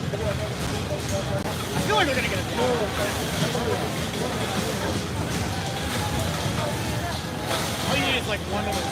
I feel like they're gonna get a foul. All you need is like one of those.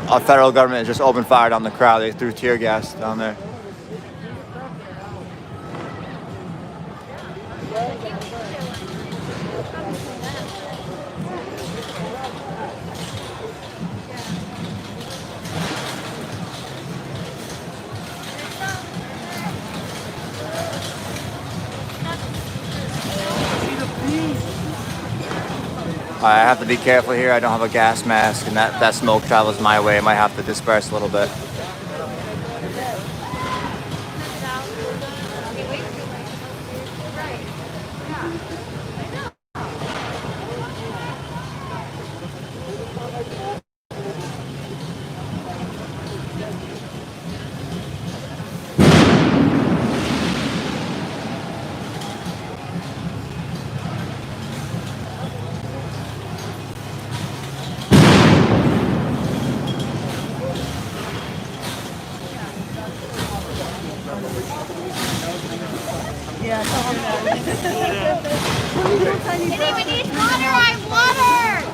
The federal government just opened fire on the crowd. They threw tear gas down there. I have to be careful here. I don't have a gas mask, and that smoke travels my way. I might have to disperse a little bit. Anyone needs water, I have water!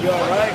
You alright?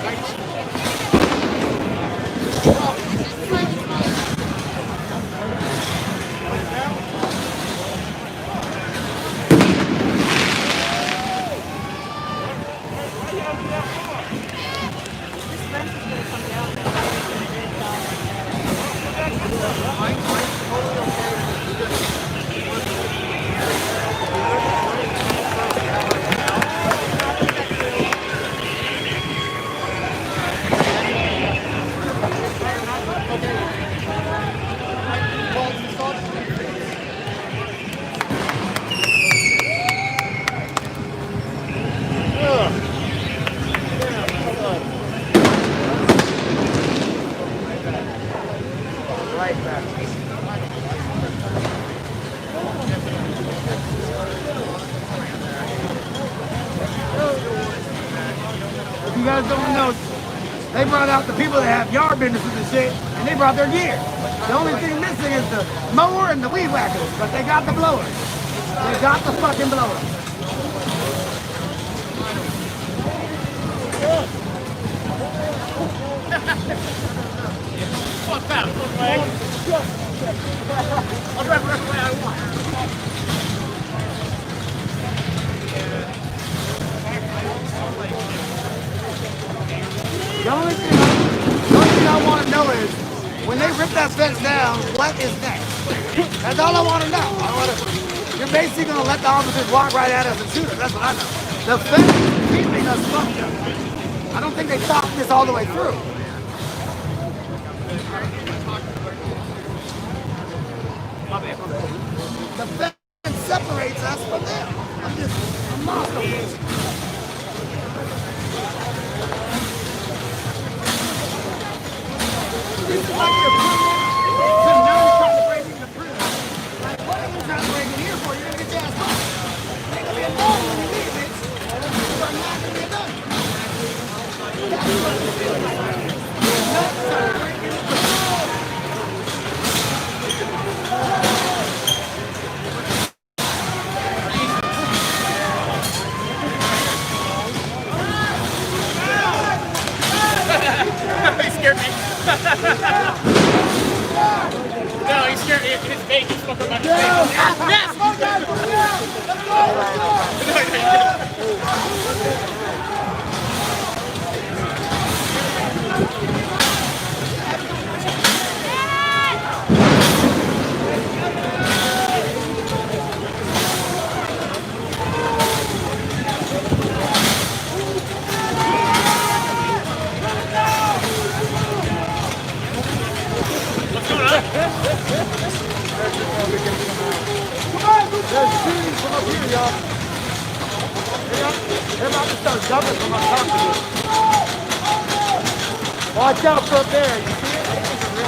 You guys don't know, they brought out the people that have yard businesses and shit, and they brought their gear. The only thing missing is the mower and the weed whackers, but they got the blowers. They got the fucking blowers. Fuck that, fuck way. I'll drive the rest of the way I want. The only thing I want to know is, when they rip that fence down, what is next? That's all I want to know. You're basically going to let the officers walk right at us and shoot us. That's what I know. The fence is keeping us fucked up. I don't think they thought this all the way through. The fence separates us from them. I'm lost. This is like you're trying to break into prison. Like, what are you trying to No, he's scared. His bait is fucking about his face. Yes! What's going on? There's shooting from up here, y'all. They're about to start jumping from up top of this. Watch out from up there. You see it?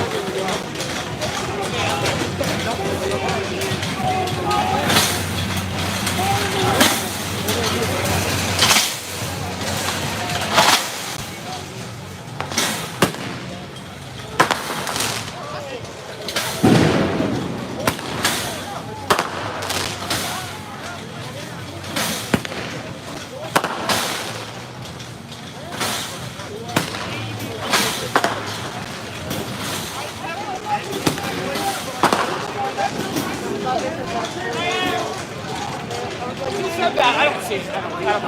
Who said that? I don't see it. I don't know.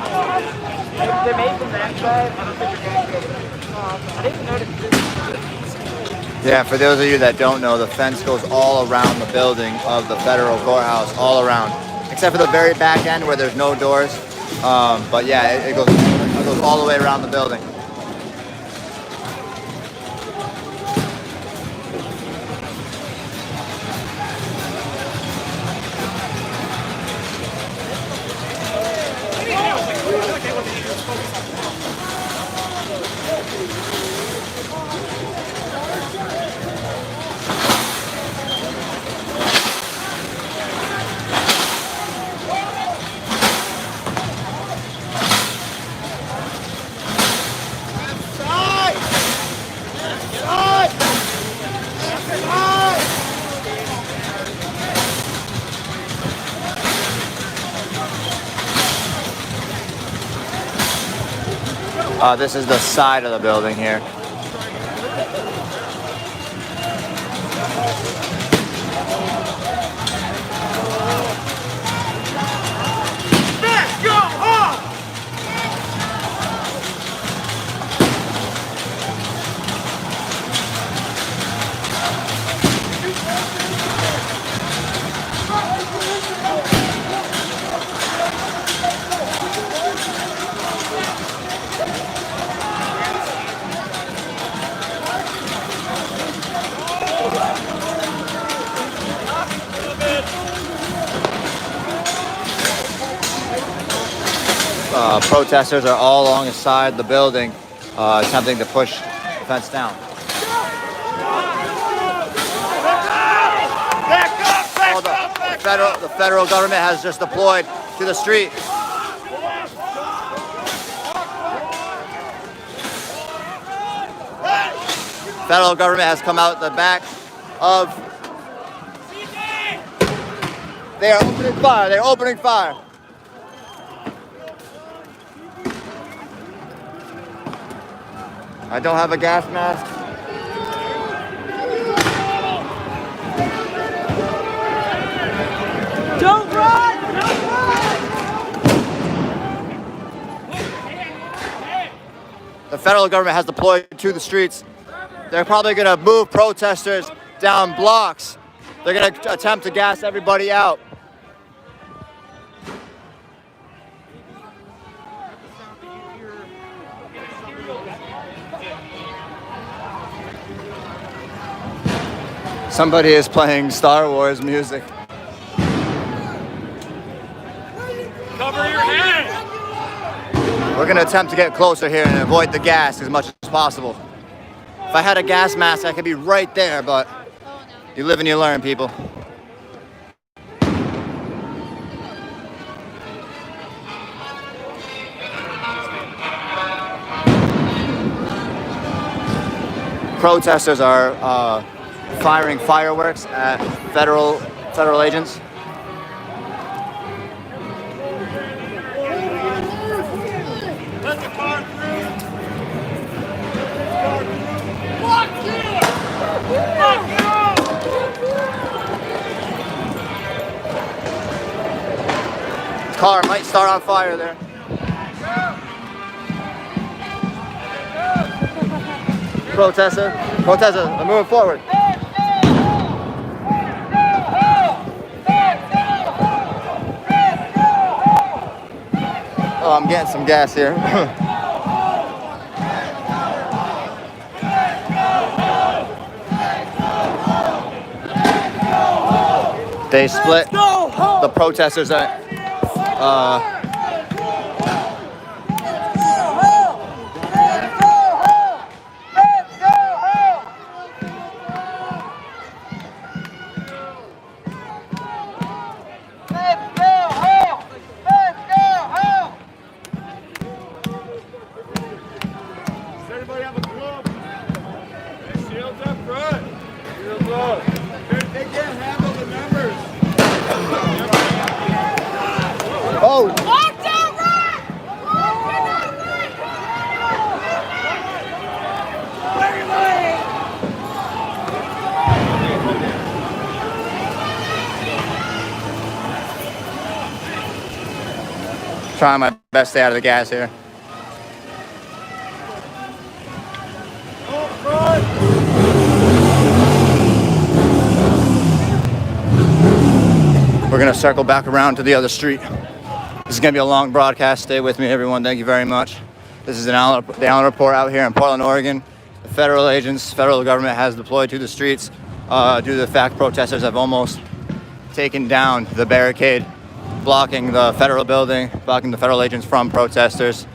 They're made from that side. I don't think they're going to get it. I didn't notice this. Yeah, for those of you that don't know, the fence goes all around the building of the federal courthouse, all around, except for the very back end where there's no doors. But yeah, it goes all the way around the building. This is the side of the building here. Protesters are all along the side of the building, attempting to push the fence down. The federal government has just deployed to the street. Federal government has come out the back of. They are opening fire. They're opening fire. I don't have a gas mask. Don't run! Don't run! The federal government has deployed to the streets. They're probably going to move protesters down blocks. They're going to attempt to gas everybody out. Somebody is playing Star Wars music. Cover your head! We're going to attempt to get closer here and avoid the gas as much as possible. If I had a gas mask, I could be right there, but you live and you learn, people. Protesters are firing fireworks at federal agents. Let the car through. Block here! car might start on fire there. Protesters, they're moving forward. Oh, I'm getting some gas here. They split the protesters at Everybody have a club. Shields up front. Shields up. They can't handle the numbers. oh, Watch out, right! Watch trying my best to stay out of the gas here. We're gonna circle back around to the other street. This is gonna be a long broadcast. Stay with me, everyone. Thank you very much. This is the Allen Report out here in Portland, Oregon. The federal government has deployed to the streets due to the fact protesters have almost taken down the barricade blocking the federal building, blocking the federal agents from protesters.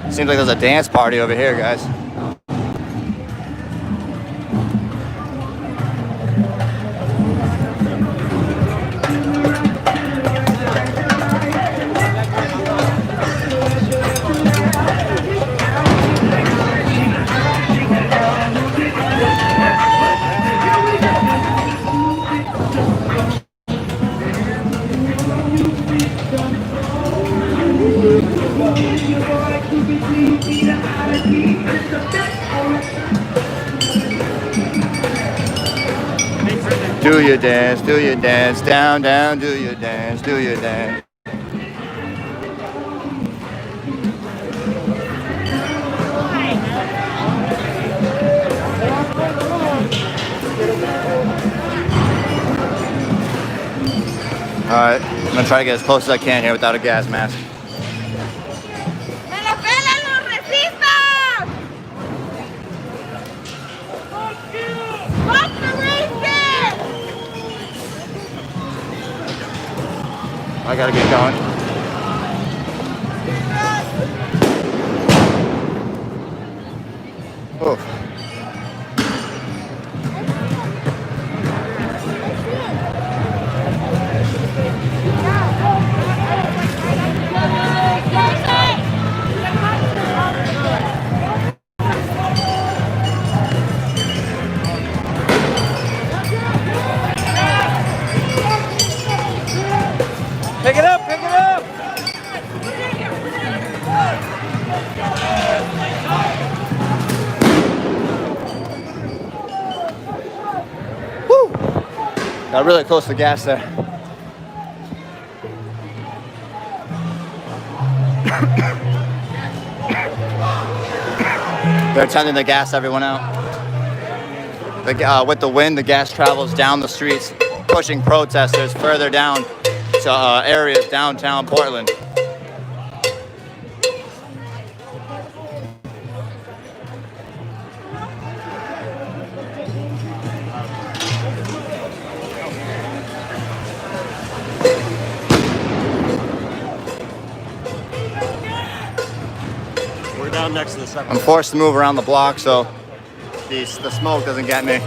Seems like there's a dance party over here, guys. Do your dance, down, down, do your dance, do your dance. Alright, I'm gonna try to get as close as I can here without a gas mask. ¡Me la pelan los racistas! ¡Fuck the racists! I gotta get going. Oh. Pick it up, pick it up! Woo! Got really close to the gas there. They're attempting to gas everyone out. With the wind, the gas travels down the streets, pushing protesters further down to areas downtown Portland. We're down next to the second. I'm forced to move around the block so the smoke doesn't get me.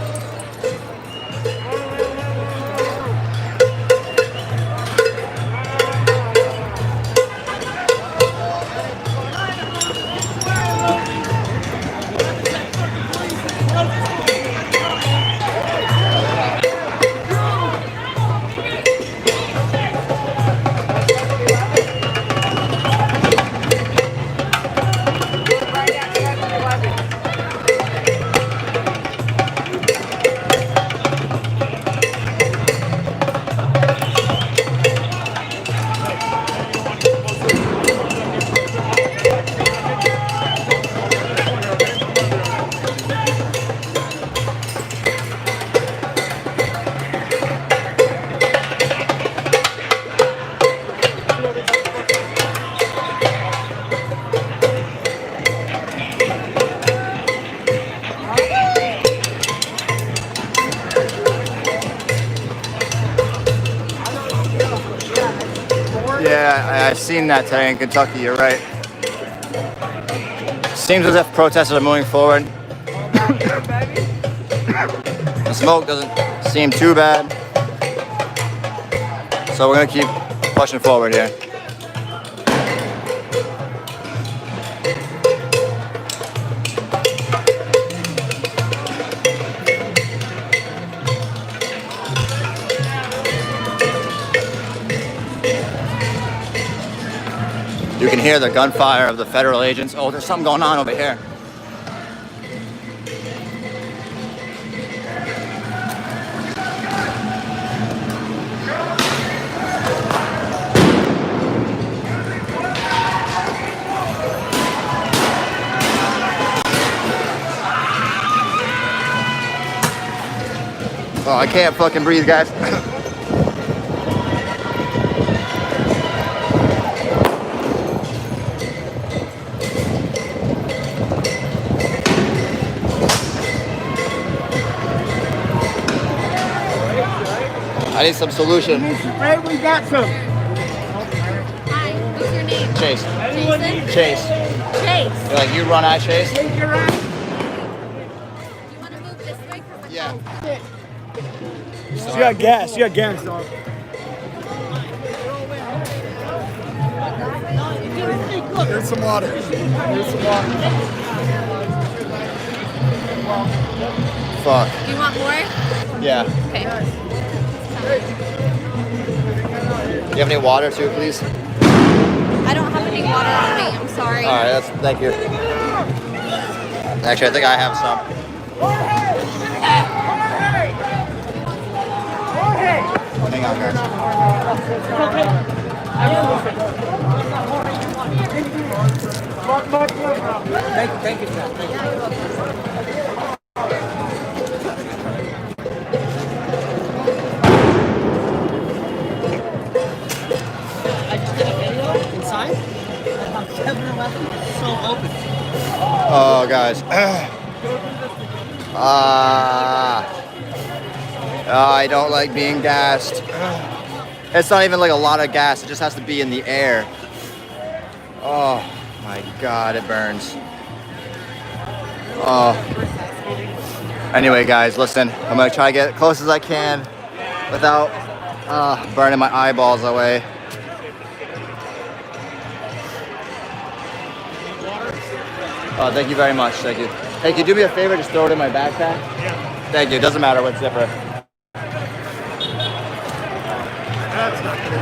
Yeah, I've seen that today in Kentucky. You're right. Seems as if protesters are moving forward. The smoke doesn't seem too bad. So we're gonna keep pushing forward here. You can hear the gunfire of the federal agents. Oh, there's something going on over here. Oh, I can't fucking breathe, guys. I need some solution. Hey, we got some. Hi, what's your name? Chase. Jason? Chase. Chase. You're like, you run at Chase? Do you want to move this way? Yeah. She got gas. She got gas, dog. Here's some water. Here's some water. Fuck. Do you want more? Yeah. Okay. Do you have any water too, please? I don't have any water on me. I'm sorry. All right, thank you. Actually, I think I have some. Hang on, guys. Thank you, Sam. Thank you. Inside? About 7-Eleven. So open. Oh, guys. I don't like being gassed. It's not even like a lot of gas. It just has to be in the air. Oh my God, it burns. Oh. Anyway, guys, listen. I'm gonna try to get as close as I can without burning my eyeballs away. Oh, thank you very much. Thank you. Hey, can you do me a favor? Just throw it in my backpack. Yeah. Thank you. It doesn't matter what zipper. That's not good.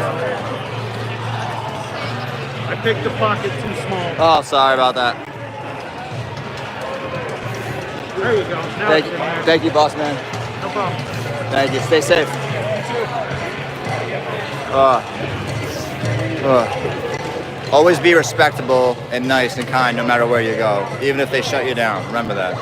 I picked the pocket too small. Oh, sorry about that. There you go. Now Thank it's you, in there. thank you, boss man. No problem. Thank you. Stay safe. Always be respectable and nice and kind no matter where you go, even if they shut you down. Remember that.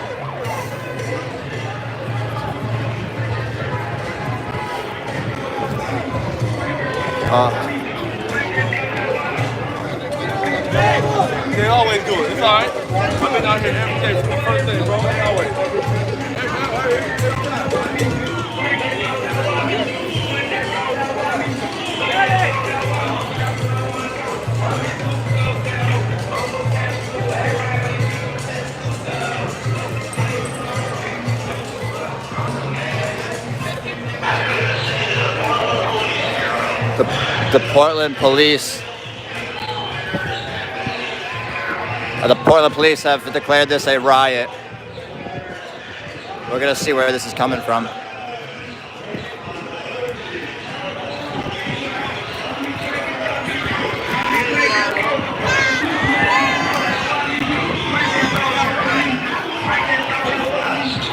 They always do it. It's all right. I've been out here every day from the first day, bro. Always. The Portland police. The Portland police have declared this a riot. We're gonna see where this is coming from.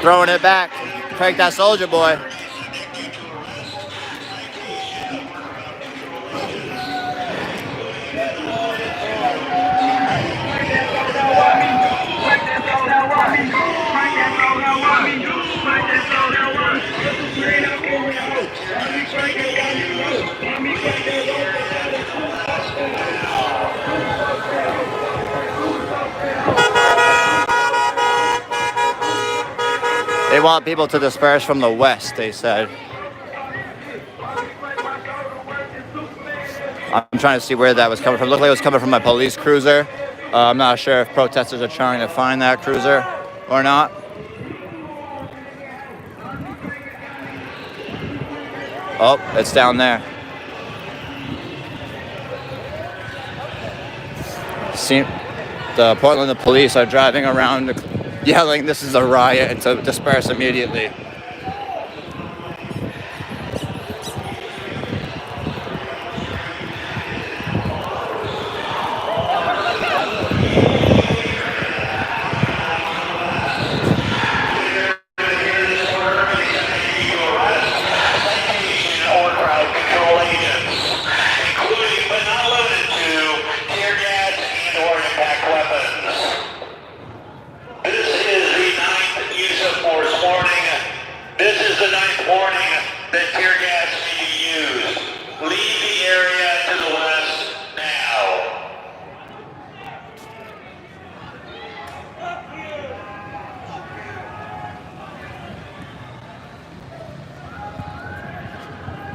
Throwing it back. Crank that soldier boy. They want people to disperse from the west, they said. I'm trying to see where that was coming from. It looked like it was coming from a police cruiser. I'm not sure if protesters are trying to find that cruiser or not. Oh, it's down there. See, the Portland police are driving around yelling, "This is a riot," and to disperse immediately.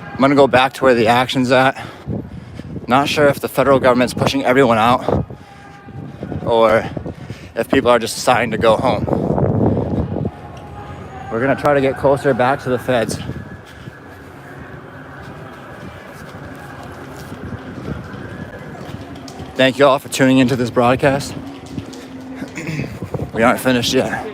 I'm gonna go back to where the action's at. Not sure if the federal government's pushing everyone out or if people are just deciding to go home. We're gonna try to get closer back to the feds. Thank you all for tuning into this broadcast. We aren't finished yet.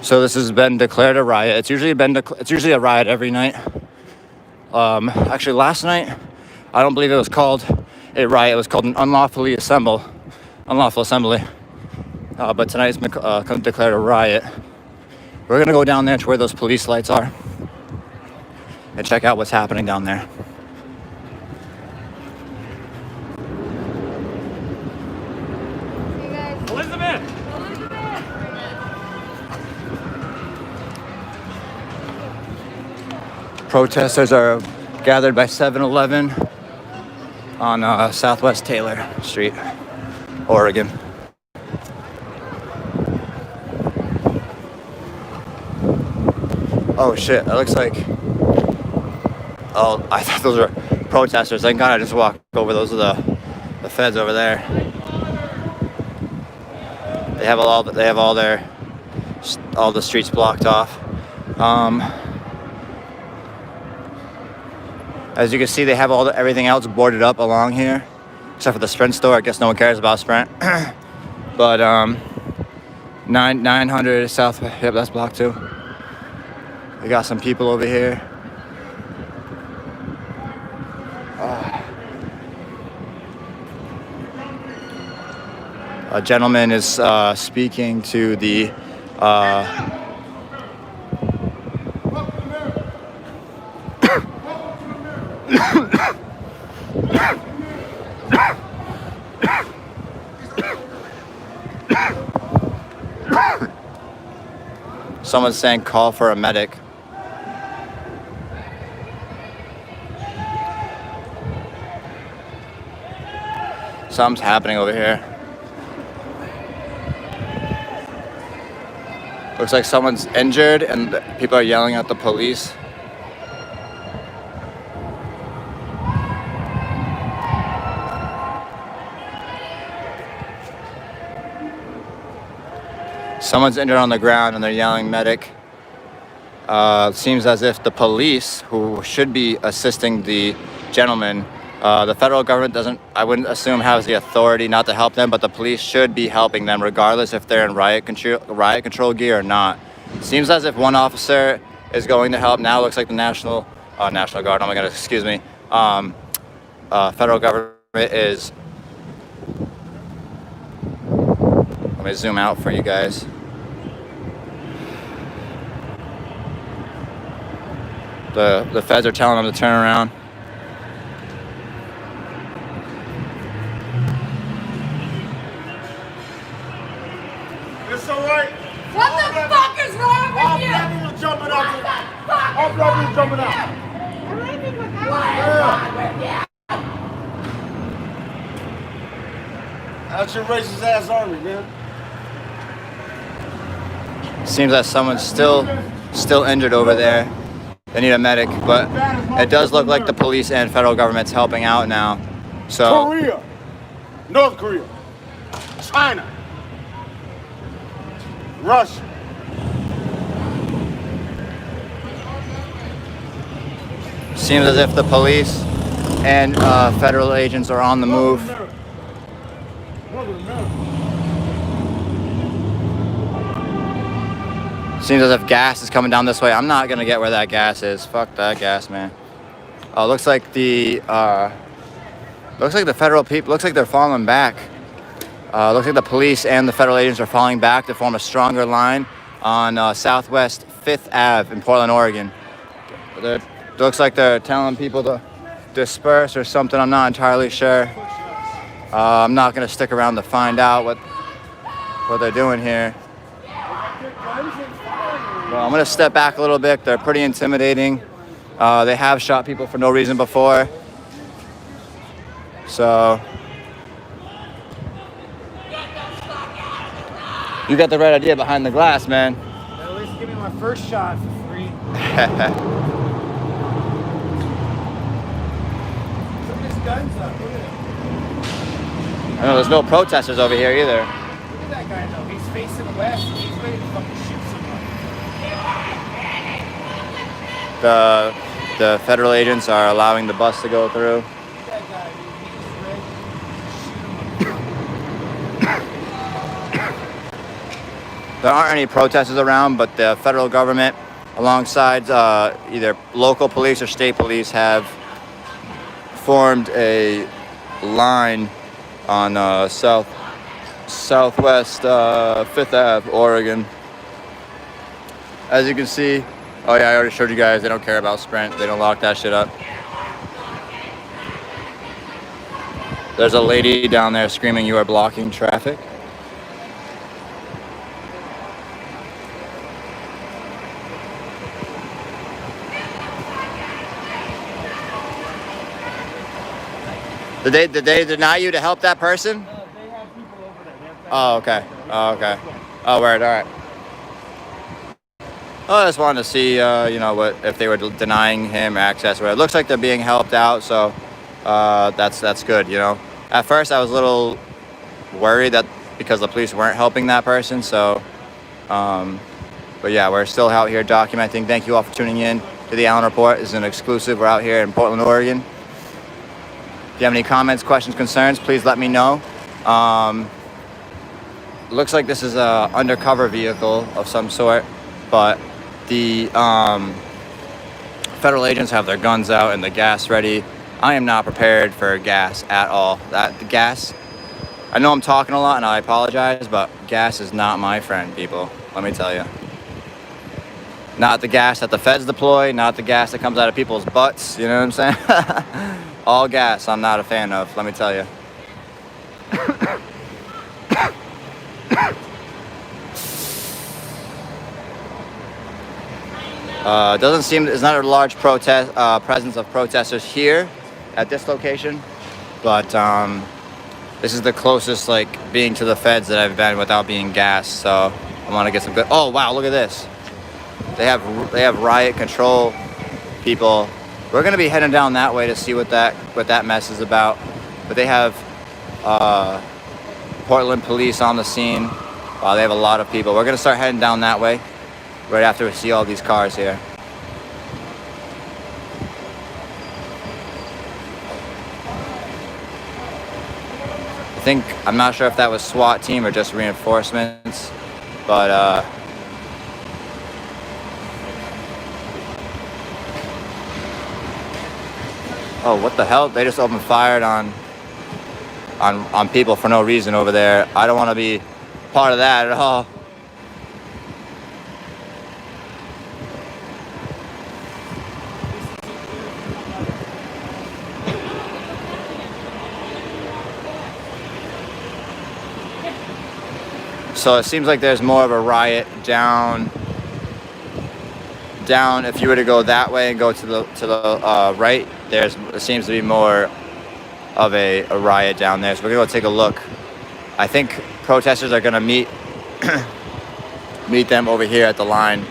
So this has been declared a riot. It's usually a riot every night. Actually, last night, I don't believe it was called a riot. It was called an unlawful assembly. But tonight it's been declared a riot. We're gonna go down there to where those police lights are and check out what's happening down there. Elizabeth! Protesters are gathered by 7-Eleven on Southwest Taylor Street, Oregon. Oh shit, that looks like... Oh, I thought those were protesters. Thank God I just walked over. Those are the feds over there. They have all the streets blocked off. As you can see, they have everything else boarded up along here, except for the Sprint store. I guess no one cares about Sprint. But 900 South. Yep, that's blocked too. We got some people over here. A gentleman is speaking to the someone's saying call for a medic. Something's happening over here. Looks like someone's injured and people are yelling at the police. Someone's injured on the ground and they're yelling medic. Seems as if the police, who should be assisting the gentleman, the federal government I wouldn't assume has the authority not to help them, but the police should be helping them regardless if they're in riot control gear or not. Seems as if one officer is going to help. Now it looks like the National Guard, oh my God, excuse me. Federal government is, let me zoom out for you guys. The feds are telling them to turn around. It's alright. What the fuck is wrong with All you? black people jumping out. What the fuck All is black wrong people jumping with out. you? What is wrong with you? That's your racist ass army, man. Seems that someone's still injured over there. They need a medic, but it does look like the police and federal government's helping out now. So Korea, North Korea, China, Russia. seems as if the police and federal agents are on the move. Seems as if gas is coming down this way. I'm not gonna get where that gas is. Fuck that gas, man. Oh, looks like the federal people. Looks like they're falling back. Looks like the police and the federal agents are falling back to form a stronger line on Southwest 5th Ave in Portland, Oregon. Looks like they're telling people to disperse or something. I'm not entirely sure. I'm not gonna stick around to find out what they're doing here. Well, I'm gonna step back a little bit. They're pretty intimidating. They have shot people for no reason before. So you got the right idea behind the glass, man. At least give me my first shot for free. Put his guns up. Look at it. I know there's no protesters over here either. Look at that guy though. He's facing west. He's ready to fucking shoot someone. The federal agents are allowing the bus to go through. Look at that guy, dude. He's ready to shoot him. There aren't any protesters around, but the federal government, alongside either local police or state police, have formed a line on Southwest 5th Ave, Oregon. As you can see, oh yeah, I already showed you guys, they don't care about Sprint. They don't lock that shit up. There's a lady down there screaming, "You are blocking traffic." Did they deny you to help that person? They have people over there. They have Oh, okay. Oh, okay. Oh, word. All right. I just wanted to see, what if they were denying him access. It looks like they're being helped out, so that's good. At first, I was a little worried that because the police weren't helping that person. So, but yeah, we're still out here documenting. Thank you all for tuning in to the Allen Report. This is an exclusive. We're out here in Portland, Oregon. If you have any comments, questions, concerns, please let me know. Looks like this is a undercover vehicle of some sort, but the federal agents have their guns out and the gas ready. I am not prepared for gas at all. The gas, I know I'm talking a lot and I apologize, but gas is not my friend, people. Let me tell you. Not the gas that the feds deploy, not the gas that comes out of people's butts, you know what I'm saying? All gas I'm not a fan of, let me tell you. Doesn't seem, there's not a large presence of protesters here at this location, but this is the closest being to the feds that I've been without being gassed, so I want to get some good, oh wow, look at this. They have riot control people. We're gonna be heading down that way to see what that mess is about. But they have Portland police on the scene. Wow, they have a lot of people. We're gonna start heading down that way right after we see all these cars here. I'm not sure if that was SWAT team or just reinforcements, but oh, what the hell? They just opened fire on people for no reason over there. I don't want to be part of that at all. So it seems like there's more of a riot down if you were to go that way and go to the right, there seems to be more of a riot down there. So we're gonna go take a look I think protesters are gonna meet them over here at the line.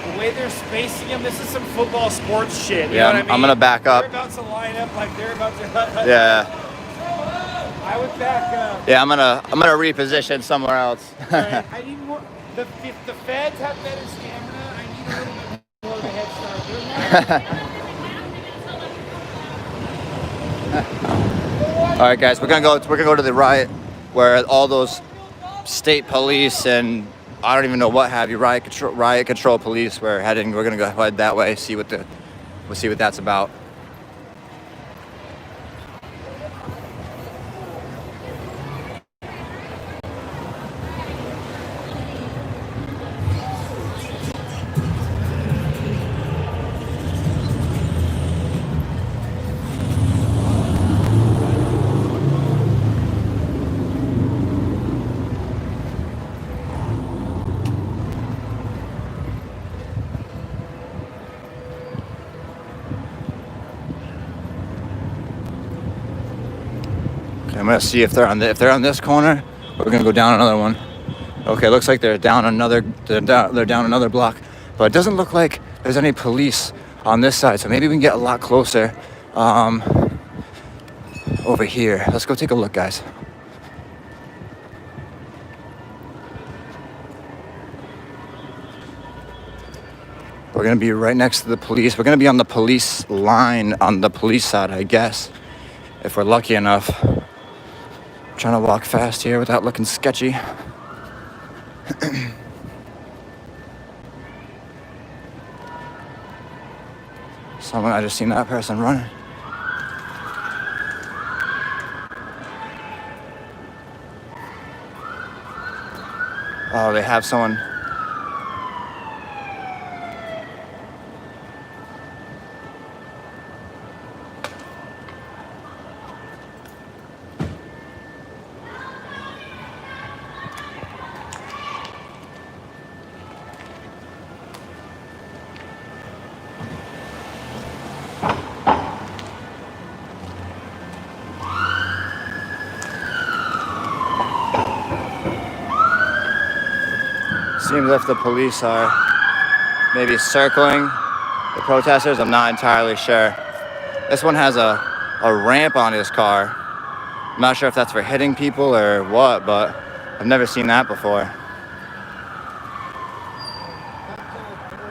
The way they're spacing them, this is some football sports shit. You Yeah, know what I mean? I'm gonna back up. They're about to line up like they're about to. Yeah. I would back up. Yeah, I'm gonna reposition somewhere else. Right, I need more. If the feds have better stamina, I need a little bit more of a head start. All right, guys, we're gonna go to the riot where all those state police and I don't even know what have you riot control police. We're gonna go head that way. We'll see what that's about. I'm gonna see if they're on this corner. We're gonna go down another one. Okay, looks like they're down another block, but it doesn't look like there's any police on this side. So maybe we can get a lot closer over here. Let's go take a look, guys. We're gonna be right next to the police. We're gonna be on the police line on the police side, I guess, if we're lucky enough. Trying to walk fast here without looking sketchy. I just seen that person running. Oh, they have someone. Seems if the police are maybe circling the protesters. I'm not entirely sure. This one has a ramp on his car. I'm not sure if that's for hitting people or what, but I've never seen that before.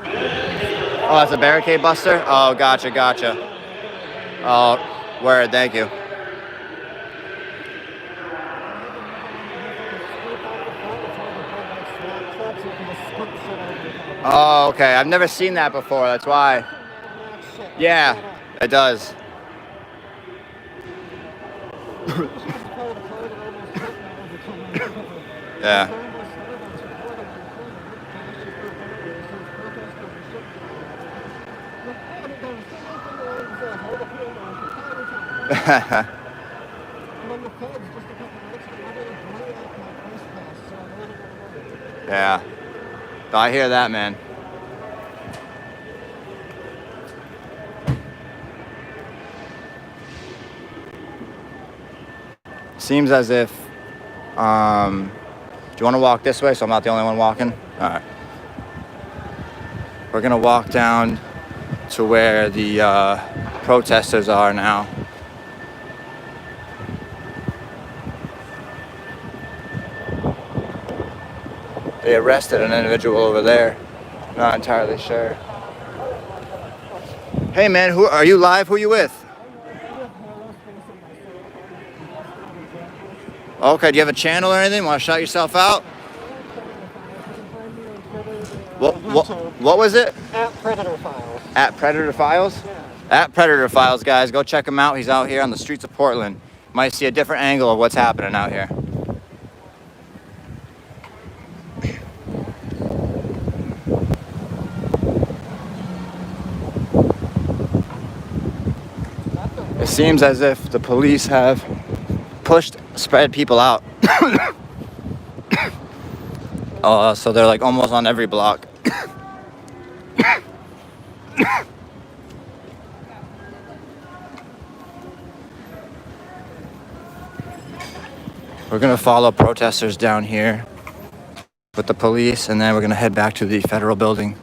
Oh, that's a barricade buster? Oh, gotcha. Oh, word, thank you. Oh, okay. I've never seen that before. That's why. Yeah, it does. Yeah. Yeah. I hear that, man. Seems as if, do you want to walk this way so I'm not the only one walking? All right. We're gonna walk down to where the protesters are now. They arrested an individual over there. Not entirely sure. Hey man, who are you live? Who are you with? Okay, do you have a channel or anything? Want to shout yourself out? What was it? At Predator Files. At Predator Files? Yeah. At Predator Files, guys. Go check him out. He's out here on the streets of Portland. Might see a different angle of what's happening out here. seems as if the police have spread people out. So they're like almost on every block. We're gonna follow protesters down here with the police, and then we're gonna head back to the federal building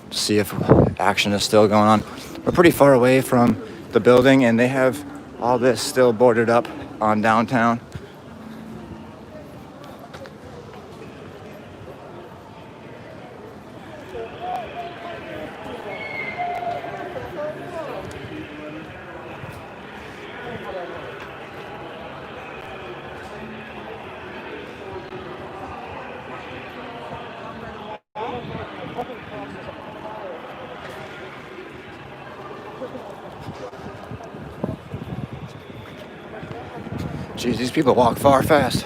to see if action is still going on. We're pretty far away from the building, and they have all this still boarded up on downtown. Jeez, these people walk far fast.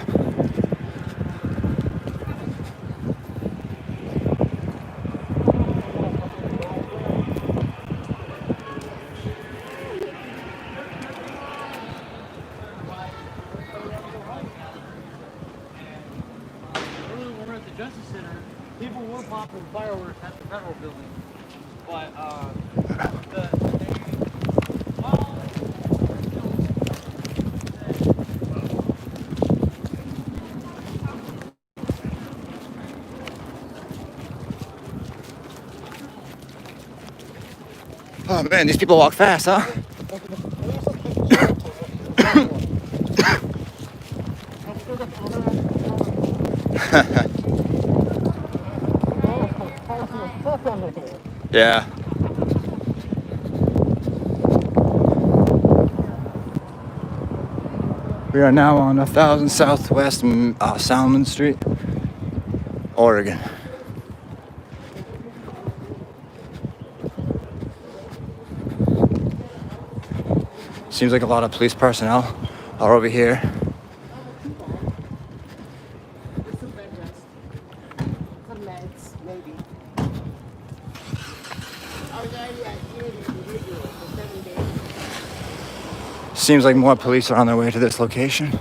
Earlier when we were at the Justice Center, people were popping fireworks at the federal building. But Oh man, these people walk fast, huh? Yeah. We are now on 1000 Southwest Salmon Street, Oregon. Seems like a lot of police personnel are over here. Seems like more police are on their way to this location.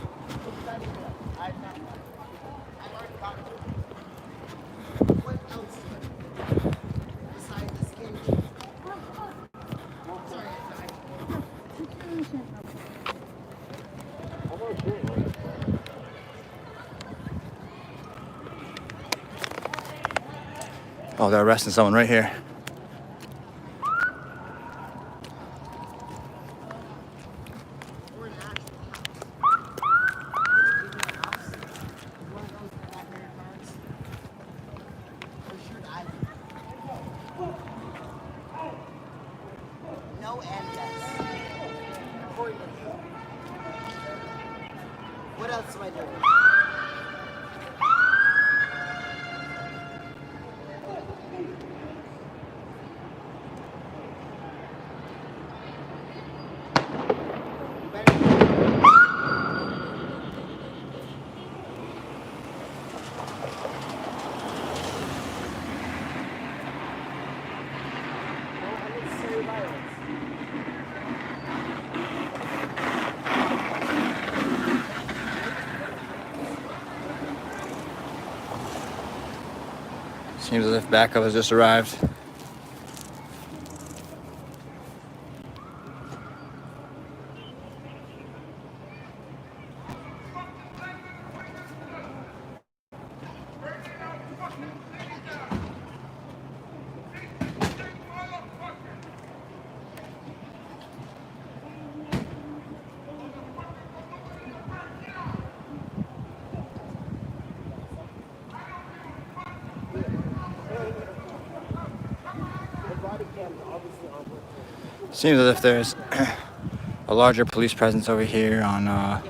Oh, they're arresting someone right here. No and yes. What else am I doing? Seems as if backup has just arrived. Seems as if there's a larger police presence over here on I've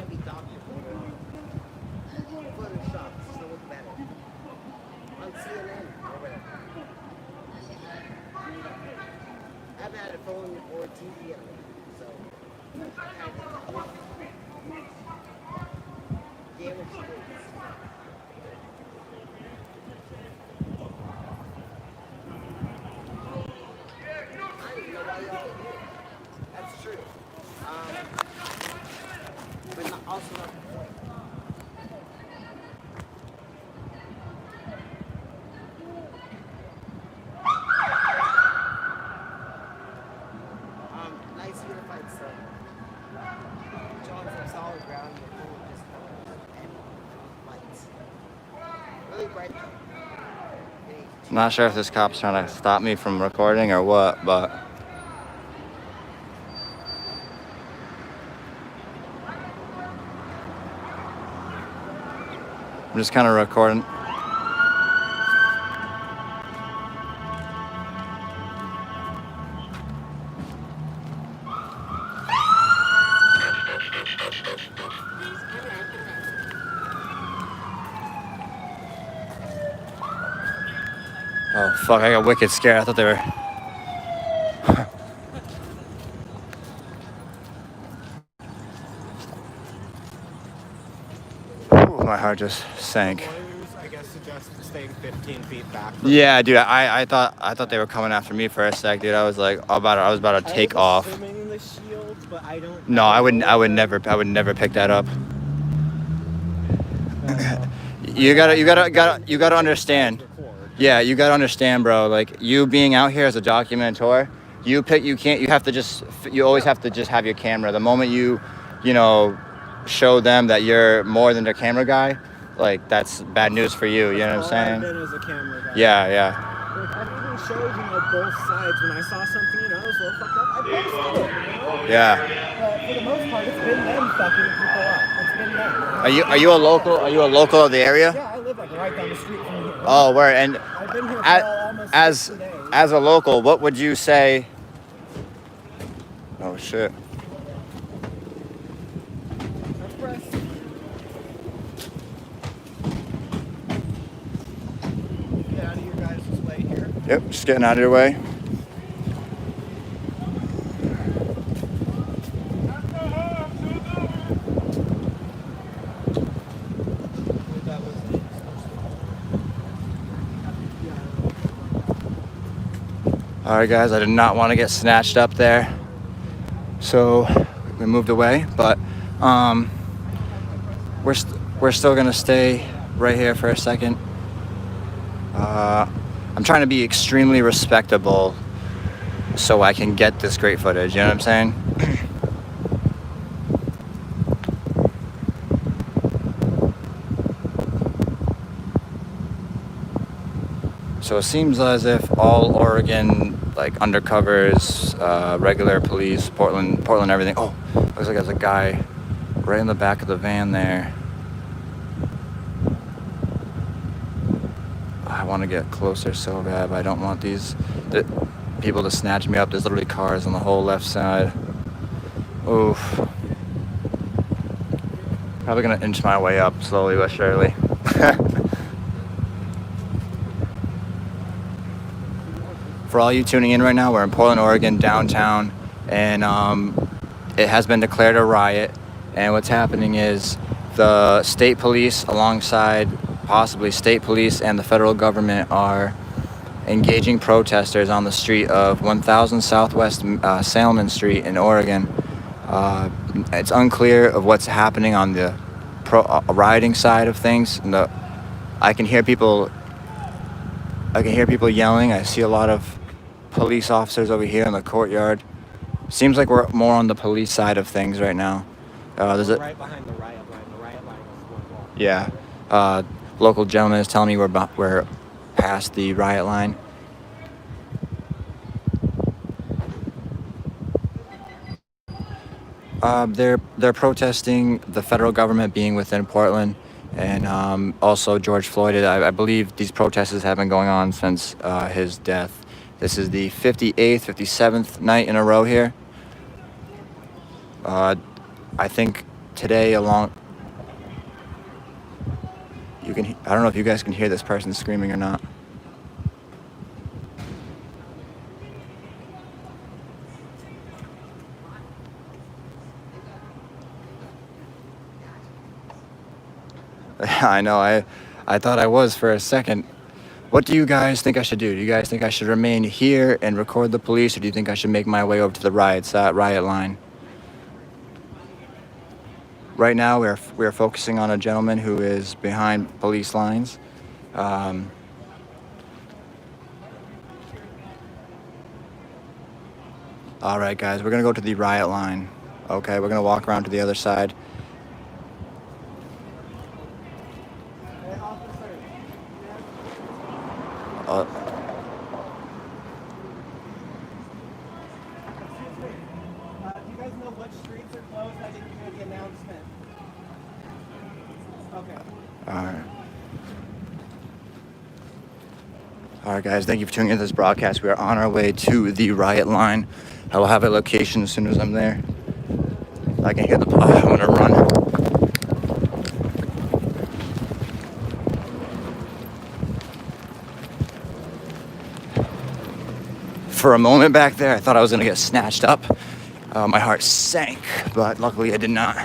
had a phone or TV on it, so damage goods. I don't know why y'all do it. That's true. also not the point. Nice unified set. John from solid ground, but full of just colors and lights. Really bright though. I'm not sure if this cop's trying to stop me from recording or what, but I'm just kind of recording. Oh fuck, I got wicked scared. I thought they were Ooh, my heart just sank. I guess suggest staying 15 feet back. Yeah, dude, I thought they were coming after me for a sec, dude. I was like I was about to take off. Assuming the shield, but I don't. No, I would never pick that up. You gotta understand. Yeah, you gotta understand, bro. Like you being out here as a documentator, you always have to just have your camera. The moment you show them that you're more than their camera guy, like that's bad news for you. You know what I'm saying? I've been as a camera guy. Yeah. Like, I've even showed both sides. When I saw something, I was a little fucked up. I posted it. Yeah. But for the most part, it's been them fucking people up. It's been them. Are you a local? Are you a local of the area? Yeah, I live like right down the street from here. Oh, where? And I've been here for almost 60 days. as a local, what would you say? Oh shit. Get out of your guys' way here. Yep, just getting out of your way. All right, guys, I did not want to get snatched up there, so we moved away. But we're still gonna stay right here for a second. I'm trying to be extremely respectable so I can get this great footage. You know what I'm saying? So it seems as if all Oregon, like undercovers, regular police, Portland, everything. Oh, looks like there's a guy right in the back of the van there. I want to get closer so bad, but I don't want the people to snatch me up. There's literally cars on the whole left side. Oof. Probably gonna inch my way up slowly but surely. For all you tuning in right now, we're in Portland, Oregon, downtown, and it has been declared a riot. And what's happening is the state police, alongside possibly state police and the federal government, are engaging protesters on the street of 1000 Southwest Salmon Street in Oregon. It's unclear of what's happening on the rioting side of things. And I can hear people yelling. I see a lot of police officers over here in the courtyard. Seems like we're more on the police side of things right now. There's right behind the riot line. The riot line is one wall. Yeah. Local gentleman is telling me we're past the riot line. They're protesting the federal government being within Portland, and also George Floyd. I believe these protests have been going on since his death. This is the 58th, 57th night in a row here. I think today I don't know if you guys can hear this person screaming or not. I know, I thought I was for a second. What do you guys think I should do? Do you guys think I should remain here and record the police, or do you think I should make my way over to the riot line? Right now, we are focusing on a gentleman who is behind police lines. All right, guys, we're gonna go to the riot line. Okay, we're gonna walk around to the other side. Uh, Do you guys know which streets are closed? I didn't hear the announcement. Okay. all right. All right, guys, thank you for tuning into this broadcast. We are on our way to the riot line. I will have a location as soon as I'm there. I can hear the plot. I'm gonna run. For a moment back there, I thought I was gonna get snatched up. My heart sank, but luckily I did not.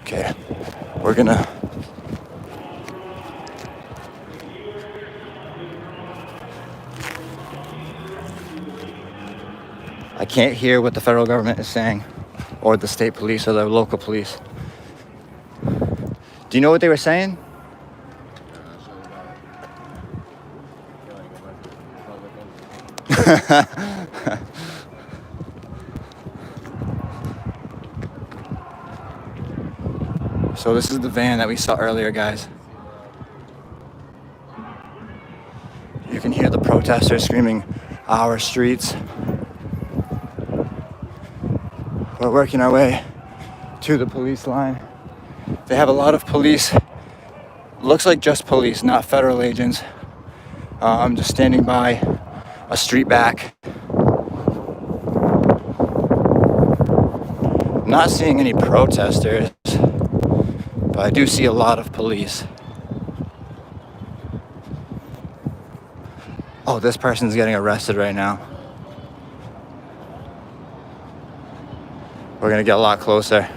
Okay, we're gonna. I can't hear what the federal government is saying, or the state police, or the local police. Do you know what they were saying? So this is the van that we saw earlier, guys. You can hear the protesters screaming, "Our streets." We're working our way to the police line. They have a lot of police. Looks like just police, not federal agents. I'm just standing by a street back. I'm not seeing any protesters, but I do see a lot of police. Oh, this person's getting arrested right now. We're gonna get a lot closer.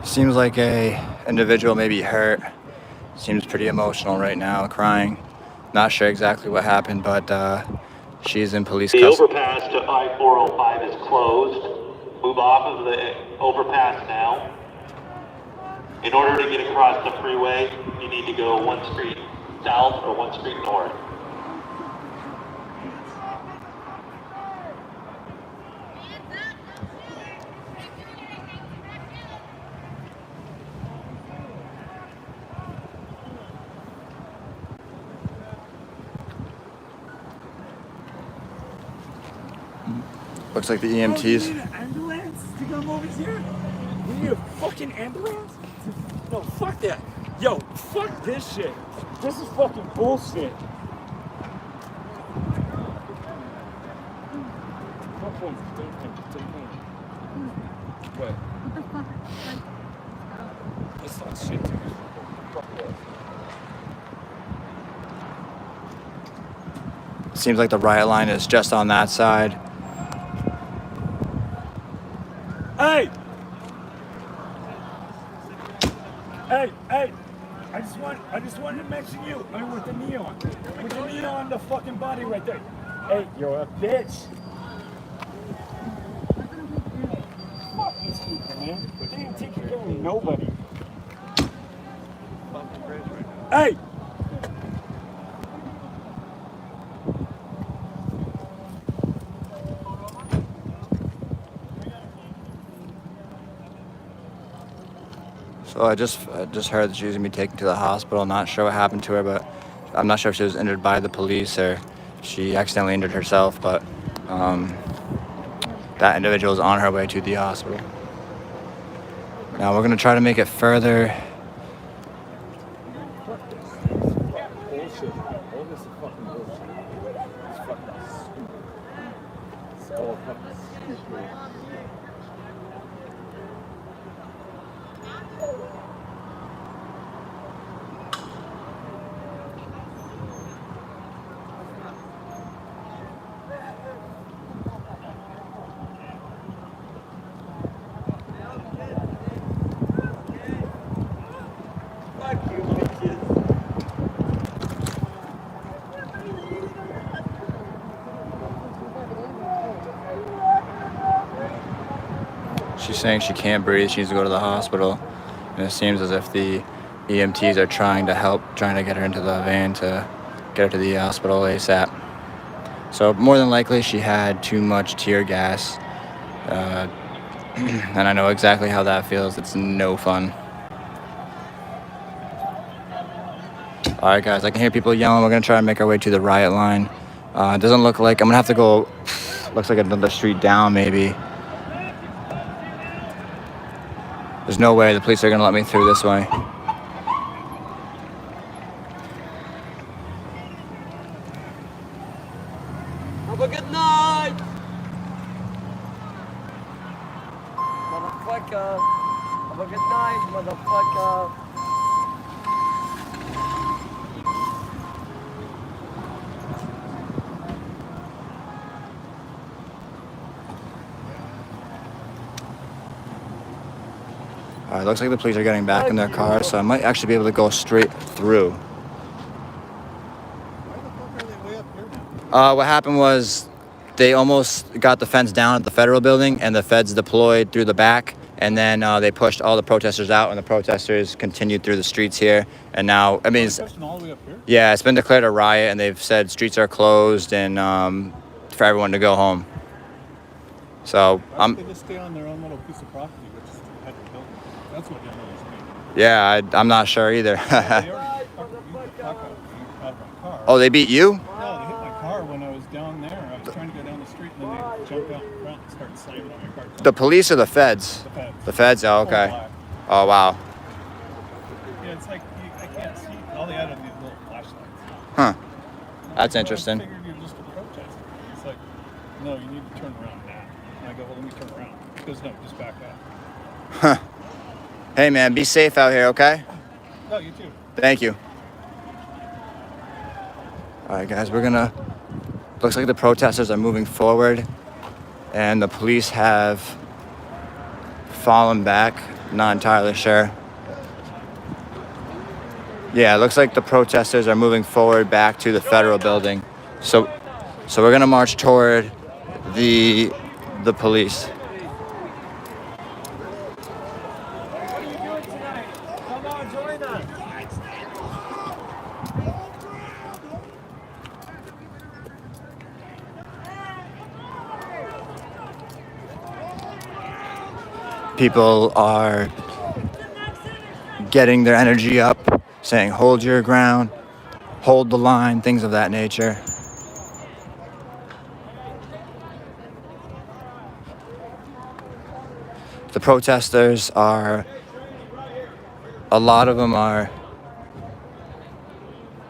Seems like a individual may be hurt. Seems pretty emotional right now, crying. Not sure exactly what happened, but she's in police The custody. overpass to 5405 is closed. Move off of the overpass now. In order to get across the freeway, you need to go one street south or one street north. Looks like the EMTs. We need an ambulance to come over here? We need a fucking ambulance? No, fuck that. Yo, fuck this shit. This is fucking bullshit. What? It's not shit, dude. Fuck that. Seems like the riot line is just on that side. Hey! Hey! I just wanted to mention you. I mean, with the neon. With the neon on the fucking body right there. Hey, you're a bitch. Fuck these people, man. They ain't taking care of nobody. Hey! So I just heard that she was gonna be taken to the hospital. Not sure what happened to her, but I'm not sure if she was injured by the police or she accidentally injured herself. But that individual is on her way to the hospital. Now we're gonna try to make it further. She's saying she can't breathe. She needs to go to the hospital. And it seems as if the EMTs are trying to get her into the van to get her to the hospital ASAP. So more than likely she had too much tear gas. And I know exactly how that feels. It's no fun. All right, guys, I can hear people yelling. We're going to try and make our way to the riot line. It doesn't look like, I'm going to have to go, looks like another street down maybe. There's no way the police are going to let me through this way. Have a good night! Motherfucker! Have a good night, motherfucker! All right, looks like the police are getting back in their car, so I might actually be able to go straight through. What happened was they almost got the fence down at the federal building, and the feds deployed through the back, and then they pushed all the protesters out, and the protesters continued through the streets here. And now, I mean, yeah, it's been declared a riot, and they've said streets are closed and for everyone to go home. So They just stay on their own little piece of property, which is the federal building. That's what annoys me. Yeah, I'm not sure either. They already fucking beat the fuck out of my car. Oh, they beat you? No, they hit my car when I was down there. I was trying to go down the street, and then they jumped out in front and started slamming on my car. The police or the feds? The feds. The feds? Oh, okay. Black. Oh, wow. Yeah, it's like I can't see. All they had are these little flashlights. Huh. That's So interesting. I figured you're just a protester. It's like, no, you need to turn around now. And I go, well, let me turn around. He goes, no, just back up. Huh. Hey, man, be safe out here, okay? No, you too. Thank you. All right, guys, we're gonna, looks like the protesters are moving forward and the police have fallen back. Not entirely sure. Yeah, it looks like the protesters are moving forward back to the federal building. So we're gonna march toward the police. What are you doing tonight? Come on, join us. People are getting their energy up, saying hold your ground, hold the line, things of that nature. The protesters are, a lot of them are,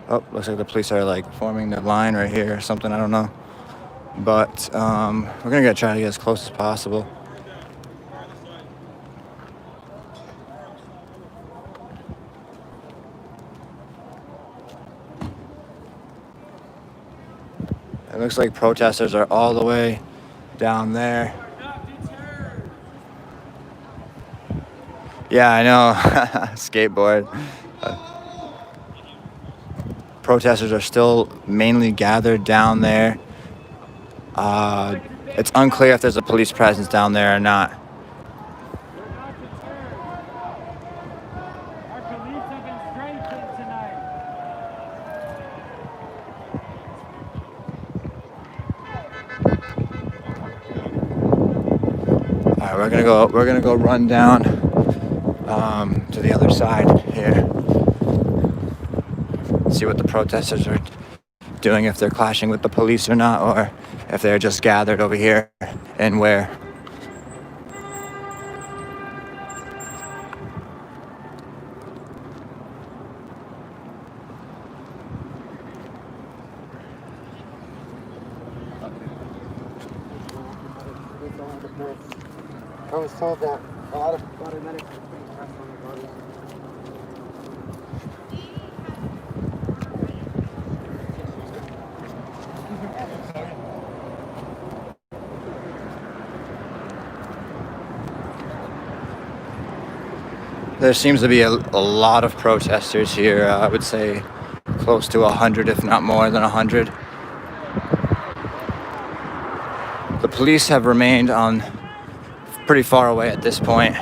oh, looks like the police are like forming their line right here or something, I don't know. But we're gonna try to get as close as possible. It looks like protesters are all the way down there. Yeah, I know. Skateboard. Protesters are still mainly gathered down there. It's unclear if there's a police presence down there or not. Our police have been strengthened tonight. All right, we're gonna go run down to the other side here. See what the protesters are doing, if they're clashing with the police or not, or if they're just gathered over here and where. I was told that a lot of medics are being pressed on their bodies. There seems to be a lot of protesters here. I would say close to 100, if not more than 100. The police have remained on pretty far away at this point.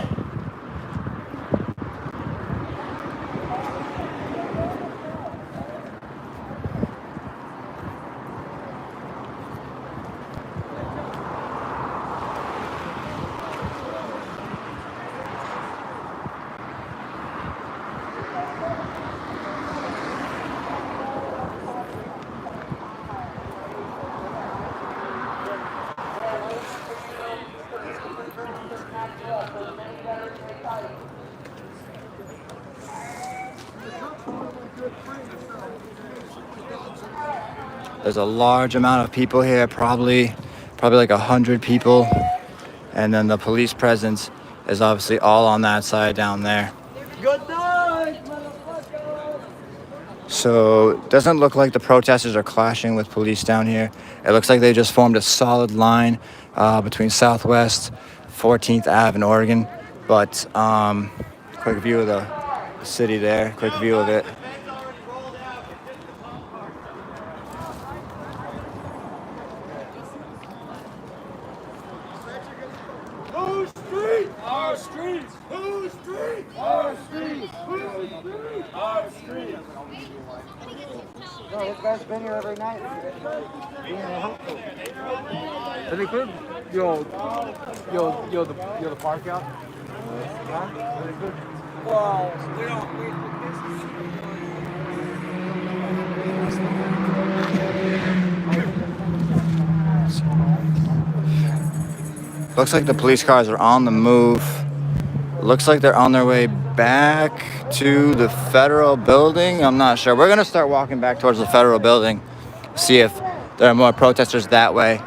There's a large amount of people here, probably like 100 people. And then the police presence is obviously all on that side down there. Good night, motherfucker. So it doesn't look like the protesters are clashing with police down here. It looks like they just formed a solid line between Southwest, 14th Ave and Oregon. But quick view of the city there, quick view of it. Whose street? Our streets. Whose street? Our streets. Whose street? Our streets. No, this guy's been here every night. Pretty good. Yo, the park out. Huh? Pretty good. Well, we don't. Looks like the police cars are on the move. Looks like they're on their way back to the federal building. I'm not sure. We're gonna start walking back towards the federal building, see if there are more protesters that way.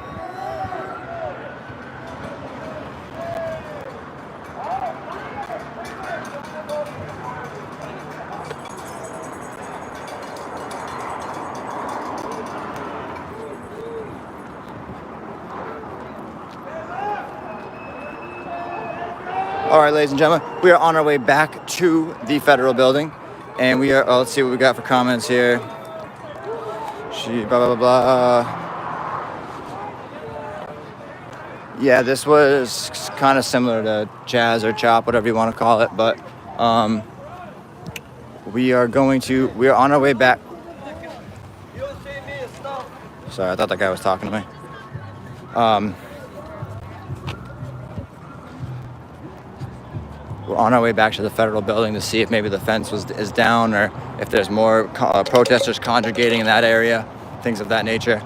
All right, ladies and gentlemen, we are on our way back to the federal building, and we are. Let's see what we got for comments here. Blah blah blah blah. Yeah, this was kind of similar to Jazz or Chop, whatever you want to call it, but we are on our way back. Sorry, I thought that guy was talking to me. We're on our way back to the federal building to see if maybe the fence is down or if there's more protesters congregating in that area, things of that nature.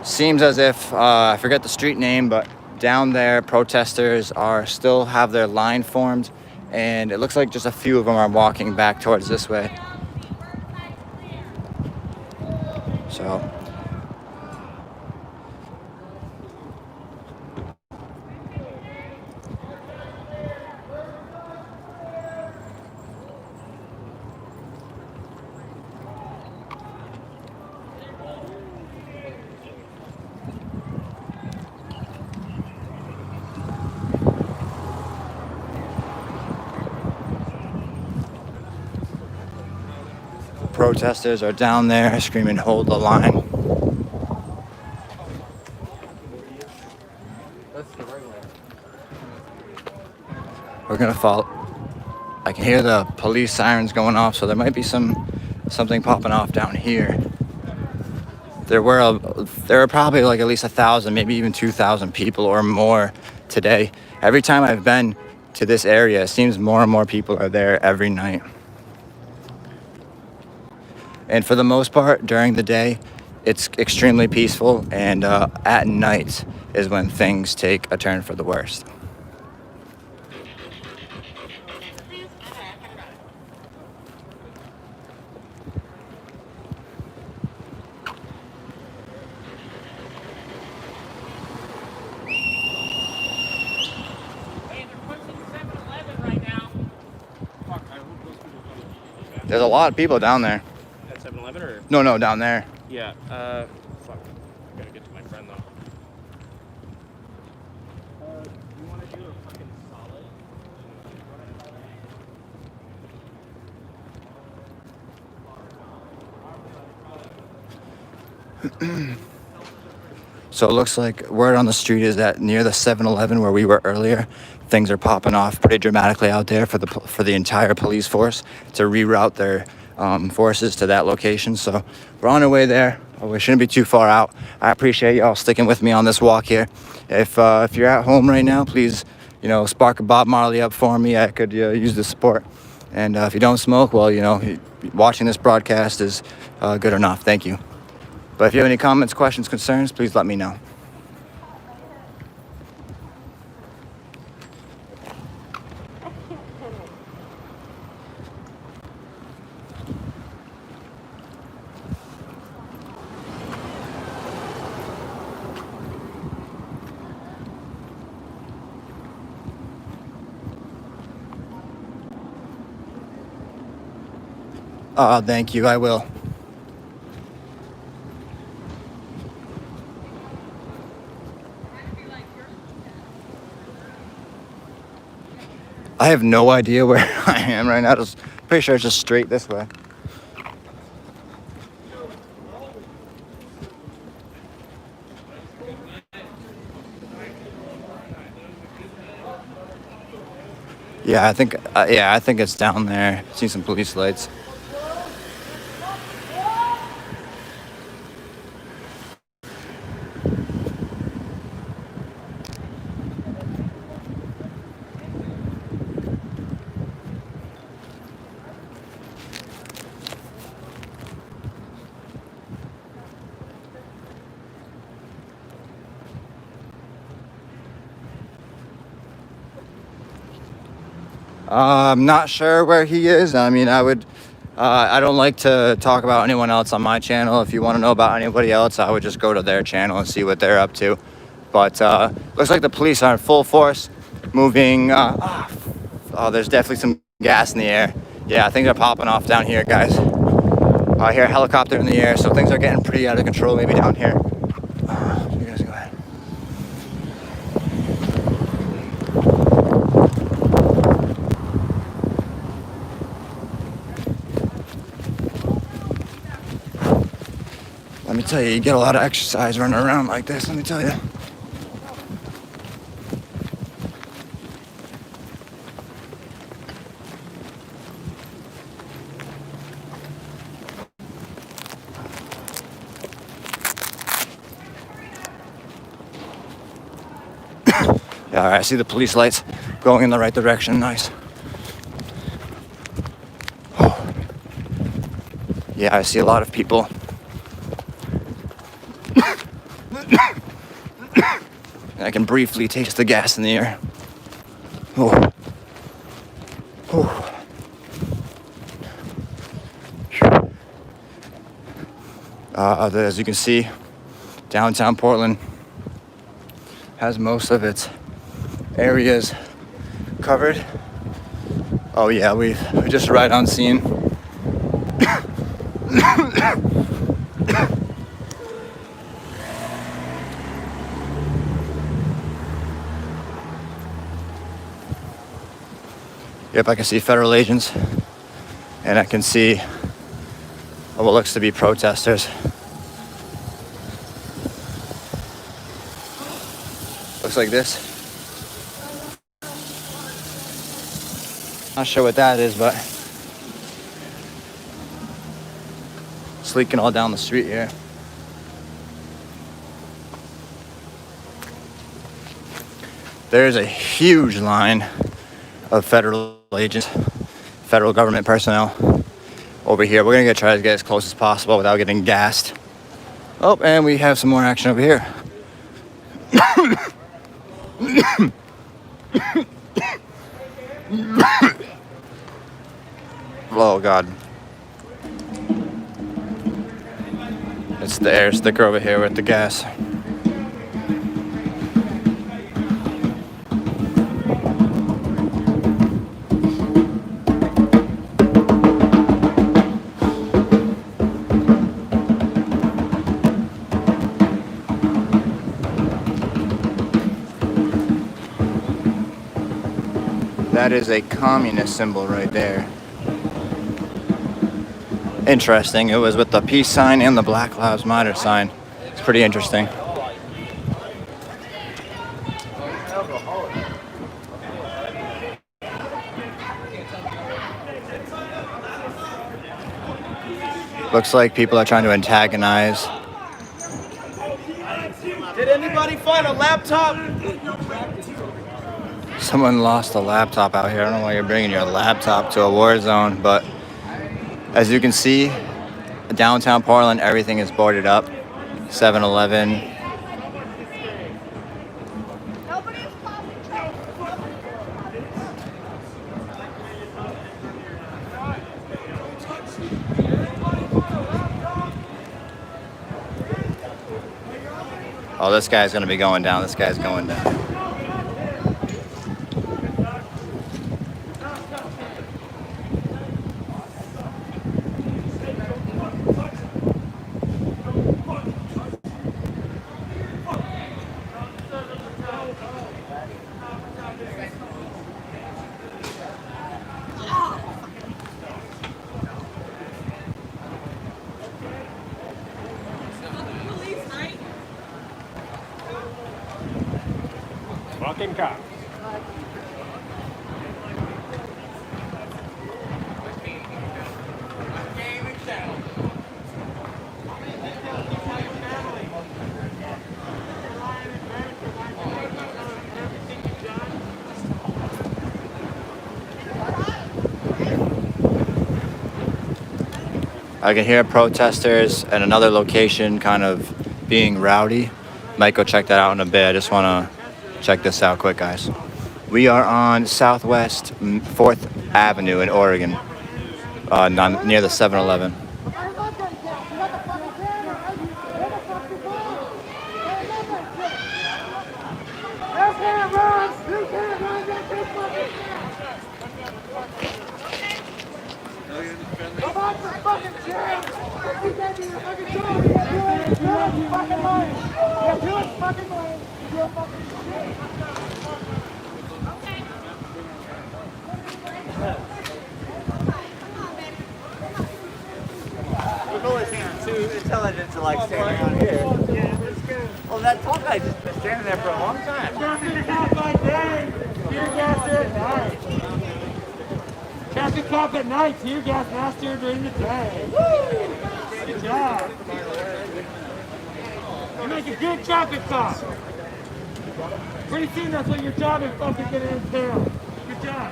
Seems as if, I forget the street name, but down there protesters still have their line formed, and it looks like just a few of them are walking back towards this way. So protesters are down there screaming, "Hold the line." We're gonna follow. I can hear the police sirens going off, so there might be something popping off down here. There were probably like at least 1,000, maybe even 2,000 people or more today. Every time I've been to this area, it seems more and more people are there every night. And for the most part, during the day, it's extremely peaceful, and at night is when things take a turn for the worst. There's a lot of people down there. At 7-Eleven or? No, down there. Yeah, fuck. I gotta get to my friend though. You wanna do a fucking solid? So it looks like word on the street is that near the 7-Eleven where we were earlier, things are popping off pretty dramatically out there for the entire police force to reroute their forces to that location. So we're on our way there. We shouldn't be too far out. I appreciate y'all sticking with me on this walk here. If you're at home right now, please, spark a Bob Marley up for me. I could use the support. And if you don't smoke, well, watching this broadcast is good enough. Thank you. But if you have any comments, questions, concerns, please let me know. Thank you, I will. I have no idea where I am right now. Pretty sure it's just straight this way. Yeah, I think it's down there. See some police lights. I'm not sure where he is. I mean, I don't like to talk about anyone else on my channel. If you want to know about anybody else, I would just go to their channel and see what they're up to. But looks like the police are in full force, moving. There's definitely some gas in the air. Yeah, I think they're popping off down here, guys. I hear a helicopter in the air, so things are getting pretty out of control maybe down here. You guys go ahead. Let me tell you, you get a lot of exercise running around like this, let me tell you. Yeah, all right, I see the police lights going in the right direction, nice. Yeah, I see a lot of people. I can briefly taste the gas in the air. Oh. Oh. As you can see, downtown Portland has most of its areas covered. Oh yeah, we just right on scene. Yep, I can see federal agents, and I can see what looks to be protesters. Looks like this. Not sure what that is, but it's leaking all down the street here. There's a huge line of federal agents, federal government personnel over here. We're gonna try to get as close as possible without getting gassed. Oh, and we have some more action over here. Oh God. It's the air sticker over here with the gas. That is a communist symbol right there. Interesting. It was with the peace sign and the Black Lives Matter sign. It's pretty interesting. Looks like people are trying to antagonize. Did anybody find a laptop? Someone lost a laptop out here. I don't know why you're bringing your laptop to a war zone, but as you can see, downtown Portland, everything is boarded up. 7-Eleven. Oh, this guy's gonna be going down. This guy's going down. Fucking cop. I can hear protesters at another location kind of being rowdy. Might go check that out in a bit. I just want to check this out quick, guys. We are on Southwest 4th Avenue in Oregon, near the 7-Eleven. Too intelligent to like stand around here. Yeah, let's go. Oh, that tall guy's just been standing there for a long time. Traffic cop at night, tear gas master during the day. Good job. You make a good traffic cop. Pretty soon that's what your job is fucking gonna entail. Good job.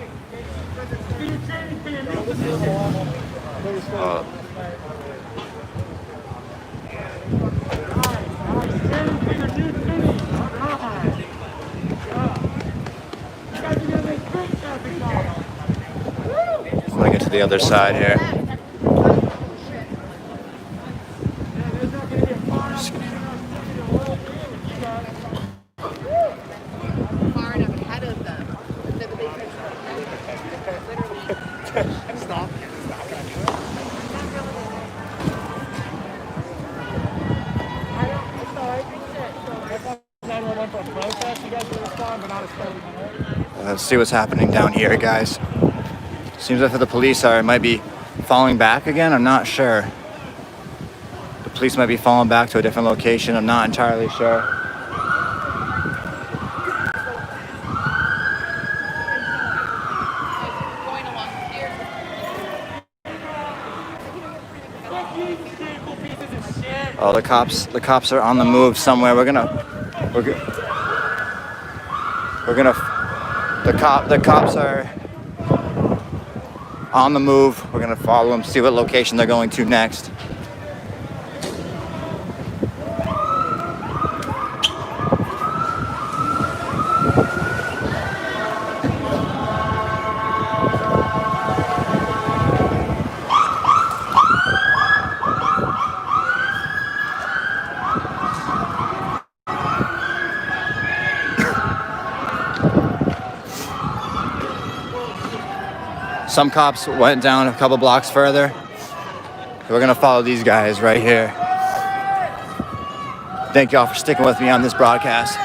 Do your training for your new position. I'm gonna get to the other side here. Far enough ahead of them. Stop. Let's see what's happening down here, guys. Seems like the police might be falling back again. I'm not sure. The police might be falling back to a different location. I'm not entirely sure. Oh, the cops are on the move somewhere. The cops are on the move. We're gonna follow them, see what location they're going to next. Some cops went down a couple blocks further. We're gonna follow these guys right here. Thank y'all for sticking with me on this broadcast.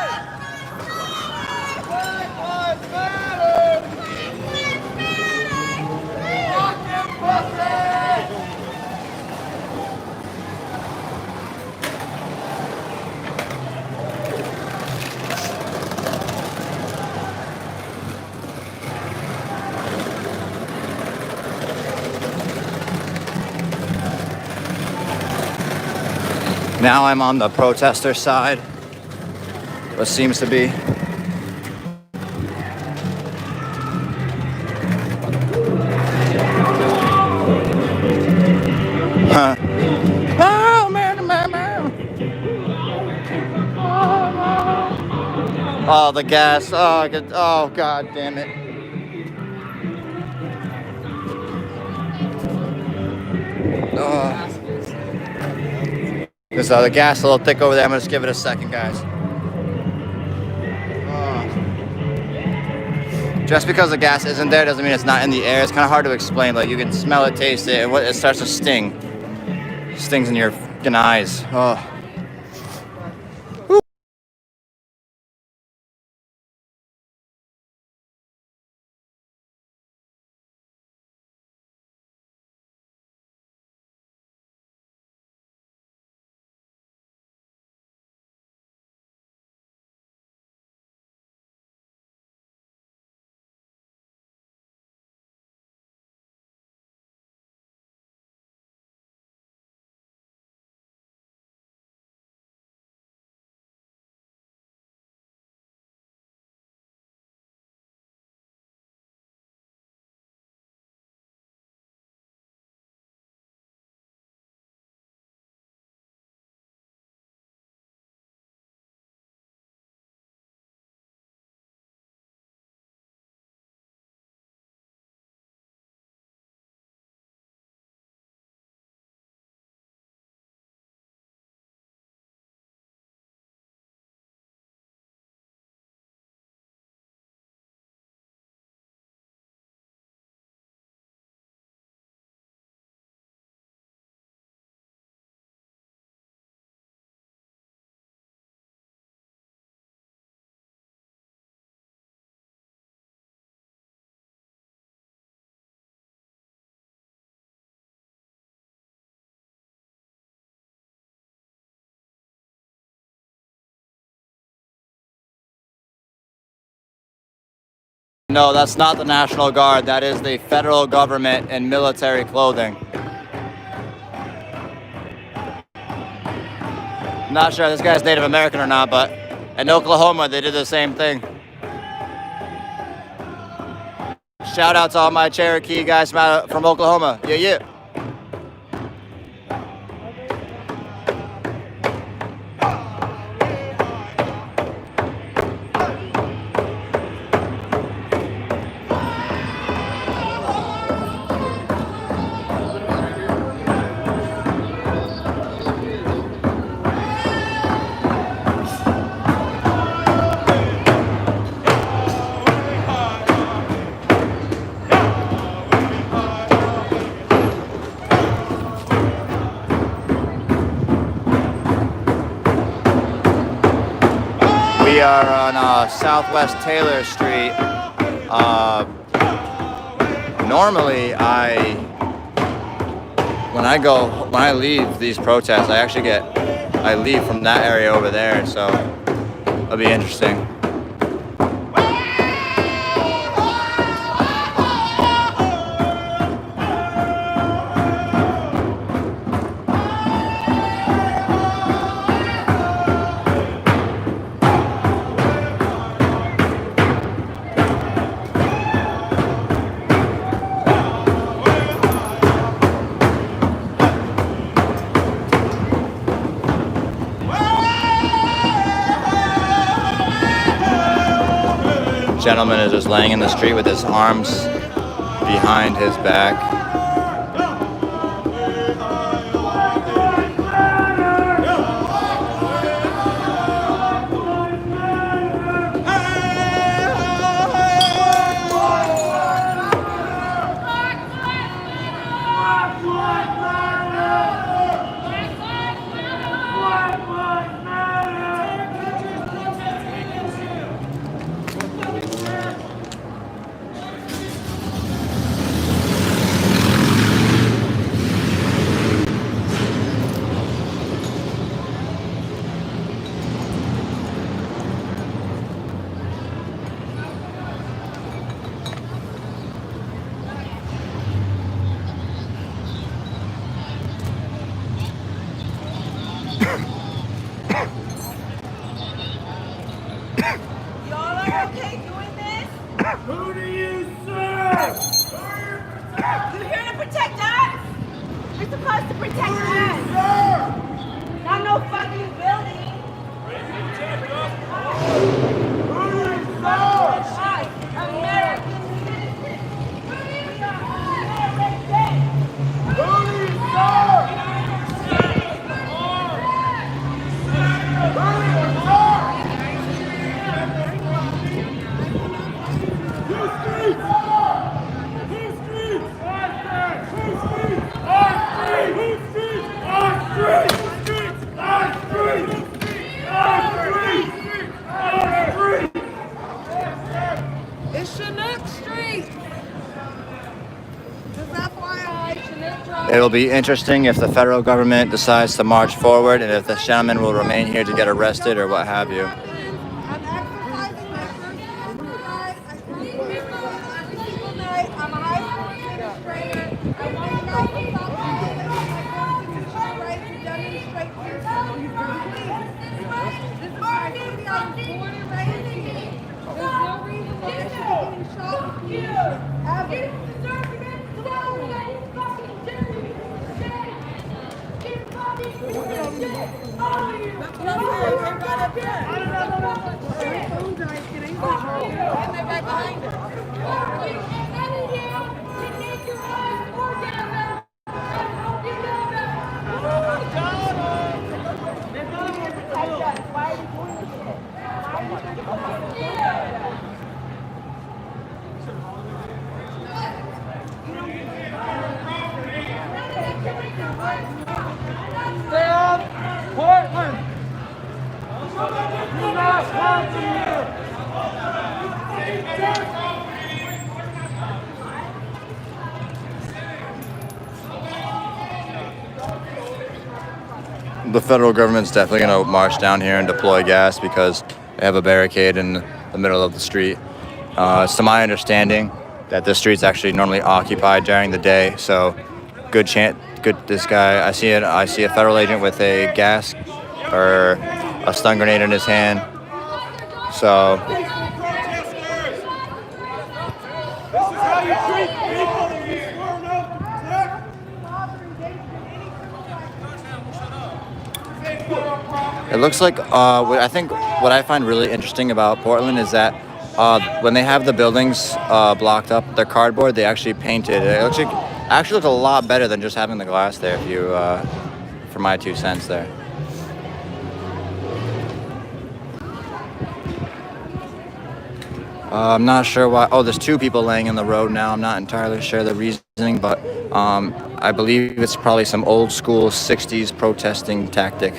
Now I'm on the protester side, what seems to be. Huh. Oh, the gas. Oh, God damn it. Oh. The gas is a little thick over there. I'm going to just give it a second, guys. Just because the gas isn't there doesn't mean it's not in the air. It's kind of hard to explain. Like, you can smell it, taste it, and it starts to sting. It stings in your fucking eyes. Oh. No, that's not the National Guard. That is the federal government in military clothing. I'm not sure if this guy's Native American or not, but in Oklahoma, they did the same thing. Shout out to all my Cherokee guys from Oklahoma. Yeah, yeah. We are on Southwest Taylor Street. Normally, when I leave these protests, I leave from that area over there, so it'll be interesting. Gentleman is just laying in the street with his arms behind his back. You're supposed to protect us. Not no fucking building. Us, American citizens. We are It's Chinook Street. Just FYI, Chinook Drive. It'll be interesting if the federal government decides to march forward and if the gentleman will remain here to get arrested or what have you. I'm exercising my First Amendment right. I come to work every single night. I'm a high school administrator. I want you guys to stop violating my constitutional right to demonstrate peacefully. This is my duty. I was born and raised here. There's no reason why I should be getting shot with you. Ever. You don't deserve to get killed. You fucking dirty. Get fucking shit. Oh, you. Stay off Portland. Do not want to you. The federal government's definitely going to march down here and deploy gas because they have a barricade in the middle of the street. It's to my understanding that this street's actually normally occupied during the day, so good chance. This guy, I see a federal agent with a gas or a stun grenade in his hand. So it looks like I think what I find really interesting about Portland is that when they have the buildings blocked up, they're cardboard. They actually paint it. It actually looks a lot better than just having the glass there. If you, for my 2 cents there. I'm not sure why. Oh, there's 2 people laying in the road now. I'm not entirely sure the reasoning, but I believe it's probably some old school 60s protesting tactic.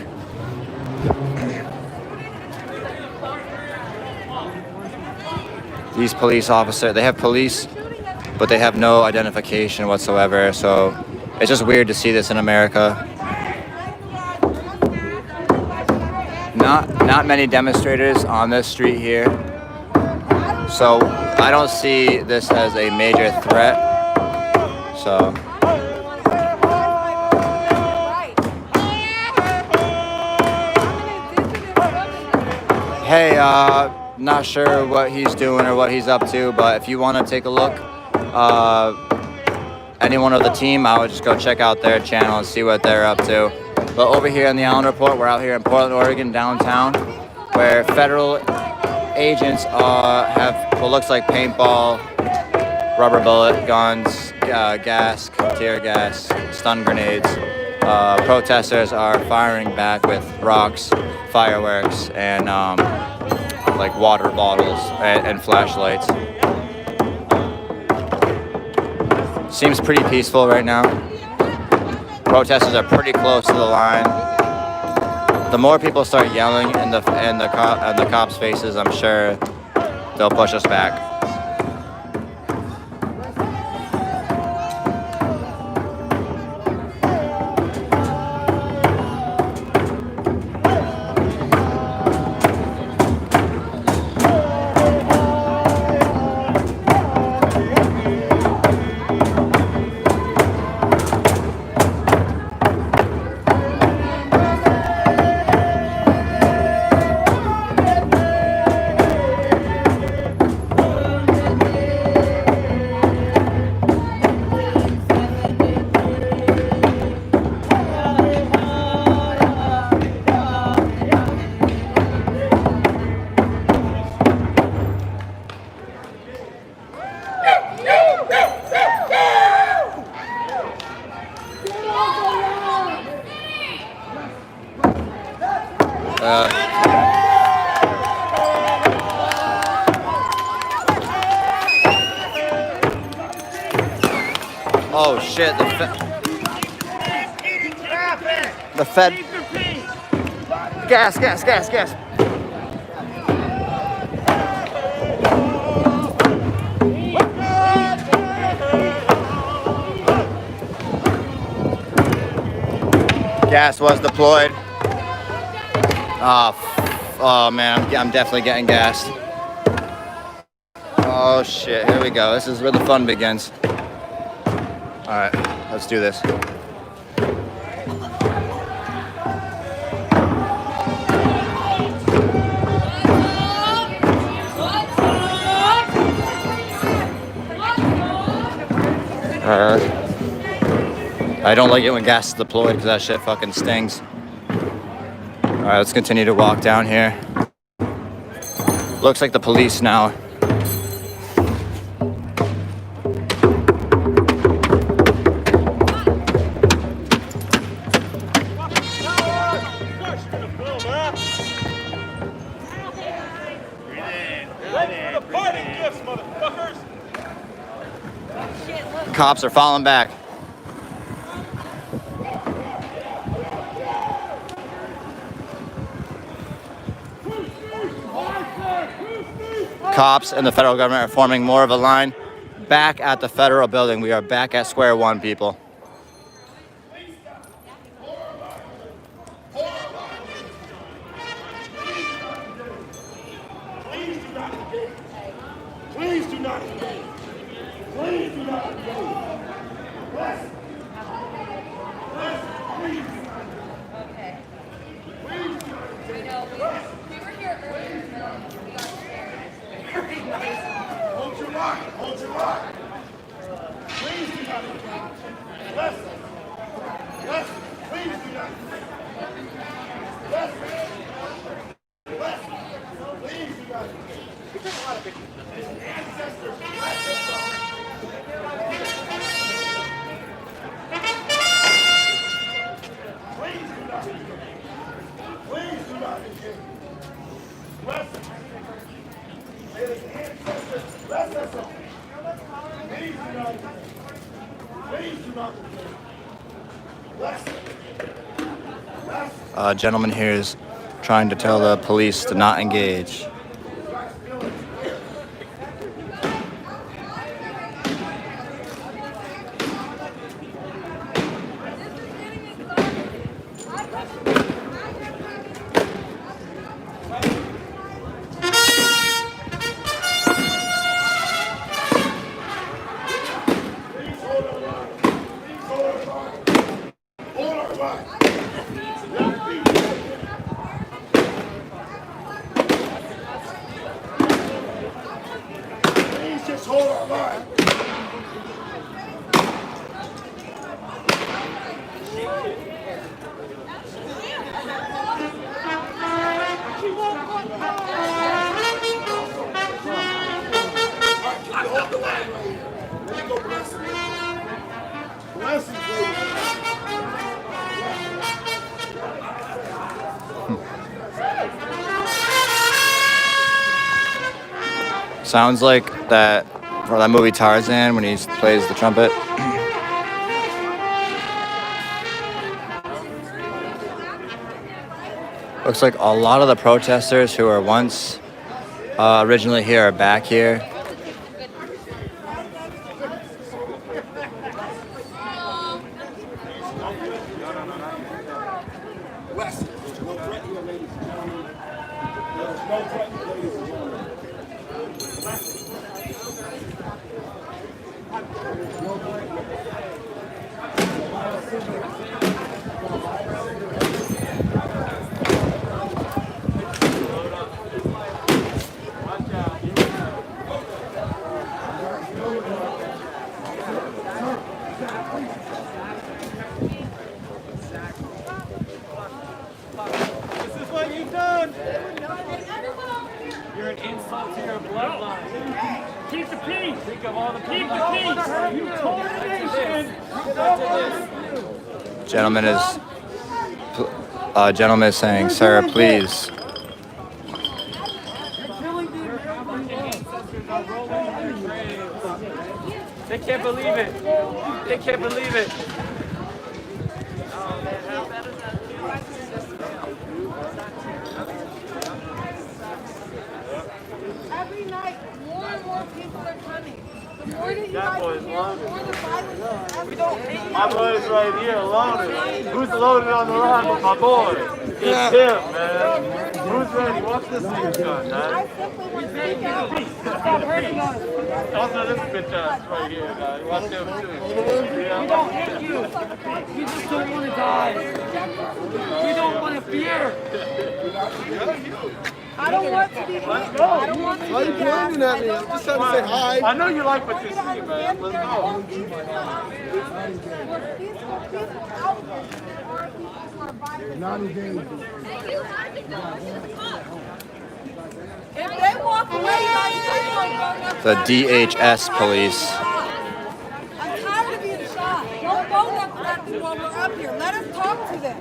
These police officers, they have police, but they have no identification whatsoever. So it's just weird to see this in America. Not many demonstrators on this street here. So I don't see this as a major threat. So hey, not sure what he's doing or what he's up to, but if you want to take a look, anyone of the team, I would just go check out their channel and see what they're up to. But over here on the Allen Report, we're out here in Portland, Oregon, downtown, where federal agents have what looks like paintball, rubber bullet guns, gas, tear gas, stun grenades. Protesters are firing back with rocks, fireworks, and like water bottles and flashlights. Seems pretty peaceful right now. Protesters are pretty close to the line. The more people start yelling in the cops' faces, I'm sure they'll push us back. Oh shit! The Fed. Gas! Gas! Gas! Gas! Gas was deployed. Oh man, I'm definitely getting gassed. Oh shit, here we go. This is where the fun begins. All right, let's do this. I don't like it when gas is deployed because that shit fucking stings. Alright, let's continue to walk down here. Looks like the police now. Cops are falling back. Cops and the federal government are forming more of a line back at the federal building. We are back at square one, people. Please do not engage. Please do not engage. West. West, please. Okay. Please do not engage. We were here earlier. We got scared. Hold your line. Hold your line. Please do not engage. West. West, please do not engage. West. West, please do not engage. Ancestors, bless us all. Please do not engage. Please do not engage. Bless us. May the ancestors bless us all. Please do not engage. Please do not engage. Bless us. Bless us. A gentleman here is trying to tell the police to not engage. Sounds like that for that movie Tarzan when he plays the trumpet. Looks like a lot of the protesters who were once originally here are back here. You're an insult to your bloodline. Keep the peace. Think of all the keep the peace. You told the nation. Gentleman is gentleman is saying, "Sir, please." They can't believe it. They can't believe it. Every night, more and more people are coming. The more that you guys hear, the more the violence is. My boy's right here, loaded. Who's loaded on the line with my boy? It's him, man. Who's ready? Watch this bitch gun, man. I simply want to speak out. Stop hurting us. Also, this bitch ass right here, guys. Watch him too. Yeah. We don't hate you. You just don't want to die. We don't want to fear. I don't want to be hit. I don't want to be gassed. I don't want to say hi. I know you like what you see, man. Let's go. We're peaceful outbursts. There are people who are violent. If they walk away, The DHS police. I'm tired of being shot. Don't phone up at me while we're up here. Let us talk to them.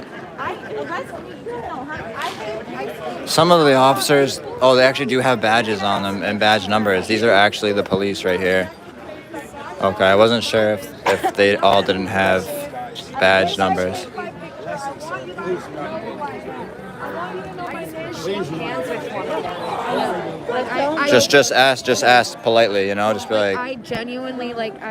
Some of the officers, oh, they actually do have badges on them and badge numbers. These are actually the police right here. Okay, I wasn't sure if they all didn't have badge numbers. Just ask politely, you know, just be like. I genuinely, I've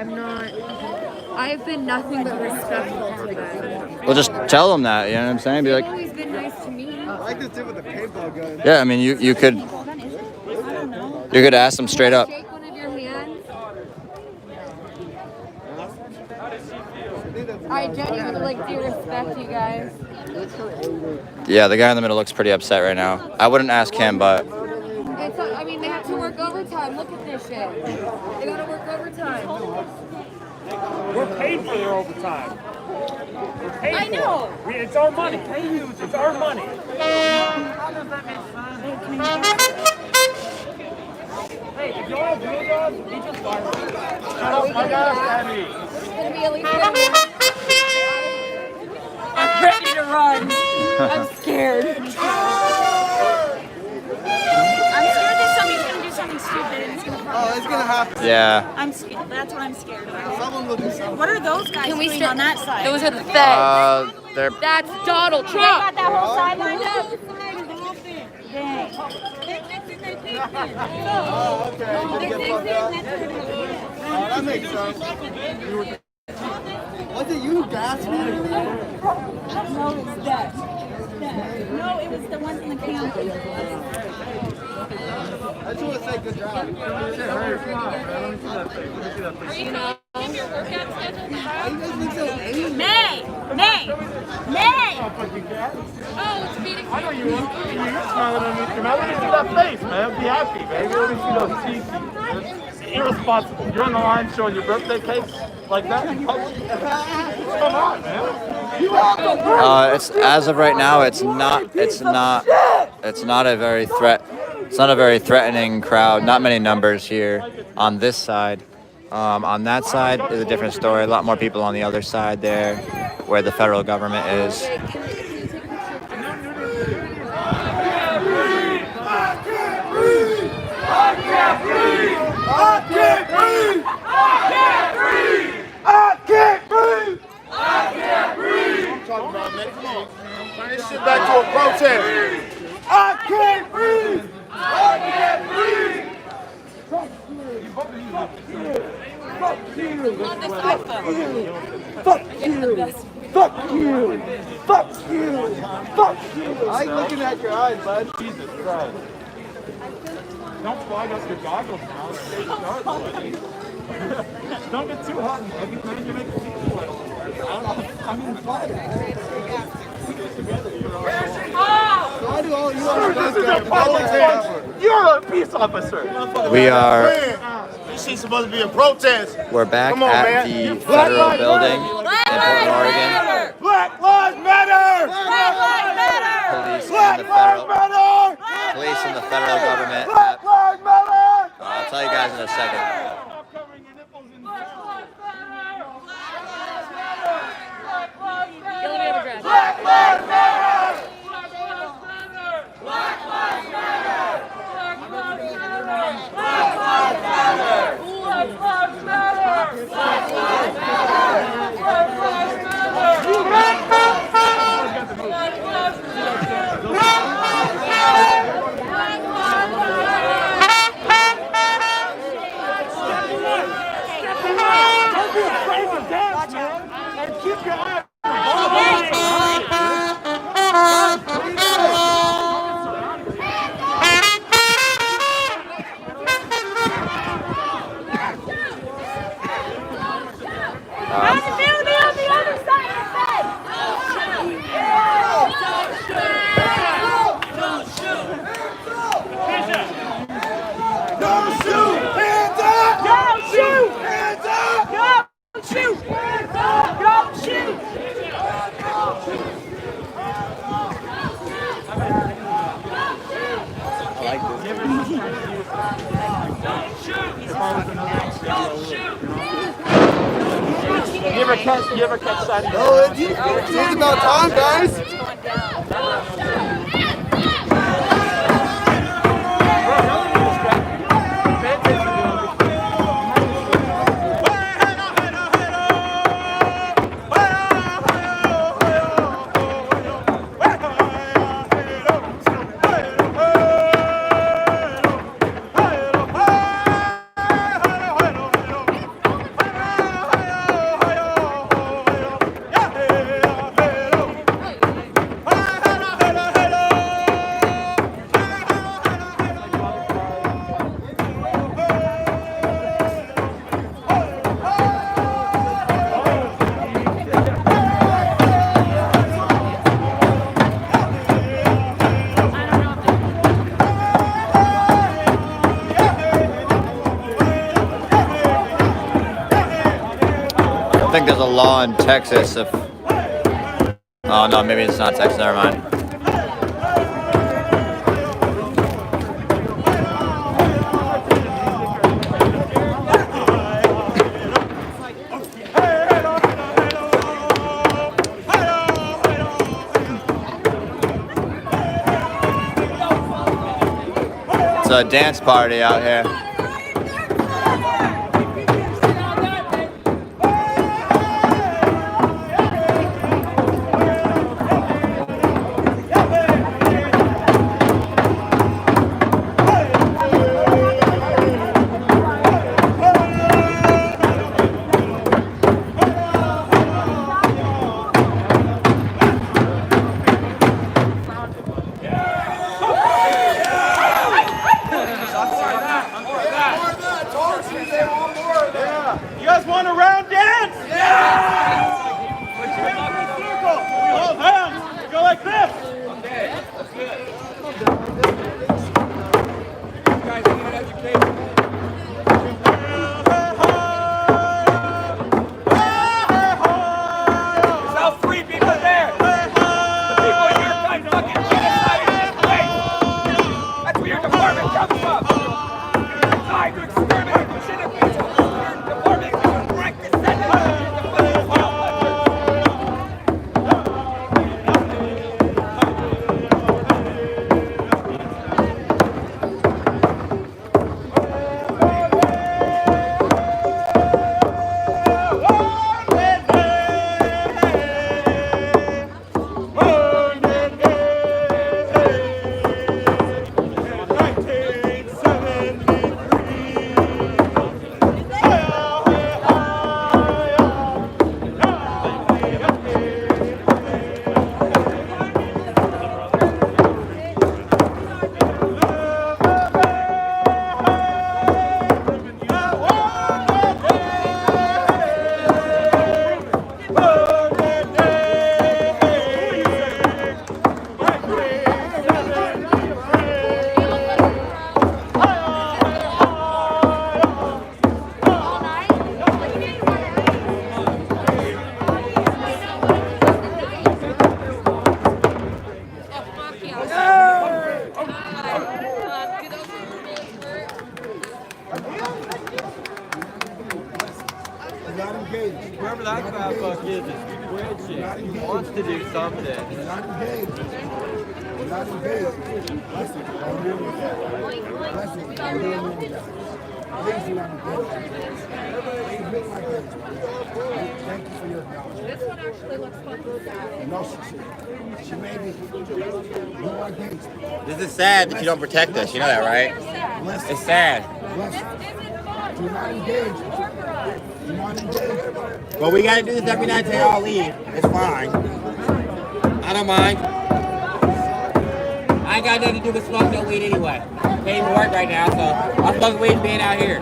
been nothing but respectful to them. Well, just tell them that, you know what I'm saying? Be They've like, always been nice to me. I like this dude with the paintball gun. yeah, I mean, you could ask them straight up. Shake one of your hands. I genuinely do respect you guys. Yeah, the guy in the middle looks pretty upset right now. I wouldn't ask him, but I mean, they have to work overtime. Look at this shit. They gotta work overtime. We're paid for their overtime. We're paid I know. For it. It's our money. It's our money. How does that make sense? Hey, if y'all do that, we just fire them. Shut up, my gosh, Daddy. It's gonna be at least I'm ready to run. I'm scared. I'm scared that somebody's gonna do something stupid and it's gonna Oh, it's gonna happen. yeah. I'm scared. That's what I'm scared about. Someone will do something. What are those guys doing on that side? Those are the feds. They're That's Donald They Trump. got that whole side lined up. Dang. Oh, okay. That makes sense. Was it you who gassed me earlier? No, it's that. No, it was the ones in the camp. I just want to say good job. May! May! May! I know you are. You're smiling at me. Let me see that face, man. Be happy, baby. Let me see those cheeks. Irresponsible. You're on the line showing your birthday cakes like that in public. Come on, man. It's as of right now, it's not a very threatening crowd. Not many numbers here on this side. On that side is a different story. A lot more people on the other side there, where the federal government is. Turn this shit back to a protest. I can't breathe. I can't breathe. Fuck you. Fuck you. Fuck you. Fuck you. Fuck you. Fuck you. I ain't looking at your eyes, bud. Jesus Christ. Don't flag up your goggles now. Stay sharp, buddy. Don't get too hot and heavy, man. You make people like, I mean, flag it. Why do all you This is a public function. You're a peace officer. We are. This shit's supposed to be a protest. We're back Come on, at man. the federal building in Portland, Oregon. Black lives matter. Police and the federal government. Black lives matter. I'll tell you guys in a second. Let me have a dress. Black lives matter. Don't be afraid to dance, man. And keep your eye. You ever catch that? Oh, it's about time, guys. I think there's a law in Texas if... Oh no, maybe it's not Texas, never mind. It's a dance party out here. You guys want a round dance? Yeah! We hold hands. We go like this. Okay, that's good. You guys need education. There's no free people there. The people here fight fucking genocide in this place. That's where your department comes from. Trying to exterminate the shit of people. Whoever that fat fuck is weird shit. He wants to do something. We're not engaged. We're not engaged. Listen, I'm dealing with that. Listen, I'm dealing with that. Please do not engage. Please make my case. Thank you for your acknowledgement. This one actually looks fun to look at. No, she made me. You are engaged. This is sad that you don't protect us. You know that, right? It's sad. Do not engage. Do not engage. But we gotta do this every night till y'all leave. It's fine. I don't mind. I ain't got nothing to do with smoking no weed anyway. Can't even work right now, so I'm smoking weed and being out here.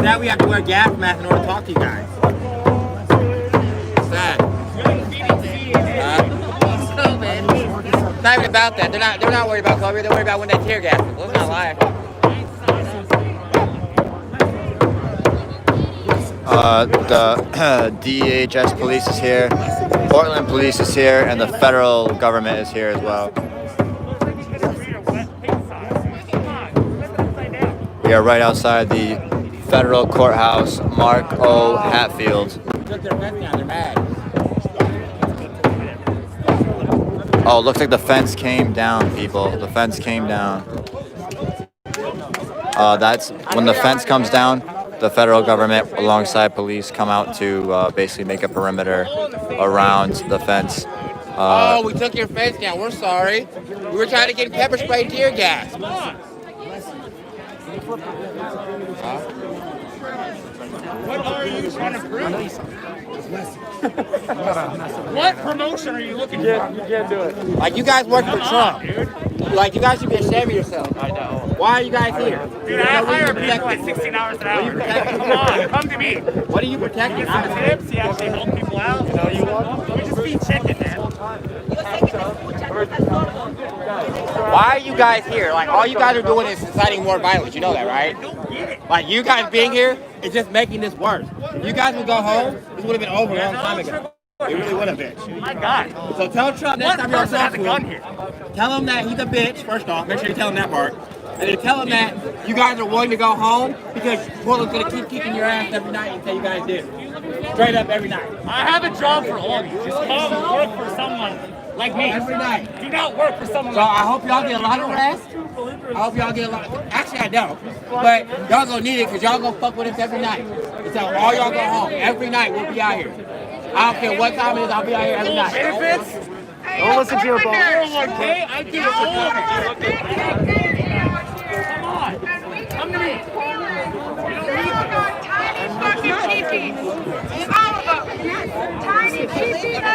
Now we have to wear gas masks in order to talk to you guys. Sad. It's not even about that. They're not worried about COVID. They're worried about when they tear gas. Let's not lie. The DHS police is here, Portland police is here, and the federal government is here as well. We are right outside the federal courthouse, Mark O. Hatfield. Oh, looks like the fence came down, people. The fence came down. That's when the fence comes down, the federal government alongside police come out to basically make a perimeter around the fence. Oh, we took your fence down. We're sorry. We were trying to get pepper spray and tear gas. Come on. What are you trying to prove? What promotion are you looking for? You can't do it. Like, you guys work for Trump. Like, you guys should be ashamed of yourself. I know. Why are you guys here? Dude, I hire people at 16 hours an hour. Come on, come to me. What are you protecting? Some tips, you actually help people out. You know, you want? We just feed chicken, man. Why are you guys here? Like, all you guys are doing is inciting more violence. You know that, right? Like, you guys being here is just making this worse. If you guys would go home, this would have been over a long time ago. It really would have been. My God. So tell Trump next time you're has a gun talking, here? tell him that he's a bitch, first off. Make sure you tell him that part. And then tell him that you guys are willing to go home because Portland's going to keep kicking your ass every night until you guys do. Straight up every night. I have a job for all of you. Just come work for someone like me. Every night. Do not work for someone So like I hope y'all get a lot of rest. I hope y'all get a lot. Actually, I don't. But y'all gonna need it because y'all gonna fuck with us every night. Until all y'all go home. Every night we'll be out here. I don't care what time it is, I'll be out here every night. benefits. Don't listen to your boss. 401k, I do it for Come on. Come to me.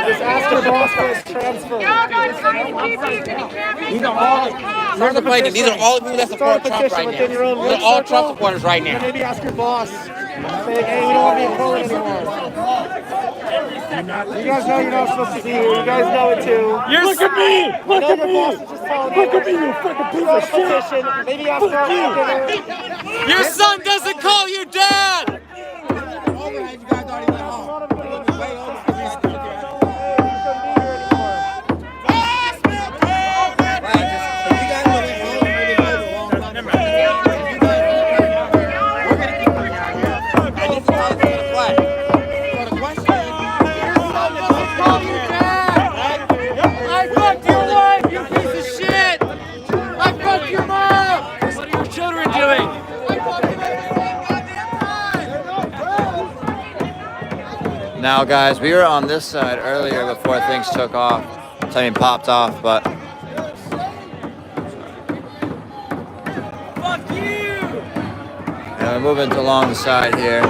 Just ask your boss for his transfer. These are all, here's the play, these are all the people that support Trump right now. These are all Trump supporters right now. Maybe ask your boss. Say, hey, we don't want to be in Portland anymore. You guys know you're not supposed to be here. You guys know it too. Look at me! Look at me! Look at me, you fucking piece of shit! Maybe ask for Your son doesn't call you dad! Overhead, you guys already went home. Way over. Now, guys, we were on this side earlier before things took off. I mean, popped off, but. Fuck you! And we're moving along the side here.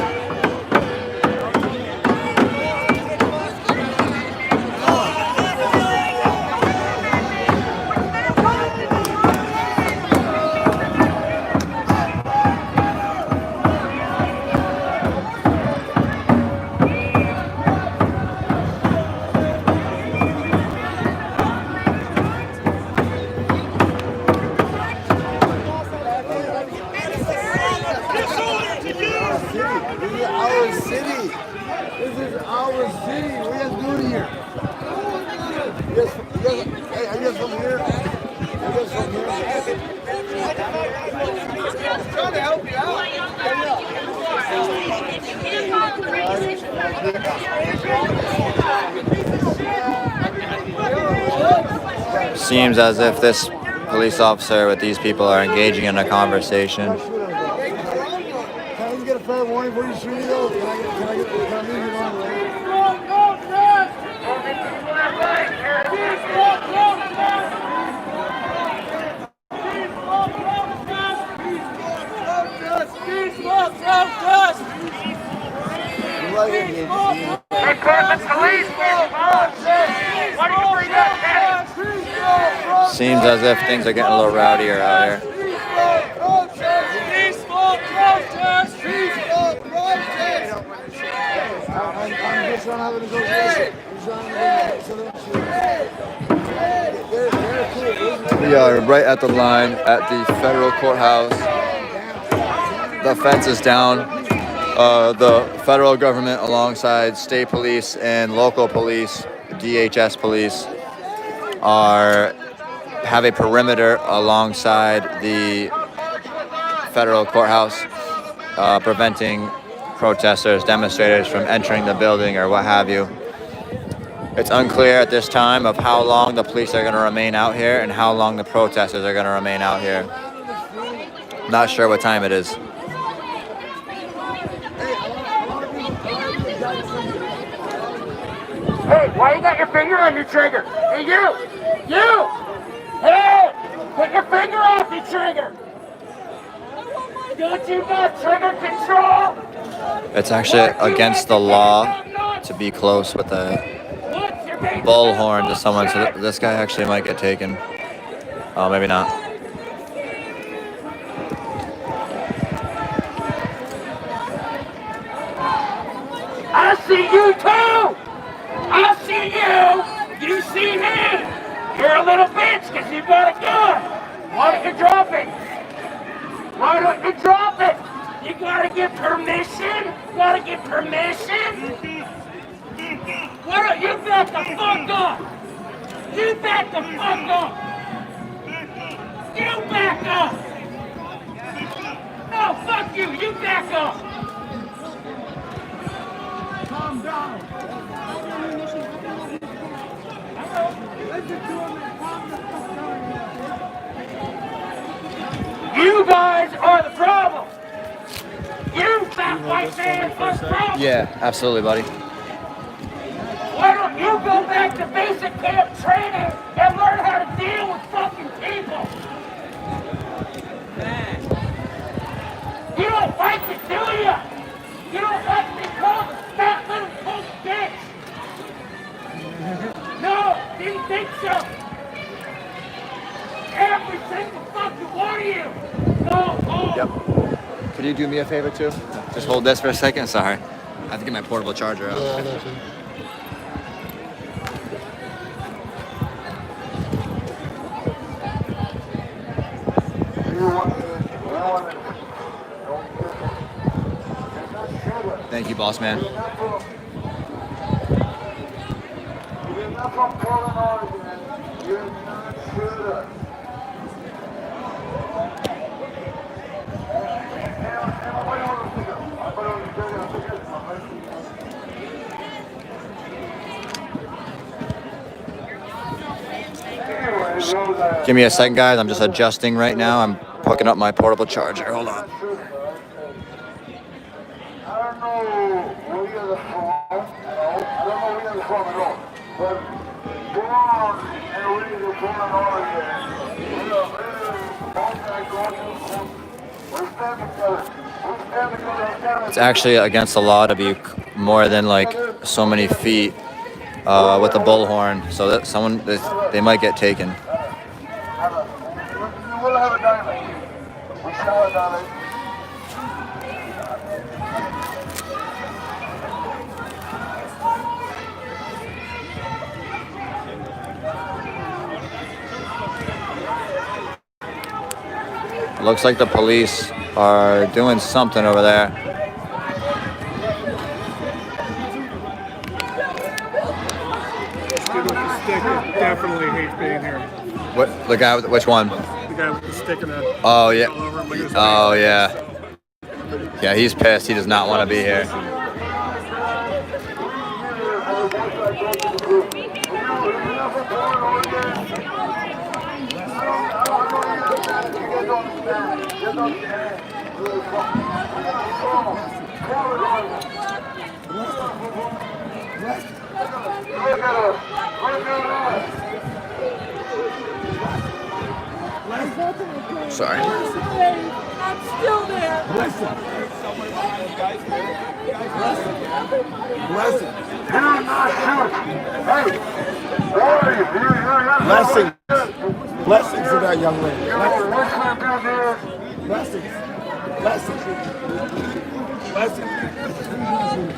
This is our city. What are you guys doing here? Trying to help you Seems as if this police officer with these people are engaging in a conversation. Can I get a fair warning before you shoot me though? Can I leave you along the way? Seems as if things are getting a little rowdier out here. I'm just trying to have a negotiation. We are right at the line at the federal courthouse. The fence is down. The federal government alongside state police and local police, DHS police, have a perimeter alongside the federal courthouse, preventing protesters, demonstrators from entering the building or what have you. It's unclear at this time of how long the police are going to remain out here and how long the protesters are going to remain out here. Not sure what time it is. Hey, why you got your finger on your trigger? Hey, you! Hey, put your finger off your trigger! Don't you got trigger control? It's actually against the law to be close with a bullhorn to someone, so this guy actually might get taken. Oh, maybe not. I see you too! I see you! You see me! You're a little bitch because you got a gun! Why don't you drop it? Why don't you drop it? You gotta get permission? Gotta get permission? Why don't you back the fuck up? You back the fuck up! You back up! No, fuck you! You back up! Calm down. You guys are the problem. You fat white man are the problem. Yeah, absolutely, buddy. Why don't you go back to basic camp training and learn how to deal with fucking people? You don't like it, do you? You don't like to be called a fat little punk bitch. No, didn't think so. Every single fucking one of you. No, Yep. Could you do me a favor too? Just hold this for a second. Sorry, I have to get my portable charger out. Thank you, boss man. Give me a second, guys. I'm just adjusting right now. I'm hooking up my portable charger. Hold on. It's actually against the law to be more than like so many feet with a bullhorn, so that they might get taken. Looks like the police are doing something over there. Definitely hates being here. What the guy? Which one? The guy with the stick in the Oh yeah. all over him, like it was Oh yeah. Yeah, he's pissed. He does not want to be here. Sorry. I'm still there. Blessings to that young lady. Blessings. Blessings.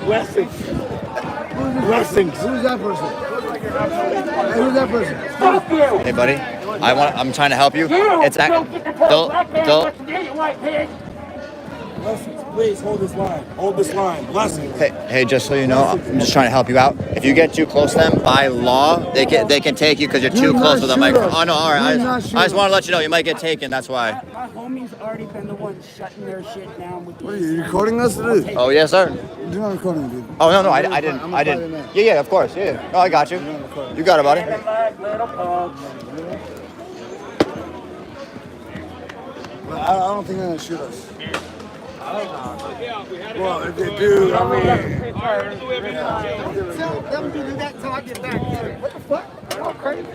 Blessings. Blessings. Who's that person? Hey, who's that person? Hey, buddy. I'm trying to help you. It's don't. Blessings. Please hold this line. Hold this line. Blessings. Hey, just so you know, I'm just trying to help you out. If you get too close to them, by law, they can take you because you're too close to the microphone. Oh no, all right. I just want to let you know you might get taken. That's why. My homie's already been the one shutting their shit down with What are you recording us today? Oh yes, sir. You're not recording, dude. Oh no, I didn't. I'm a I private didn't. man. Yeah, of course. Yeah. No, I got you. You got it, buddy. I don't think they're gonna shoot us. Well, if they do, I mean. Tell them to do that till I get back. What the fuck? Oh, crazy.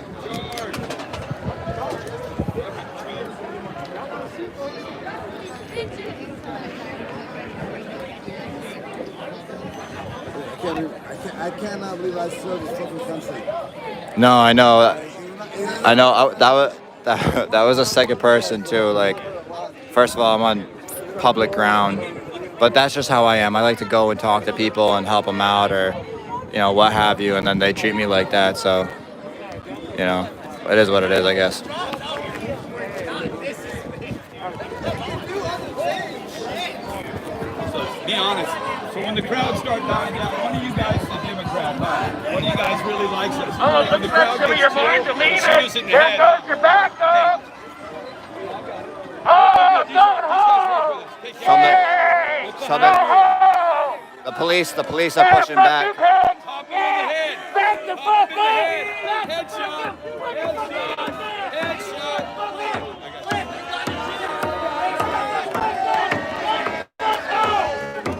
I cannot believe I serve this fucking country. No, I know. That was a second person too. Like, first of all, I'm on public ground, but that's just how I am. I like to go and talk to people and help them out, or what have you, and then they treat me like that. So, it is what it is, I guess. Be honest. So when the crowd starts dying down, one of you guys is a Democrat. One of you guys really likes us. When the crowd gets chill, shoot us in the head. There goes your backup. Oh, don't hold. The police are pushing back. Back the fuck up.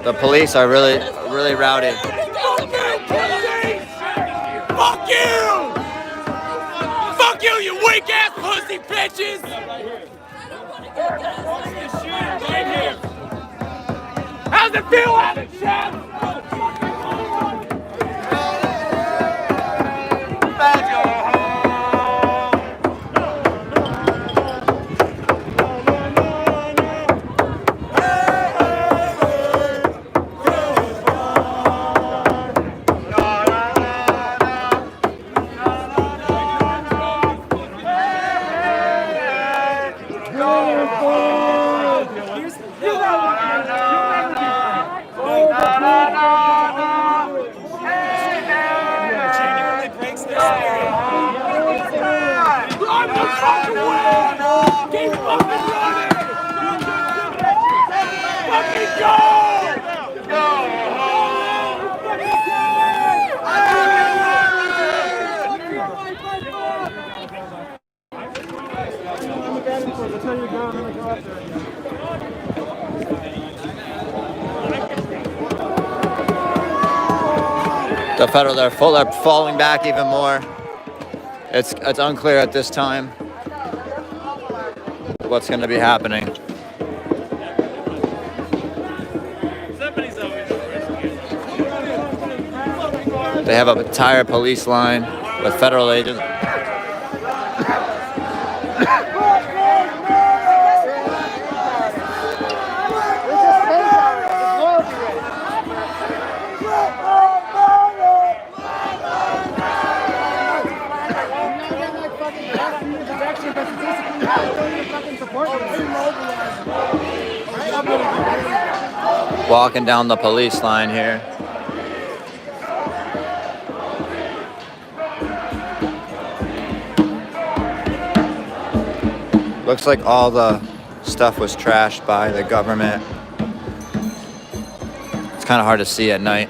The police are really rowdy. Fuck you! Fuck you, you weak ass pussy bitches! How's it feel having chest? The federal, they're falling back even more. It's unclear at this time what's going to be happening. They have an entire police line with federal agents. Walking down the police line here. Looks like all the stuff was trashed by the government. It's kind of hard to see at night.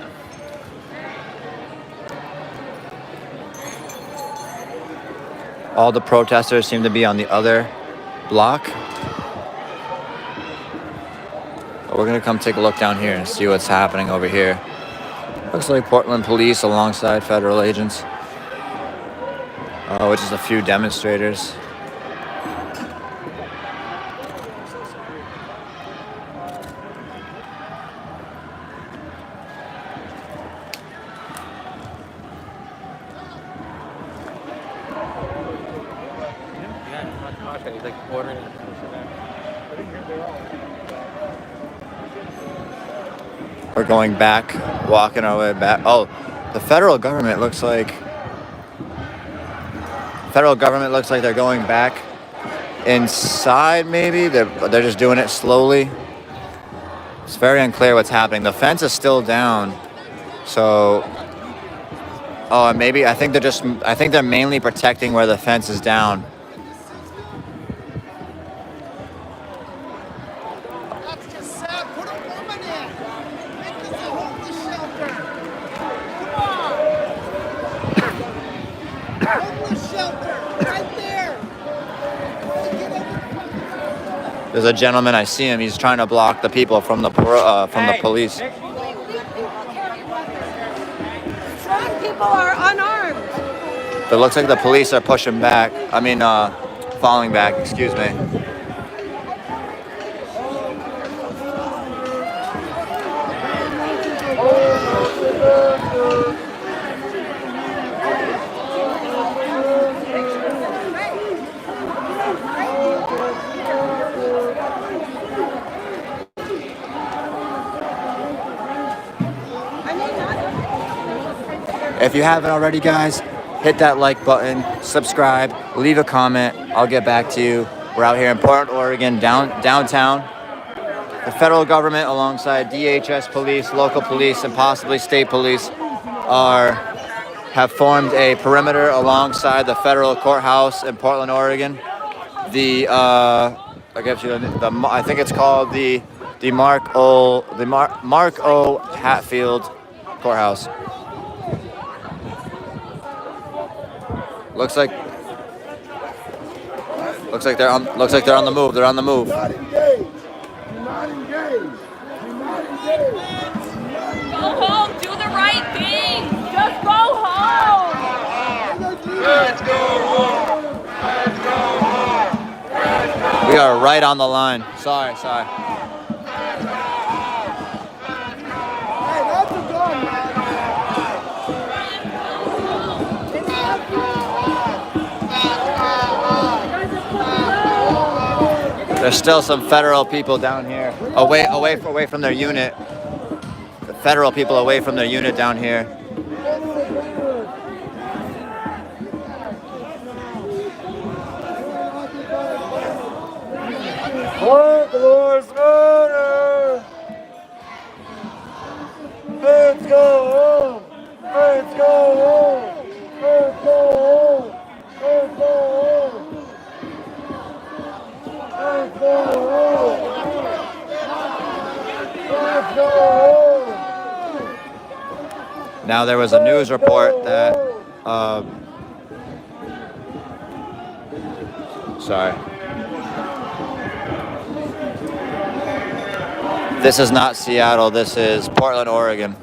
All the protesters seem to be on the other block. But we're gonna come take a look down here and see what's happening over here. Looks like Portland police alongside federal agents. Which is a few demonstrators. We're going back, walking our way back. Oh, the federal government looks like they're going back inside. Maybe they're just doing it slowly. It's very unclear what's happening. The fence is still down, so maybe I think they're mainly protecting where the fence is down. That's just sad. Put a woman in. Make this a homeless shelter. Come on. Homeless shelter. Right there. There's a gentleman, I see him. He's trying to block the people from the police. Strong people are unarmed. It looks like the police are pushing back. Falling back. Excuse me. If you haven't already, guys, hit that like button, subscribe, leave a comment. I'll get back to you. We're out here in Portland, Oregon, downtown. The federal government, alongside DHS police, local police, and possibly state police, have formed a perimeter alongside the federal courthouse in Portland, Oregon. I think it's called the Mark O. Hatfield Courthouse. Looks like they're on the move. They're on the move. Go home. Do the right thing. Just go home. Let's go home. Let's go home. We are right on the line. Sorry. Hey, that's a gun, man. There's still some federal people down here, away from their unit. The federal people away from their unit down here. Black Lives Matter. Let's go home. Let's go home. Let's go home. Let's go home. Let's go home. Let's go home. Now there was a news report that sorry. This is not Seattle, this is Portland, Oregon.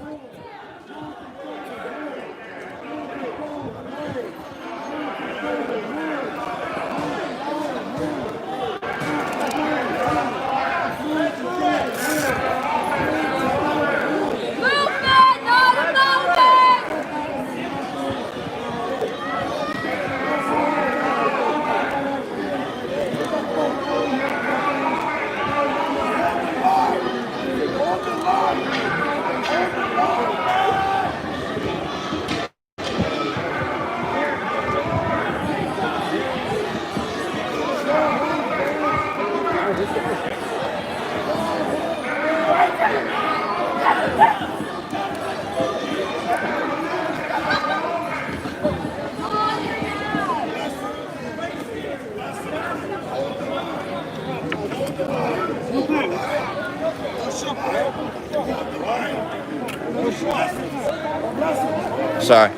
Sorry.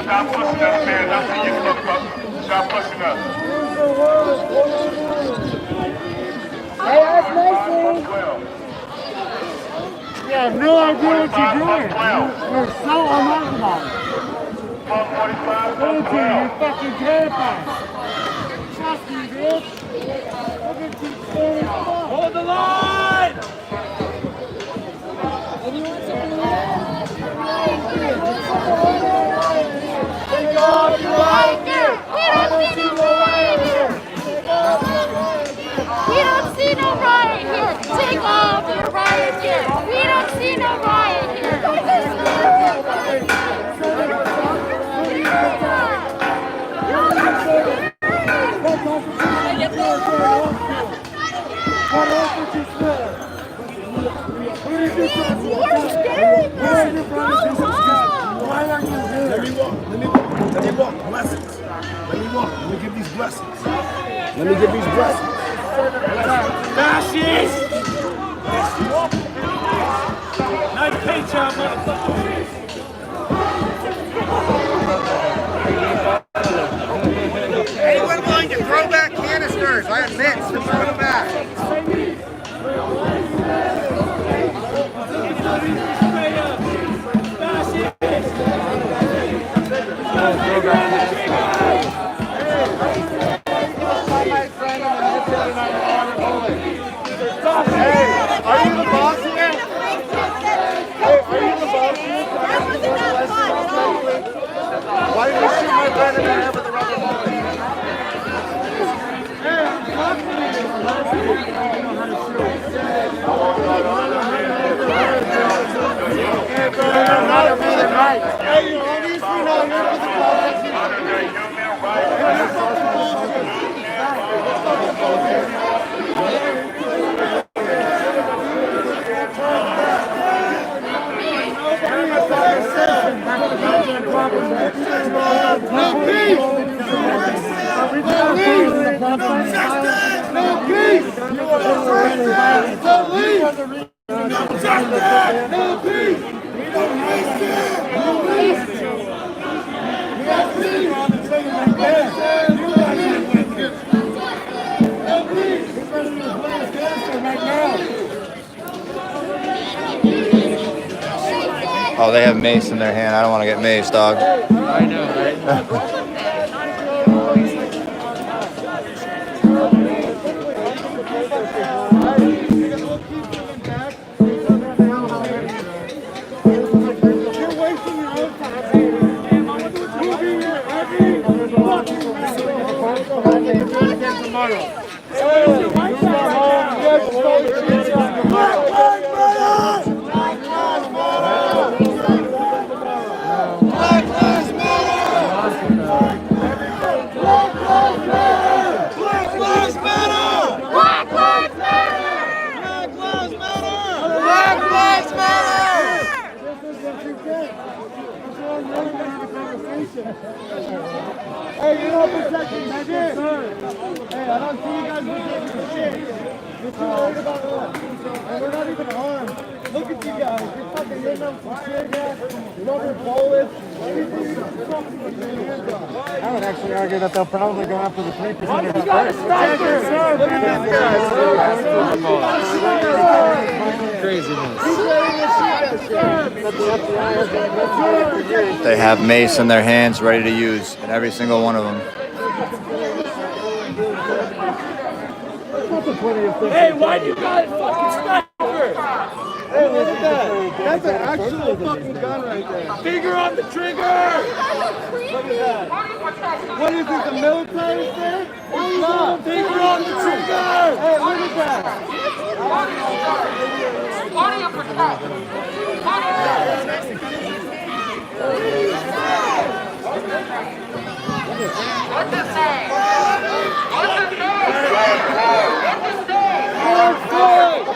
Stop pushing us, man. That's what you're supposed to. Stop pushing us. Hey, that's nice, you have no idea what you're doing. You're so unorthodox. You're fucking terrified. Trust me, bitch. Look at you standing up. Hold the line! Take off your riot gear. We don't see no riot here. We don't see no riot here. Take off your riot gear. We don't see no riot here. You're scaring us. Go home. Why aren't you here? Let me walk. Blessings. Let me walk. Let me give these blessings. Let me give these blessings. Fascists! Nice paint job, motherfucker. Anyone willing to throw back canisters? I have mitts to throw them back. Hey, are you the boss here? Hey, are you the boss here? Why did you shoot my friend in the head with a rubber bullet? Hey, I'm talking to you. I know how to shoot. Hey, you're obviously not here for the cause. Oh, they have mace in their hand. I don't want to get maced, dog. I know, right? Hey, you're not protecting shit. Hey, I don't see you guys protecting shit. You're too worried about us. And we're not even armed. Look at you guys. You're fucking hitting them some shit gas, rubber bullets. I would actually argue that they'll probably go after the 3%. You got a sniper! Look at this guy. They have mace in their hands ready to use, and every single one of them. Hey, why do you guys fucking sniper? Hey, look at that. That's an actual fucking gun right there. Finger on the trigger! Look at that. What is it, the military thing? It's not. Finger on the trigger! Hey, look at that. Audio protect. What's his name? What's his name? George Floyd!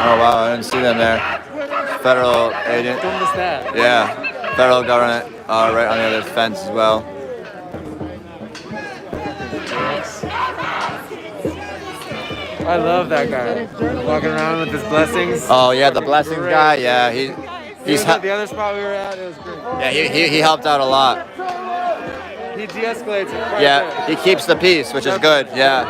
Oh wow, I didn't see them there. Federal agent. Don't miss that. Yeah, federal government right on the other fence as well. I love that guy. Walking around with his blessings. Oh yeah, the blessings guy. Yeah, he's at the other spot we were at. It was great. yeah he helped out a lot. He de-escalates it quite a Yeah, bit. he keeps the peace, which is good. Yeah.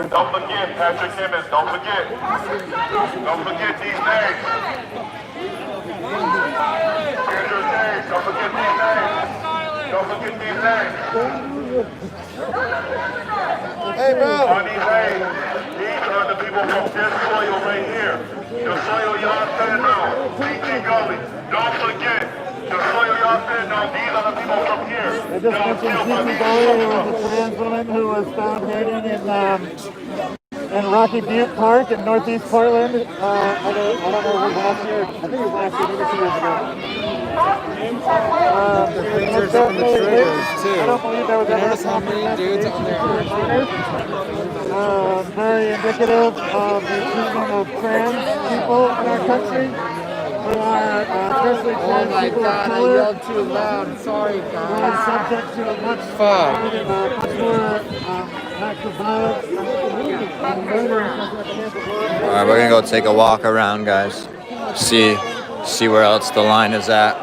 Don't forget Patrick Simmons. Don't forget. Don't forget these names. Andrew James. Don't forget these names. Don't forget these names. Hey, bro. Johnny Ray. These are the people from this soil right here. The soil y'all standing on. CT Gully. Don't forget. The soil y'all standing on. These are the people from here. I just mentioned CT Gully, who was a trans woman who was found hanging in Rocky Butte Park in Northeast Portland. I don't know if it was last year. I think it was last year, maybe 2 years ago. Pictures on the triggers too. I don't believe there was ever Notice how many dudes on there. very indicative of the treatment of trans people in our country. Who are especially trans people of color. I yelled too loud. Sorry, Who are guys. subject to much Fuck. much more acts of violence and murder. All right, we're gonna go take a walk around, guys. See where else the line is at.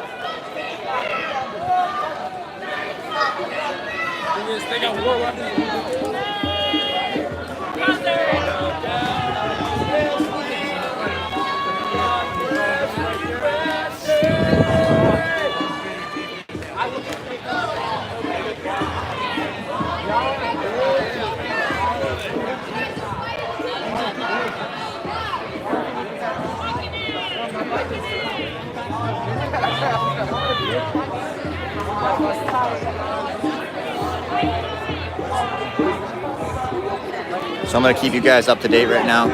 So I'm gonna keep you guys up to date right now.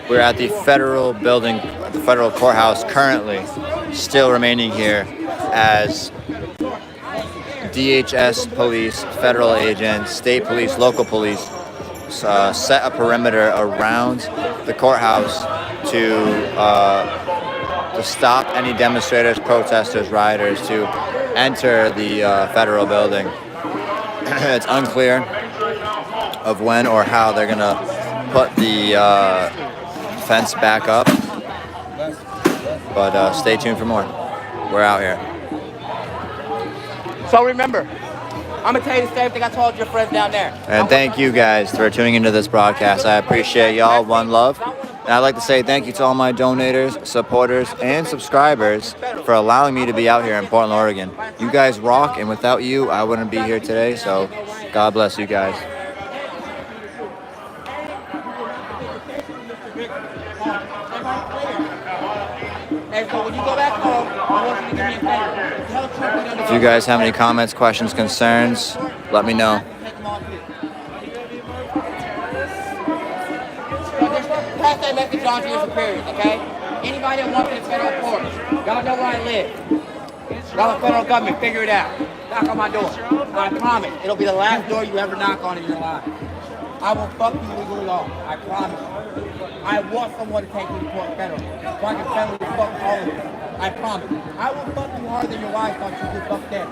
We're at the federal building, the federal courthouse currently, still remaining here as DHS police, federal agents, state police, local police set a perimeter around the courthouse to stop any demonstrators, protesters, rioters to enter the federal building. It's unclear of when or how they're gonna put the fence back up, but stay tuned for more. We're out here. So remember, I'm gonna tell you the same thing I told your friends down there. And thank you guys for tuning into this broadcast. I appreciate y'all. One love. And I'd like to say thank you to all my donators, supporters, and subscribers for allowing me to be out here in Portland, Oregon. You guys rock, and without you, I wouldn't be here today. So God bless you guys. And so when you go back home, I want you to do me a favor. Tell Trump we don't If you guys have any comments, questions, concerns, let me know. Pass that message on to your superiors, okay? Anybody that wants in the federal court, y'all know where I live. Y'all the federal government, figure it out. Knock on my door. I promise, it'll be the last door you ever knock on in your life. I will fuck you legally off. I promise. I want someone to take me to court federal, so I can federally fuck all of you. I promise. I will fuck you harder than your wife thought you could fuck them.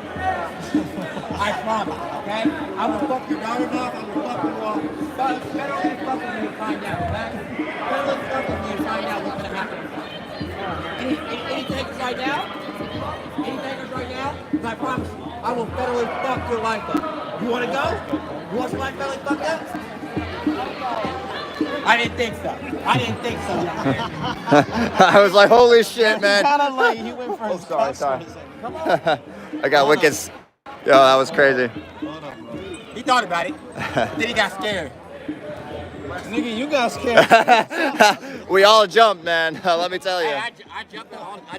I promise, okay? I will fuck your daughters off. I will fuck you off. Federally fuck with me and find out, okay? Federally fuck with me and find out what's gonna happen. Any takers right now? Any takers right now? 'Cause I promise you, I will federally fuck your life up. You wanna go? You want your life federally fucked up? I didn't think so. I didn't think so. I was like, holy shit, man. Kind of like he went for his Sorry. I got wicked. Yo, that was crazy. He thought about it. Then he got scared. Nigga, you got scared. We all jumped, man. Let me tell you. I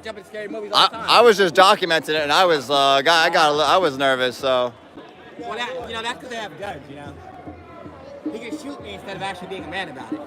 jump in scary movies all the time. I was just documenting it, and I was I was nervous. So. Well, that's because they have guns, you know. He can shoot me instead of actually being a man about it.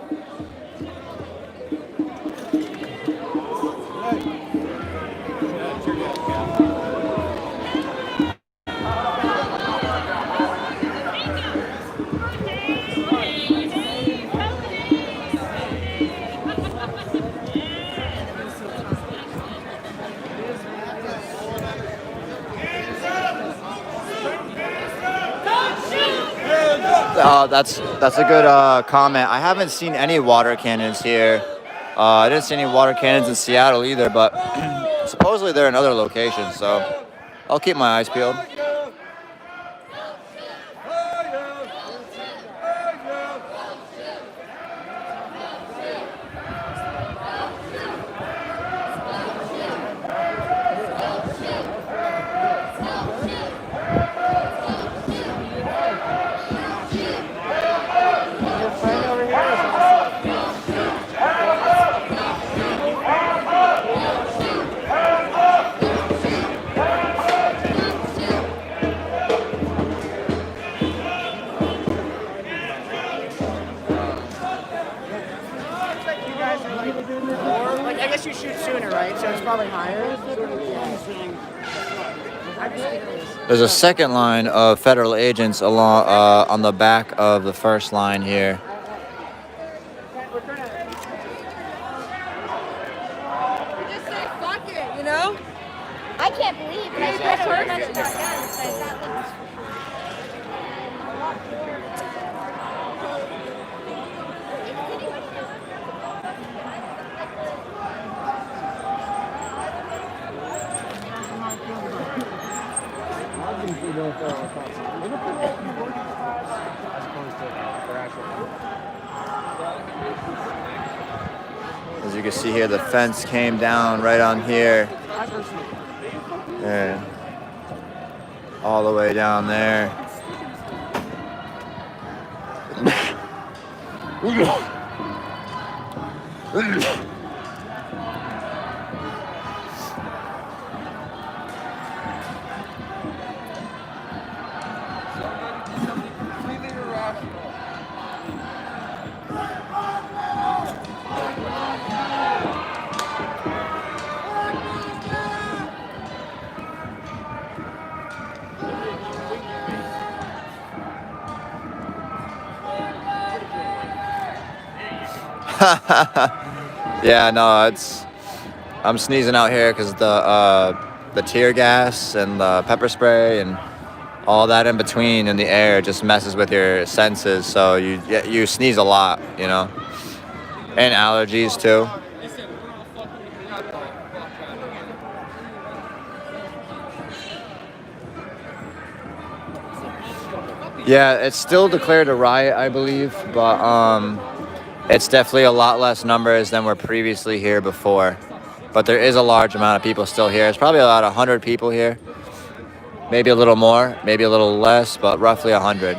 That's a good comment. I haven't seen any water cannons here. I didn't see any water cannons in Seattle either, but supposedly they're in other locations, so I'll keep my eyes peeled. Like, I guess you shoot sooner, right? So it's probably higher. There's a second line of federal agents along on the back of the first line here. Just say fuck it, you know? I can't believe it. I just heard about guns. I thought that As you can see here, the fence came down right on here. And all the way down there. Yeah, no, I'm sneezing out here because the tear gas and the pepper spray and all that in between in the air just messes with your senses. So you sneeze a lot, you know, and allergies too. Yeah, it's still declared a riot, I believe, but it's definitely a lot less numbers than were previously here before. But there is a large amount of people still here. It's probably about 100 people here. Maybe a little more, maybe a little less, but roughly 100.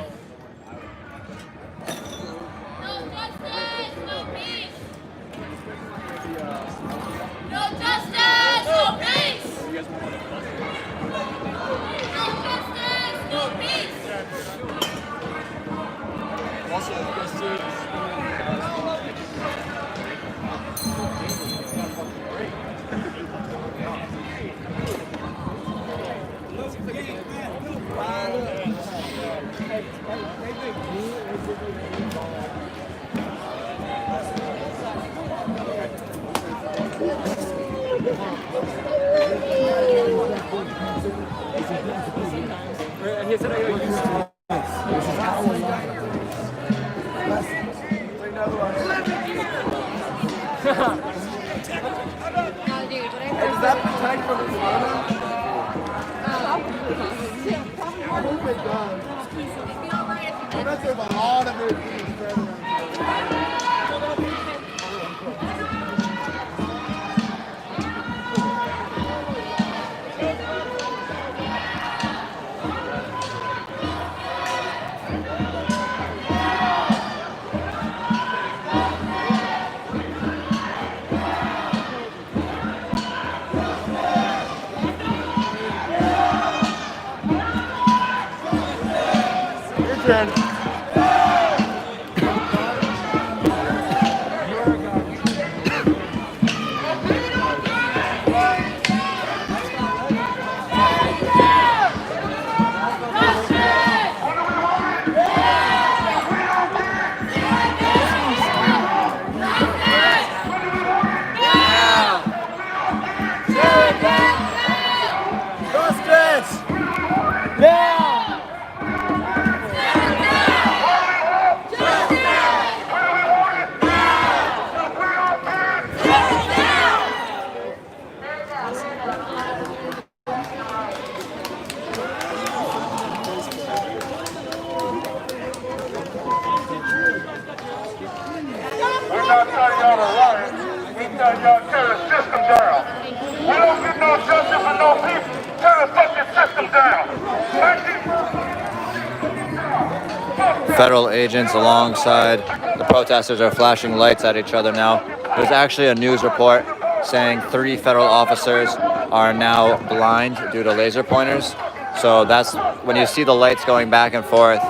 Federal agents alongside the protesters are flashing lights at each other now. There's actually a news report saying 3 federal officers are now blind due to laser pointers. So that's when you see the lights going back and forth.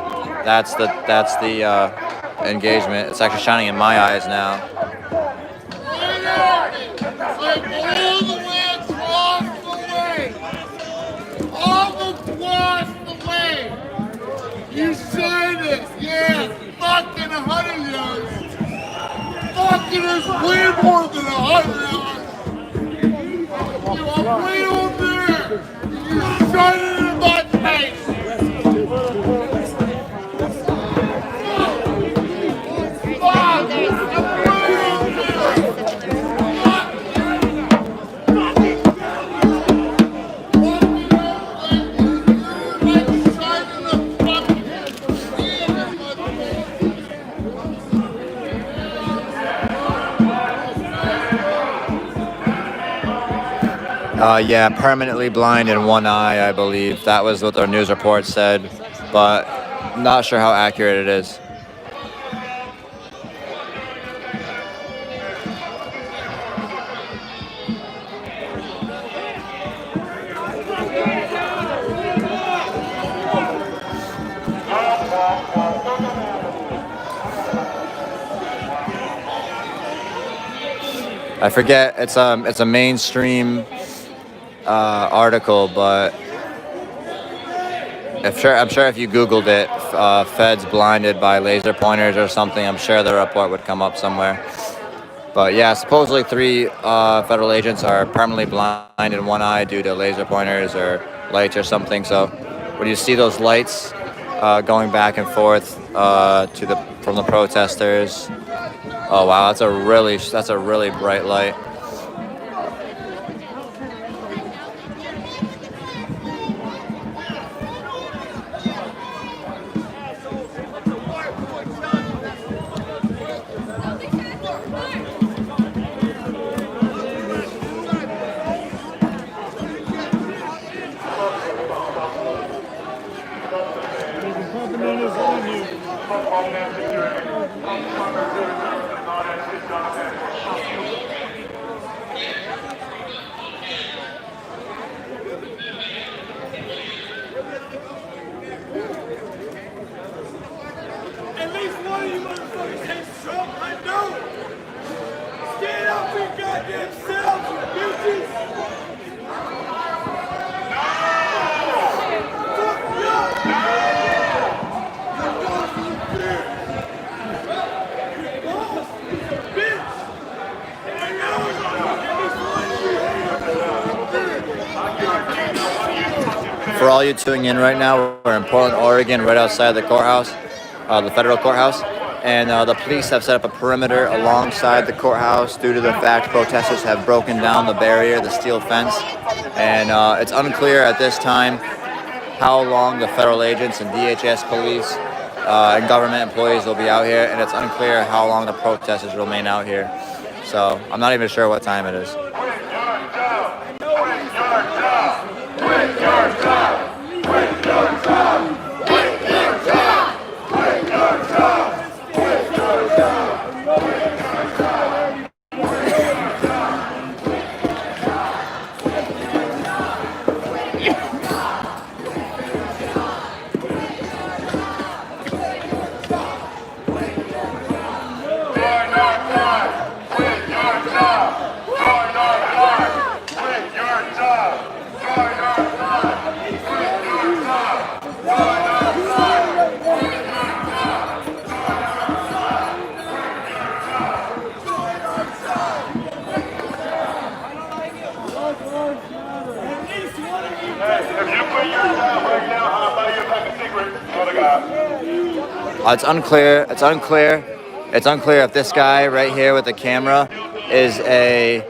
That's the engagement. It's actually shining in my eyes now. You signed it, yeah, fucking 100 yards. Fucking is way more than 100 yards. You are way over there. You signed it in my face. Yeah, permanently blind in one eye, I believe. That was what their news report said, but not sure how accurate it is. I forget, it's a mainstream article, but I'm sure if you Googled it, feds blinded by laser pointers or something, I'm sure the report would come up somewhere. But yeah, supposedly 3 federal agents are permanently blind in one eye due to laser pointers or lights or something. So when you see those lights going back and forth from the protesters, oh wow, that's a really bright light. At least one of you motherfuckers hates Trump, I know. Stand up for your goddamn selves, you bitches. For all you tuning in right now, we're in Portland, Oregon, right outside the courthouse, the federal courthouse. And the police have set up a perimeter alongside the courthouse due to the fact protesters have broken down the barrier, the steel fence. And it's unclear at this time how long the federal agents and DHS police and government employees will be out here. And it's unclear how long the protesters remain out here. So I'm not even sure what time it is. It's unclear if this guy right here with the camera is a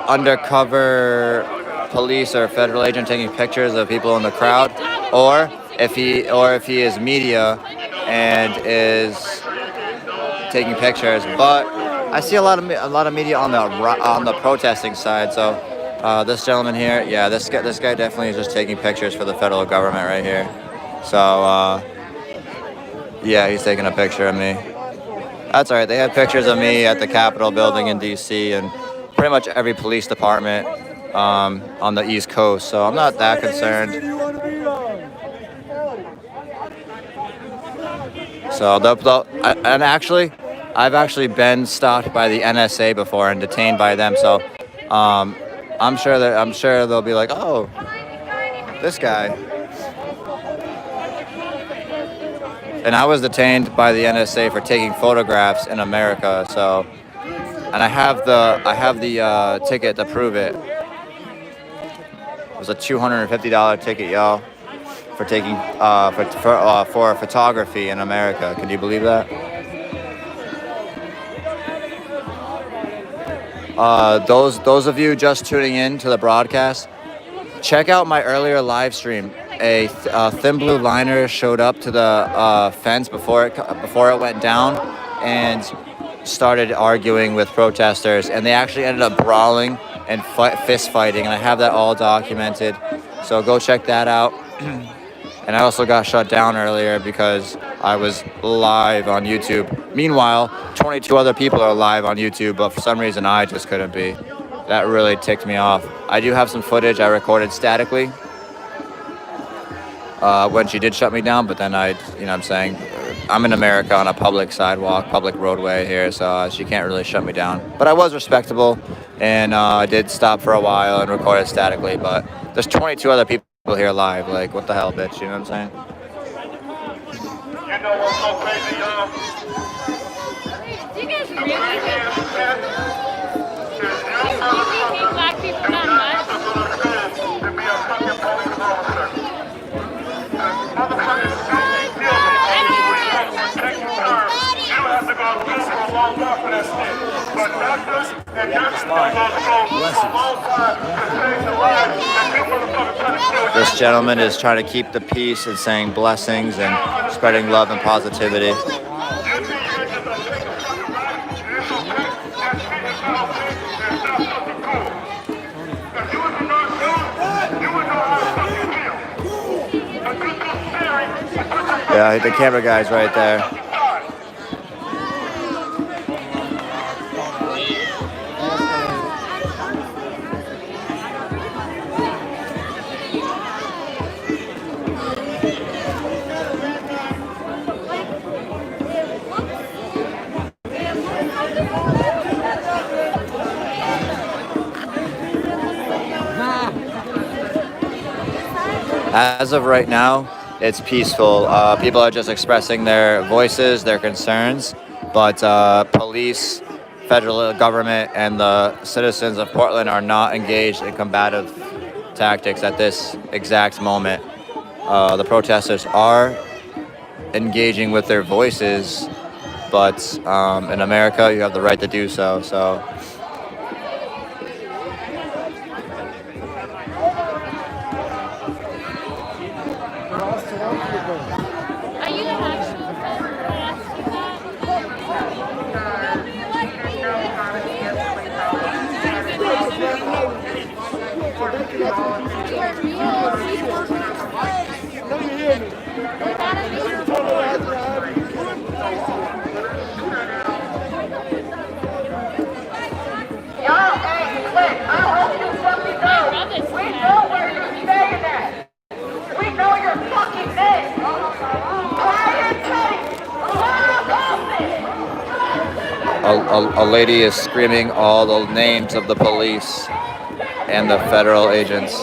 undercover police or federal agent taking pictures of people in the crowd, or if he is media and is taking pictures. But I see a lot of media on the protesting side. So this gentleman here, yeah, this guy definitely is just taking pictures for the federal government right here. So Yeah, he's taking a picture of me. That's all right. They had pictures of me at the Capitol building in D.C. and pretty much every police department on the East Coast. So I'm not that concerned. So and actually, I've actually been stopped by the NSA before and detained by them. So I'm sure they'll be like, oh, this guy. And I was detained by the NSA for taking photographs in America. So, and I have the ticket to prove it. It was a $250 ticket, y'all, for taking for photography in America. Can you believe that? Those of you just tuning in to the broadcast, check out my earlier live stream. A thin blue liner showed up to the fence before it went down and started arguing with protesters, and they actually ended up brawling and fist fighting, and I have that all documented. So go check that out. And I also got shut down earlier because I was live on YouTube. Meanwhile, 22 other people are live on YouTube, but for some reason I just couldn't be. That really ticked me off. I do have some footage I recorded statically when she did shut me down, but then I'm in America on a public sidewalk, public roadway here, so she can't really shut me down. But I was respectable, and I did stop for a while and recorded statically, but there's 22 other people here live. Like, what the hell, bitch, you know what I'm saying? You know what's so crazy, y'all? Do you guys really hate black people that much? This gentleman is trying to keep the peace and saying blessings and spreading love and positivity. Yeah, the camera guy's right there. As of right now, it's peaceful. People are just expressing their voices, their concerns, but police, federal government, and the citizens of Portland are not engaged in combative tactics at this exact moment. The protesters are engaging with their voices, but in America, you have the right to do so. So. A lady is screaming all the names of the police and the federal agents.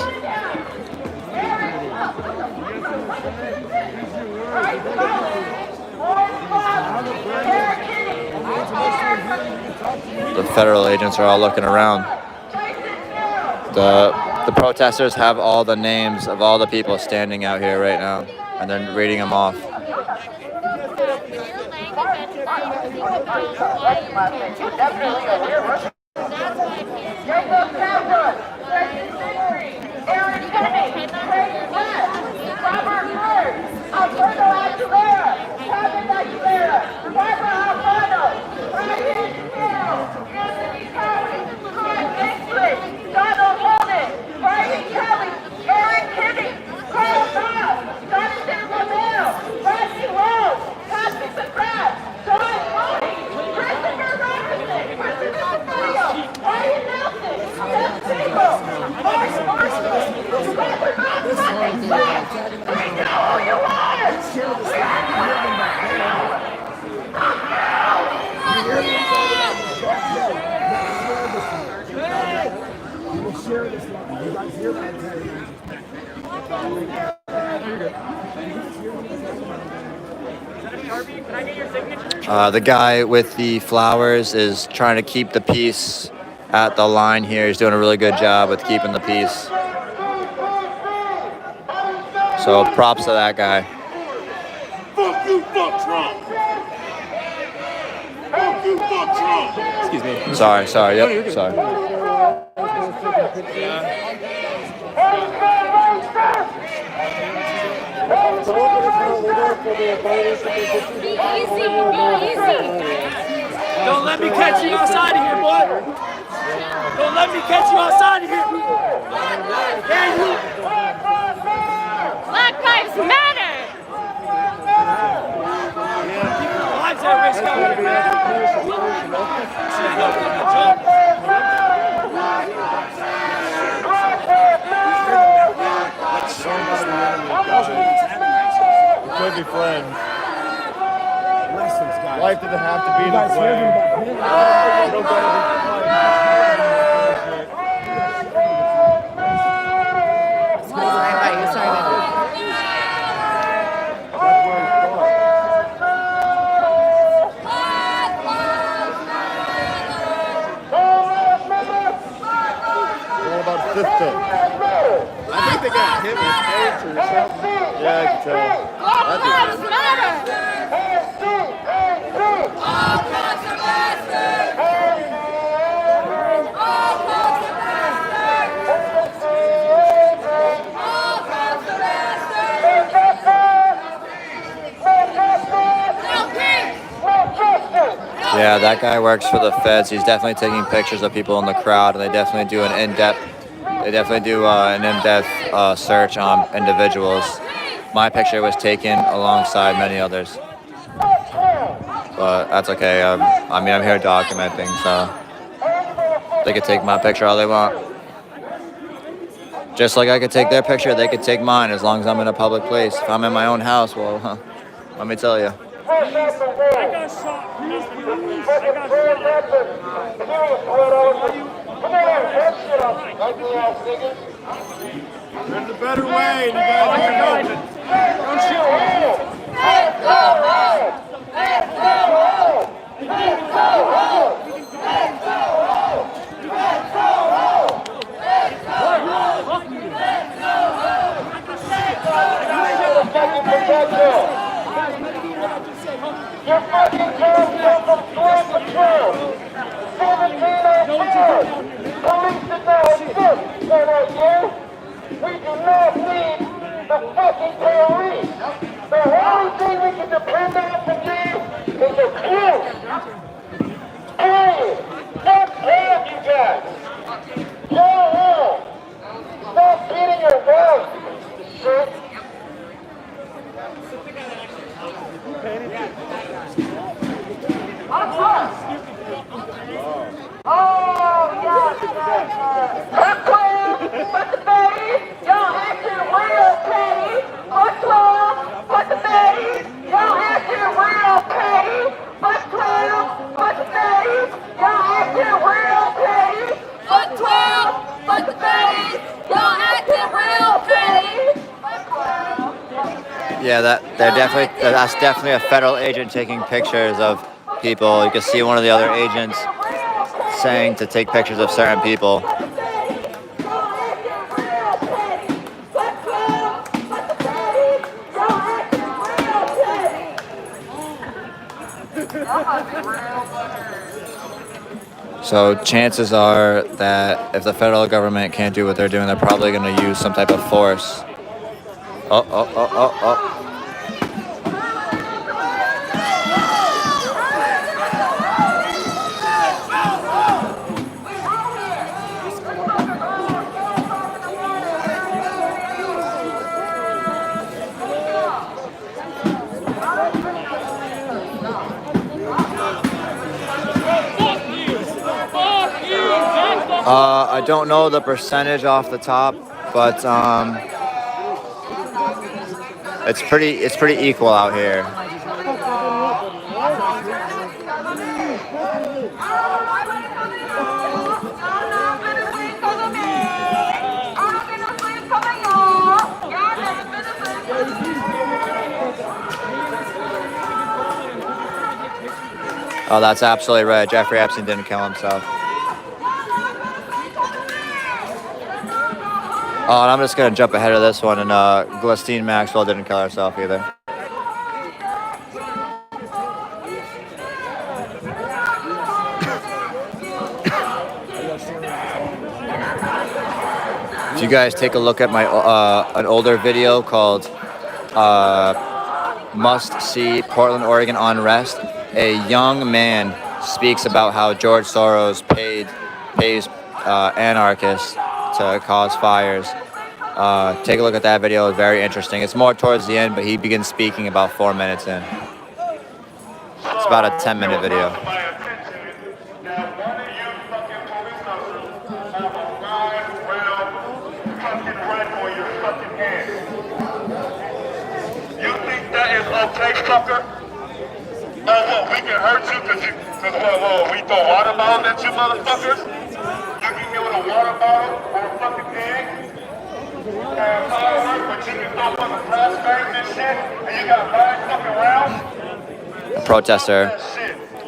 The federal agents are all looking around. The protesters have all the names of all the people standing out here right now, and they're reading them off. The guy with the flowers is trying to keep the peace at the line here. He's doing a really good job with keeping the peace. So props to that guy. Fuck you, fuck Trump. Fuck you, fuck Trump. Excuse me. Sorry. Yep, sorry. Don't let me catch you outside of here, boy. Don't let me catch you outside of here. Yeah, you. Black Lives Matter. Lives at risk out here, man. Could be friends. Life doesn't have to be this way. What about sister? I think they got hit with AIDS or something. Yeah, I can tell. Black Lives Matter. Yeah, that guy works for the feds. He's definitely taking pictures of people in the crowd, and they definitely do an in-depth search on individuals. My picture was taken alongside many others, but that's okay. I mean, I'm here documenting, so they could take my picture all they want. Just like I could take their picture, they could take mine as long as I'm in a public place. If I'm in my own house, well, let me tell you. I got shot. Please. I got There's a better way. You guys don't shoot. You're fucking killing from Swan Patrol. 17 on police did not exist. Right here, we do not need the fucking police. The only thing we can depend on from you is a crew. Period. Fuck all of you guys. Go home. Stop beating your wife, shit. Oh, yeah. Fuck 12, fuck the baddies, y'all acting real petty. Fuck 12, fuck the baddies, y'all acting real petty. Fuck 12, fuck the baddies, y'all acting real petty. Fuck 12, fuck the baddies, y'all acting real petty. Yeah, that's definitely a federal agent taking pictures of people. You can see one of the other agents saying to take pictures of certain people. So chances are that if the federal government can't do what they're doing, they're probably going to use some type of force. Oh. I don't know the percentage off the top, but It's pretty equal out here. Oh, that's absolutely right. Jeffrey Epstein didn't kill himself. Oh, and I'm just gonna jump ahead of this one, and Glastine Maxwell didn't kill herself either. If you guys take a look at my an older video called "Must See Portland, Oregon Unrest," a young man speaks about how George Soros pays anarchists to cause fires. Take a look at that video. It's very interesting. It's more towards the end, but he begins speaking about 4 minutes in. It's about a 10-minute video. You think that is okay, sucker? Oh, what, we can hurt you because we throw water bottles at you motherfuckers? You can get with a water bottle or a fucking egg and fireworks, but you can throw fucking flashbangs and shit, and you got 5 fucking rounds? A protester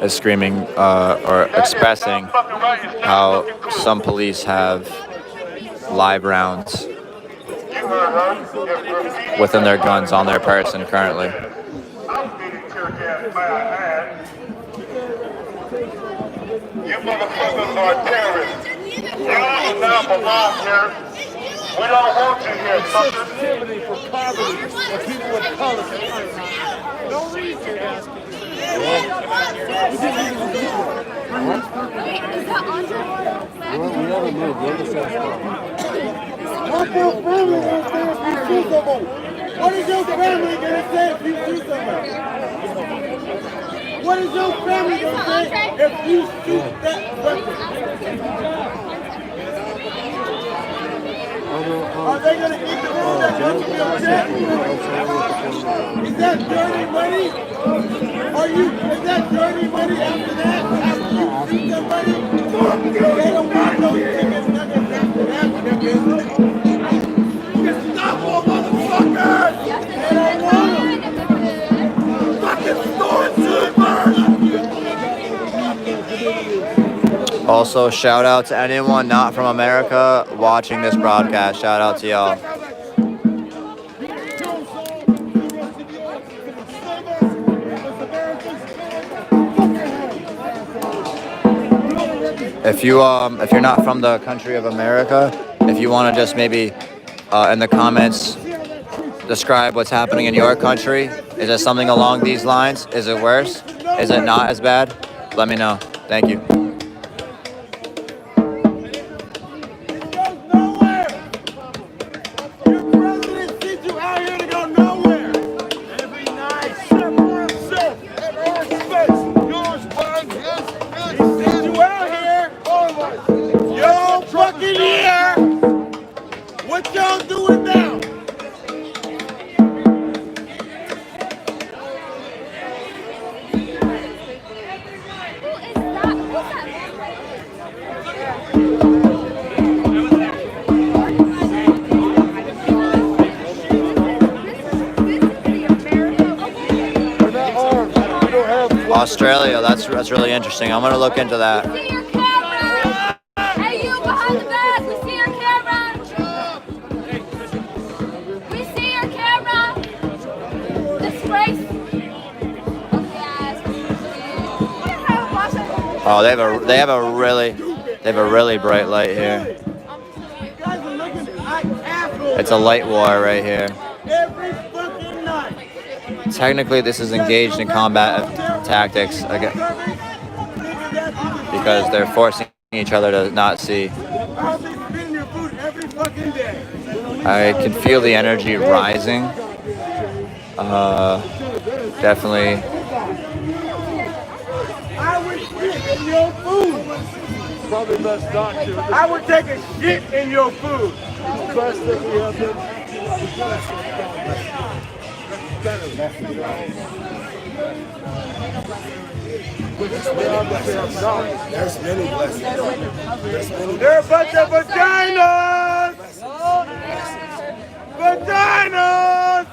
is screaming or expressing how some police have live rounds within their guns on their person currently. You motherfuckers are terrorists. You do not belong here. We don't want you here, suckers. For poverty and people of color. No reason. What is your family gonna say if you shoot somebody? What is your family gonna say if you shoot that weapon? Are they gonna eat the food that comes from your check? Is that dirty money? Is that dirty money after that? After you shoot somebody? They don't want no chicken nuggets after that, nigga. Stop, motherfuckers! They don't want them! Fucking stormtroopers! Also, shout out to anyone not from America watching this broadcast. Shout out to y'all. If you're not from the country of America, if you want to just maybe in the comments describe what's happening in your country. Is it something along these lines? Is it worse? Is it not as bad? Let me know. Thank you. What y'all doing now? Australia, that's really interesting. I'm gonna look into that. Hey, you behind the back, we see your camera. We see your camera. Disgrace. Oh, they have a really bright light here. It's a light war right here. Technically, this is engaged in combat tactics again, because they're forcing each other to not see. I can feel the energy rising. Definitely. I would shit in your food. Probably best not to. I would take a shit in your food. Best that we have been. There's many blessings. There's many They're a bunch of vaginas! Vaginas!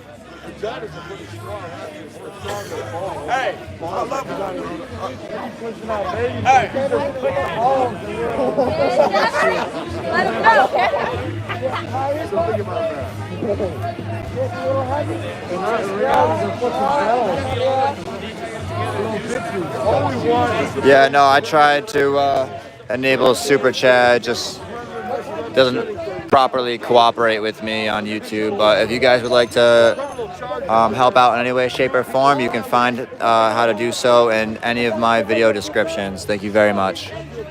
Vaginas are pretty strong. Hey, I love vaginas. Hey. Let him go, okay? Yeah, no, I tried to enable Super Chat. It just doesn't properly cooperate with me on YouTube. But if you guys would like to help out in any way, shape, or form, you can find how to do so in any of my video descriptions. Thank you very much.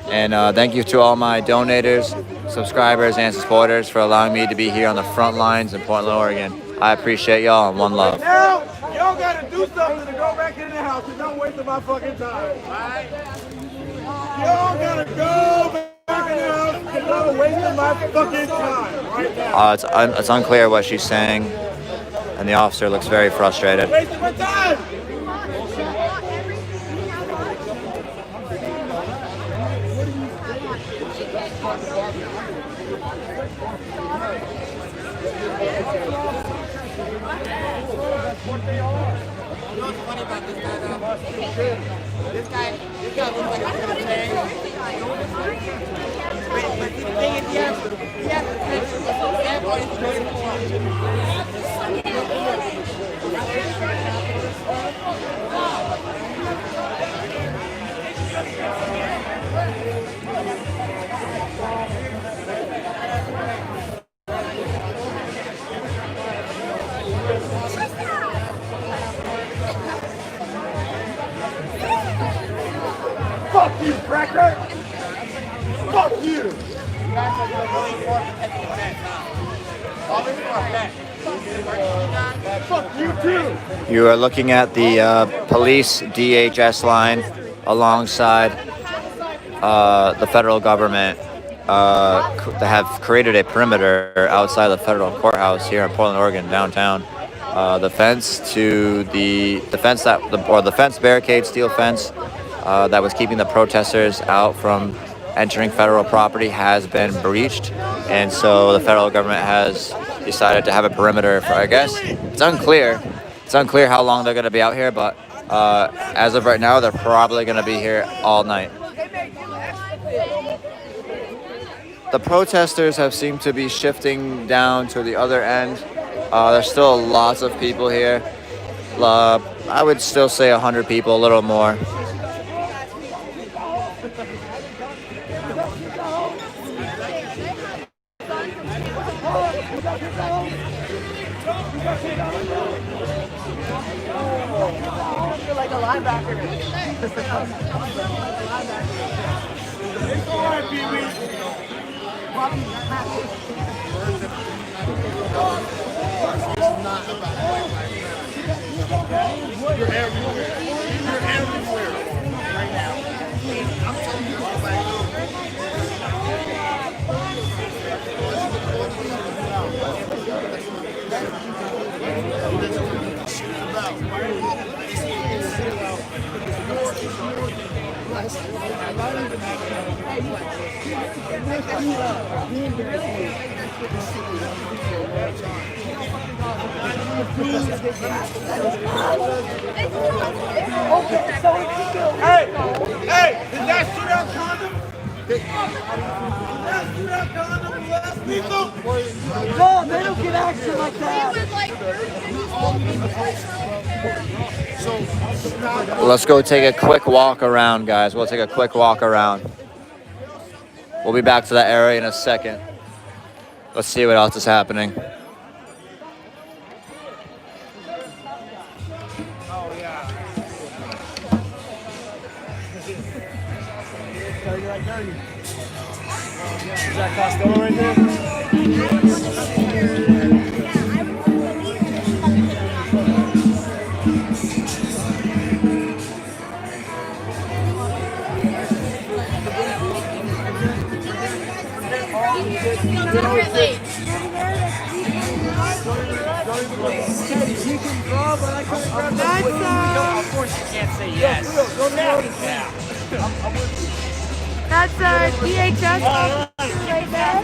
And thank you to all my donators, subscribers, and supporters for allowing me to be here on the front lines in Portland, Oregon. I appreciate y'all, and one love. Now, y'all gotta do something to go back in the house and don't waste my fucking time, alright? Y'all gotta go back in the house and don't waste my fucking time right now. It's unclear what she's saying, and the officer looks very frustrated. Wasting my time! This guy looks like a little tank. But the thing is, he has the picture. That boy is really Fuck you, cracker! Fuck you! Fuck you too! You are looking at the police DHS line alongside the federal government that have created a perimeter outside the federal courthouse here in Portland, Oregon, downtown. The fence barricade, steel fence that was keeping the protesters out from entering federal property has been breached, and so the federal government has decided to have a perimeter for, I guess, it's unclear how long they're going to be out here, but as of right now, they're probably going to be here all night. The protesters have seemed to be shifting down to the other end. There's still lots of people here. I would still say 100 people, a little more. like a linebacker. It's all right, Pee-wee. You're everywhere. You're everywhere right now. I'm telling you, Hey, did that shootout condom? Did that shootout condom last people? No, they don't get action like that. Let's go take a quick walk around, guys. We'll take a quick walk around. We'll be back to that area in a second. Let's see what else is happening. Is that Costello right there? Of course you can't say yes. Yeah. That's DHS officer right there.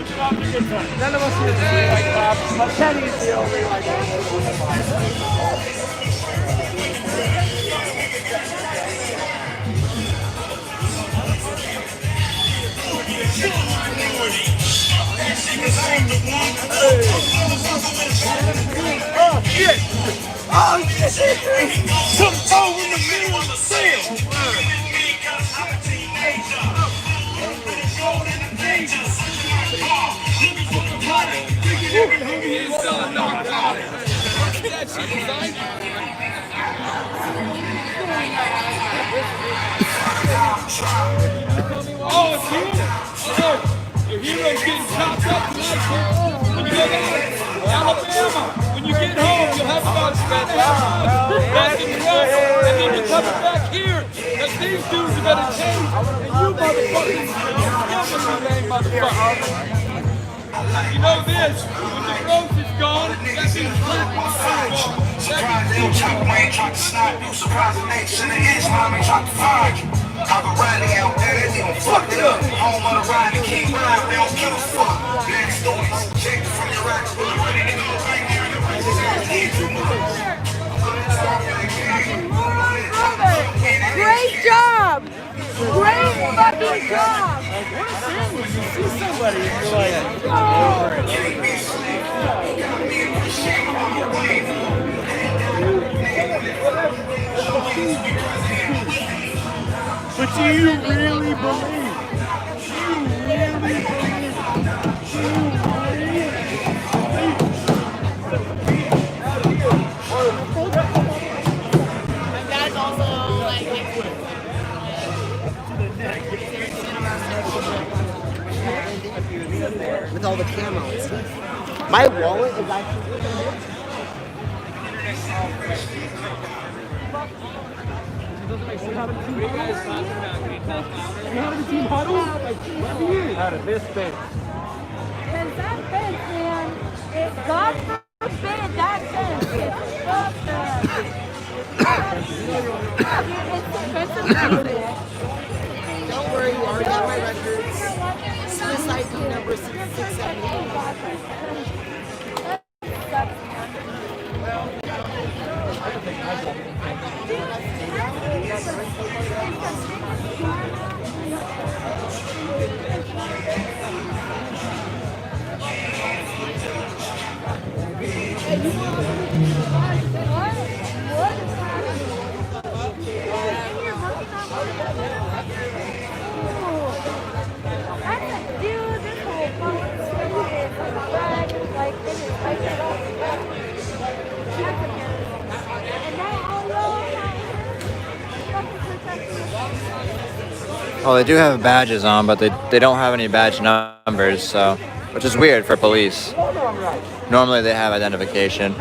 None of us here today like Bob, but Kenny is the only like Oh shit! Oh shit! Some phone in the middle of the sale. Oh, it's you? Oh, your hero's getting chopped up tonight, kid. When you go to Alabama, when you get home, you'll have about spend back in the road, and then you're coming back here, because these dudes are gonna change, and you motherfuckers are still the name, motherfucker. You know this, when the growth is gone, that means black one's gone. Tried to snap you, surprising nation, the his mommy tried to find you. Have a rally out there, they even fucked it up. Home of the ride, the king ride, they don't give a fuck. Next stories, check from your racks, but I'm ready to go right here. Great job! Great fucking job! when you see somebody and you're like, But do you really believe? My dad's also like with all the camo and stuff. My wallet is actually. out of this thing. Because that fence, man, God forbid that fence gets fucked up. Don't worry, you already got my records. Suicide key number 678. Well, they do have badges on, but they don't have any badge numbers, so which is weird for police. Normally they have identification.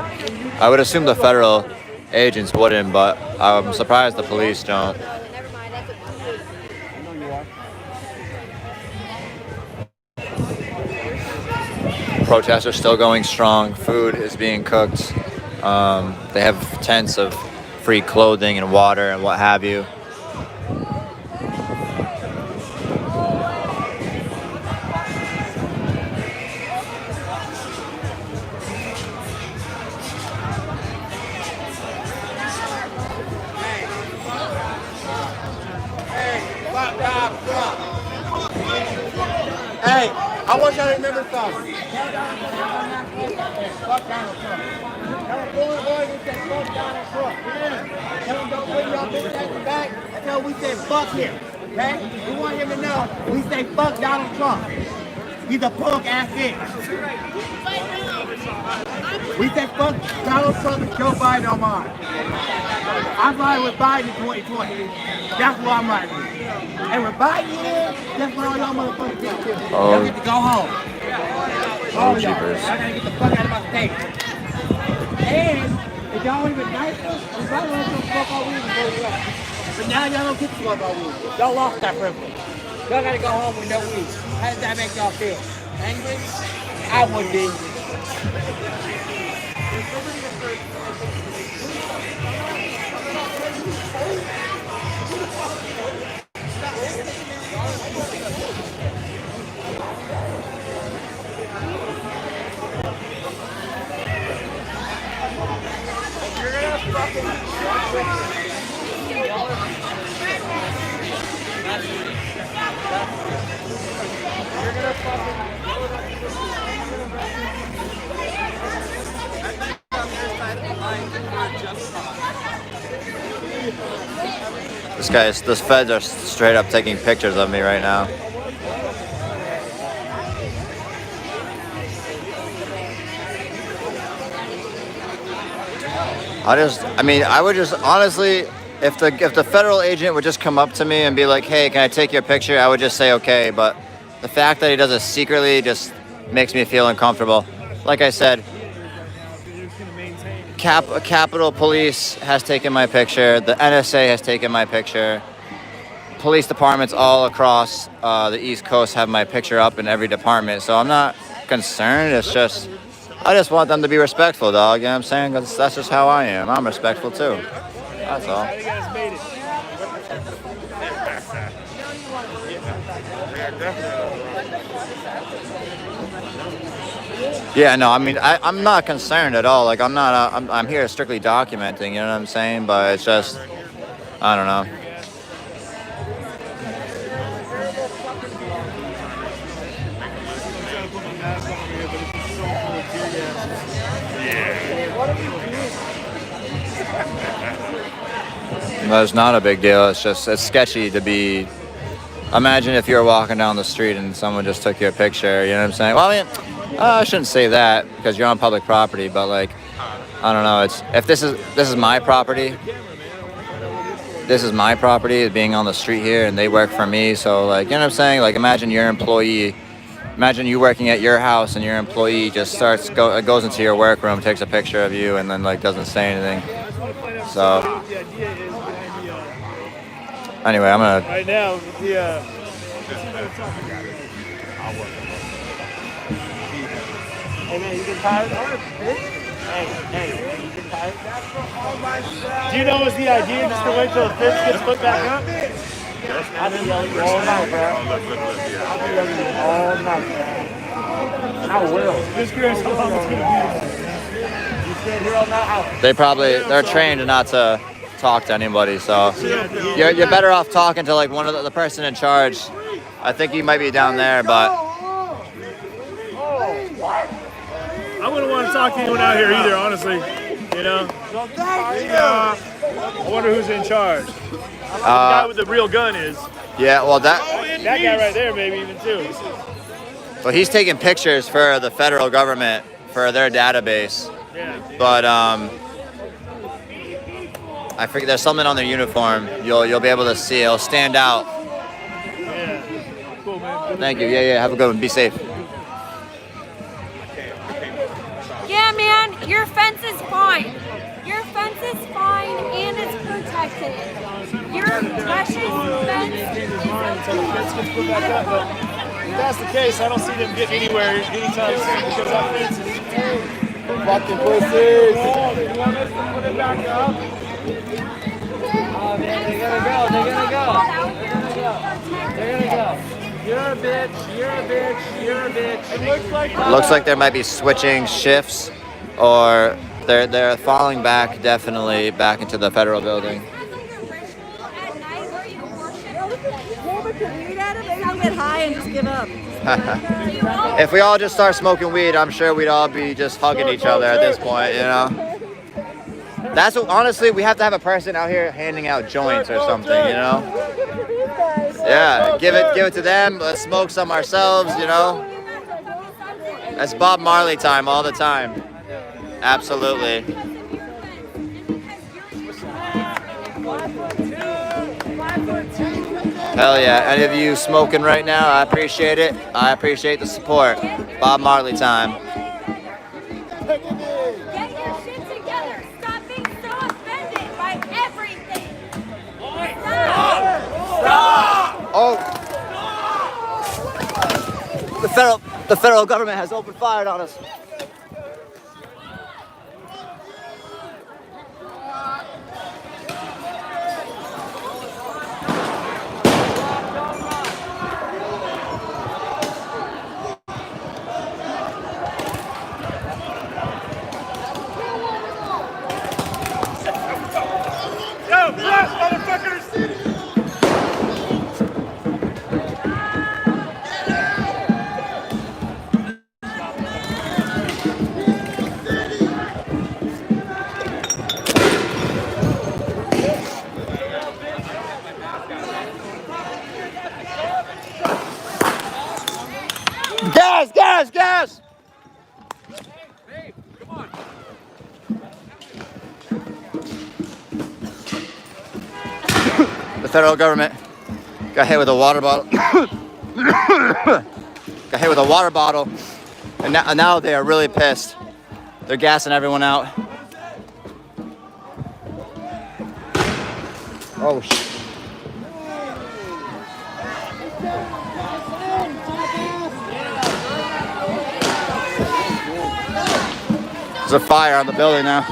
I would assume the federal agents wouldn't, but I'm surprised the police don't. Protests are still going strong. Food is being cooked. They have tents of free clothing and water and what have you. Hey, I want y'all to remember something. Fuck Donald Trump. Tell them boys we said fuck Donald Trump. Tell them don't bring y'all bitch ass back until we say fuck him. Okay? We want him to know we say fuck Donald Trump. He's a punk ass bitch. We say fuck Donald Trump and Joe Biden on mine. I'm riding with Biden in 2020. That's what I'm riding with. And with Biden in, that's what all y'all motherfuckers get to. Y'all get to go home. Oh, jeepers. Y'all gotta get the fuck out of my state. And if y'all ain't even nicer, we probably want to smoke all weed before we left. But now y'all don't get to smoke all weed. Y'all lost that privilege. Y'all gotta go home with no weed. How does that make y'all feel? Angry? I would be. This feds are straight up taking pictures of me right now. I would just honestly, if the federal agent would just come up to me and be like, "Hey, can I take your picture?" I would just say okay. But the fact that he does it secretly just makes me feel uncomfortable. Like I said, Capitol Police has taken my picture. The NSA has taken my picture. Police departments all across the East Coast have my picture up in every department. So I'm not concerned. It's just, I just want them to be respectful, dog. You know what I'm saying? 'Cause that's just how I am. I'm respectful too. That's all. Yeah, no, I mean, I'm not concerned at all. Like, I'm here strictly documenting, you know what I'm saying? But it's just, I don't know. No, it's not a big deal. It's just, it's sketchy to be, imagine if you were walking down the street and someone just took your picture, you know what I'm saying? Well, I mean, I shouldn't say that because you're on public property, but like, I don't know. It's, if this is my property, being on the street here, and they work for me. So like, you know what I'm saying? Like, imagine your employee, imagine you working at your house and your employee just goes into your workroom, takes a picture of you, and then like doesn't say anything. So anyway, I'm gonna. Right now, Hey man, you get tired? Hey, you get tired? Do you know what's the idea? Just to wait till the fist gets put back up? I've been yelling all night, bro. I've been yelling all night, bro. I will. Just curious how long it's gonna be. You stand here all night. They're trained not to talk to anybody, so you're better off talking to like one of the person in charge. I think he might be down there, but I wouldn't want to talk to anyone out here either, honestly. You know? I wonder who's in charge. The guy with the real gun is. Yeah, well that guy right there, maybe even too. Well, he's taking pictures for the federal government for their database. Yeah. But I forget, there's something on their uniform. You'll be able to see. It'll stand out. Yeah. Cool, man. Thank you. Yeah. Have a good one. Be safe. Yeah, man, your fence is fine. Your fence is fine and it's protected. Your precious fence is If that's the case, I don't see them getting anywhere anytime soon because that fence is fucking pussies. Oh, you want us to put it back up? Oh man, they gotta go. You're a bitch, you're a bitch, you're a bitch. It looks like there might be switching shifts, or they're falling back, definitely back into the federal building. Maybe I'll get high and just give up. If we all just start smoking weed, I'm sure we'd all be just hugging each other at this point, you know? That's what, honestly, we have to have a person out here handing out joints or something, you know? Yeah, give it to them, let's smoke some ourselves, you know? That's Bob Marley time all the time. Absolutely. Hell yeah, any of you smoking right now, I appreciate it. I appreciate the support. Bob Marley time. Get your shit together. Stop being so offended by everything. Stop! Oh. The federal government has opened fire on us. gas! The federal government got hit with a water bottle. Got hit with a water bottle, and now they are really pissed. They're gassing everyone out. Oh shit. There's a fire on the building now.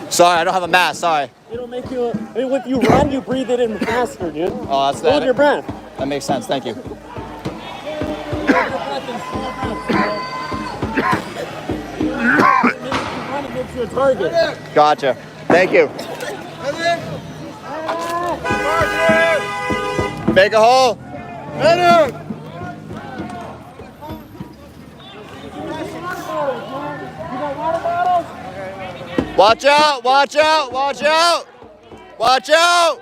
Sorry, I don't have a mask, sorry. It'll make you, if you run, you breathe it in faster, dude. Oh, that's that. Hold your breath. That makes sense, thank you. To a target. Gotcha. Thank you. Make a hole. Watch out! Watch out! Watch out! Watch out!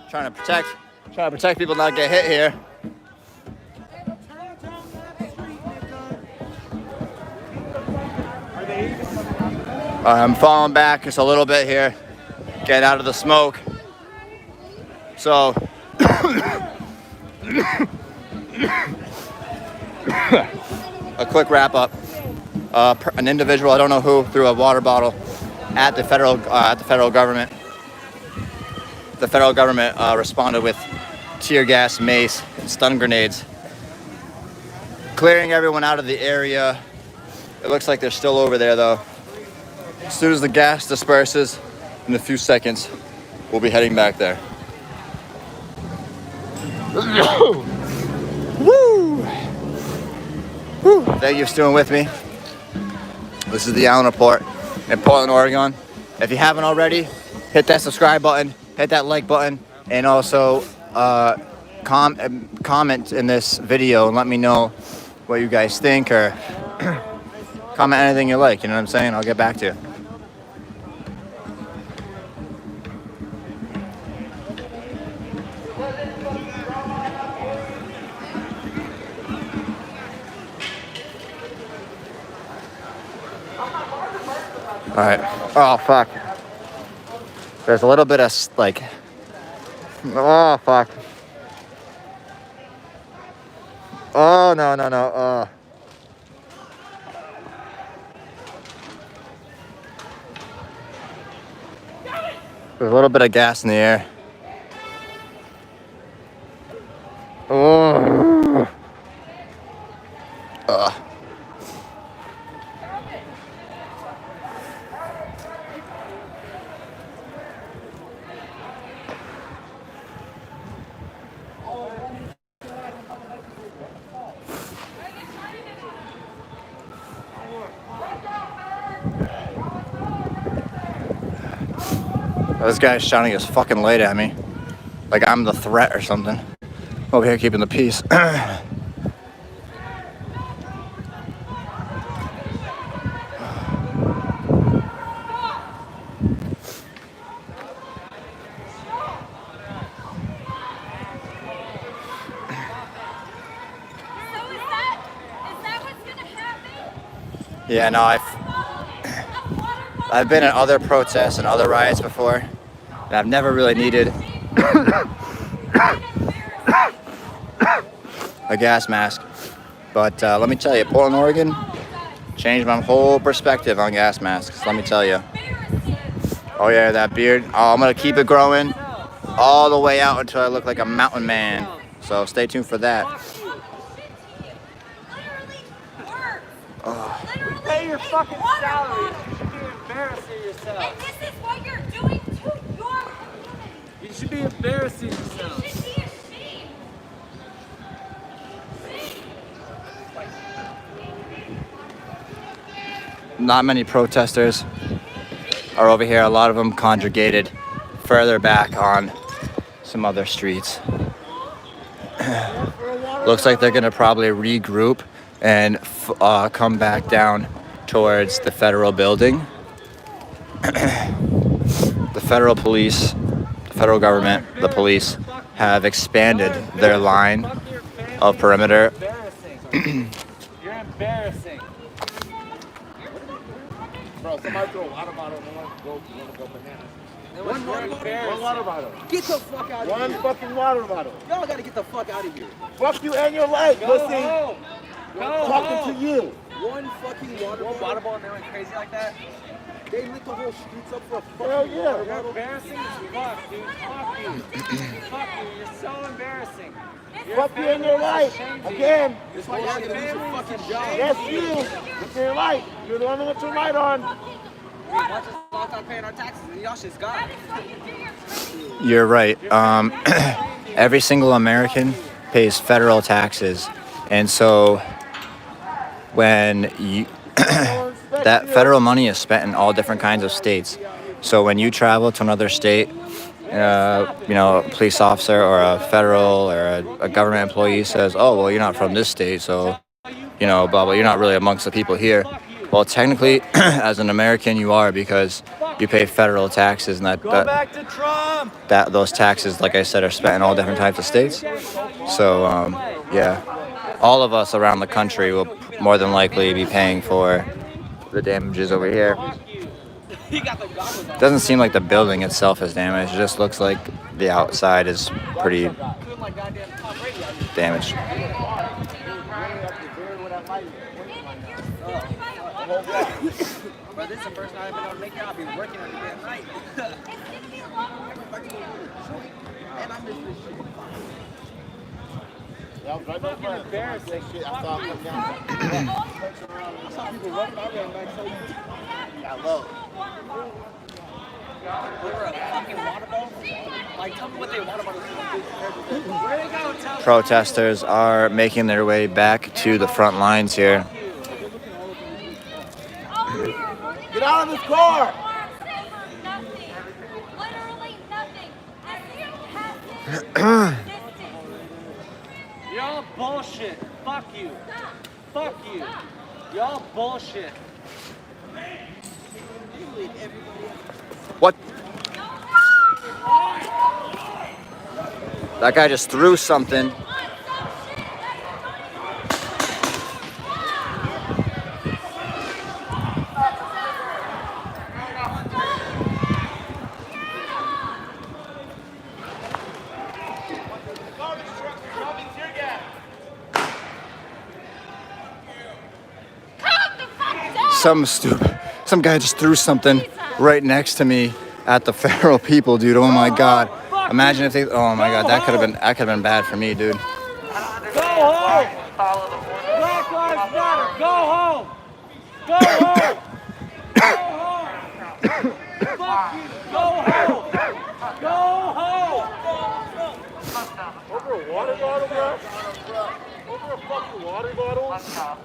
Trying to protect people not get hit here. I'm falling back just a little bit here. Get out of the smoke. So, a quick wrap up. An individual, I don't know who, threw a water bottle at the federal government. The federal government responded with tear gas, mace, and stun grenades, clearing everyone out of the area. It looks like they're still over there though. As soon as the gas disperses, in a few seconds, we'll be heading back there. Woo! Woo! Thank you for staying with me. This is the Allen Report in Portland, Oregon. If you haven't already, hit that subscribe button, hit that like button, and also comment in this video and let me know what you guys think, or comment anything you like, you know what I'm saying? I'll get back to you. All right. Oh, fuck. There's a little bit of, like... Oh, fuck. Oh, no. There's a little bit of gas in the air. Oh. This guy's shining his fucking light at me. Like I'm the threat or something. Over here keeping the peace. Yeah, no, I've been at other protests and other riots before, and I've never really needed a gas mask. But let me tell you, Portland, Oregon changed my whole perspective on gas masks, let me tell you. Oh yeah, that beard. Oh, I'm gonna keep it growing all the way out until I look like a mountain man. So stay tuned for that. Oh. Pay your fucking salary. You should be embarrassing yourself. And this is what you're doing to your community. You should be embarrassing yourself. You should be ashamed. Not many protesters are over here. A lot of them congregated further back on some other streets. Looks like they're gonna probably regroup and come back down towards the federal building. The federal police, the federal government, the police have expanded their line of perimeter. You're embarrassing. Bro, somebody throw a water bottle and want to go bananas. One water bottle. Get the fuck out of here. One fucking water bottle. Y'all gotta get the fuck out of here. Fuck you and your leg, Go pussy. home. Go Talking home. to you. One fucking water bottle and they went crazy like that. They lit the whole streets up for a fucking Hell yeah. water You're bottle. embarrassing as fuck, dude. Fuck you. Fuck you. You're so embarrassing. Fuck you in your life. Again. That's why y'all gonna lose your fucking job. Yes, you. With your light. You're the one with your light on. Watch us lock on paying our taxes and y'all shit's gone. You're right. Every single American pays federal taxes, and so when you that federal money is spent in all different kinds of states. So when you travel to another state, you know, a police officer or a federal or a government employee says, "Oh, well, you're not from this state, so you know, blah blah. You're not really amongst the people here." Well, technically, as an American, you are, because you pay federal taxes, and back to Trump. those taxes, like I said, are spent in all different types of states. So, yeah, all of us around the country will more than likely be paying for the damages over here. Doesn't seem like the building itself is damaged. It just looks like the outside is pretty damaged. But this is the first night I've been able to make it. I'll be working every damn night. And I miss this shit. Yeah, I'm right back there. Embarrassing shit. I saw him come down. I saw people running out there and like, so Yeah, low. over a fucking water bottle. Like, tell me what they water bottle is. Where they go? Tell me. Protesters are making their way back to the front lines here. Get out of this car! Y'all bullshit. Fuck you. Fuck you. Y'all bullshit. What? That guy just threw something. Some guy just threw something right next to me at the federal people, dude. Oh my God. Imagine if they, oh my God, that could have been bad for me, dude. Go home. Black Lives Matter. Go home. Go home. Go home. Fuck you. Go home. Go home. Over a water bottle, bro? Over a fucking water bottle? Let's go.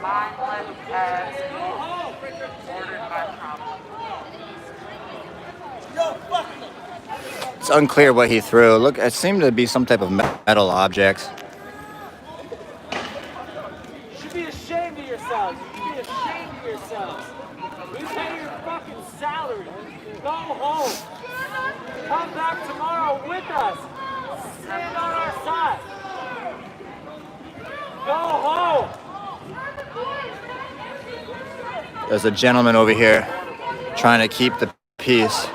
Mindless as ordered by Trump. It's unclear what he threw. Look, it seemed to be some type of metal object. You should be ashamed of yourselves. You should be ashamed of yourselves. We pay your fucking salary. Go home. Come back tomorrow with us. Stand on our side. Go home. There's a gentleman over here trying to keep the peace.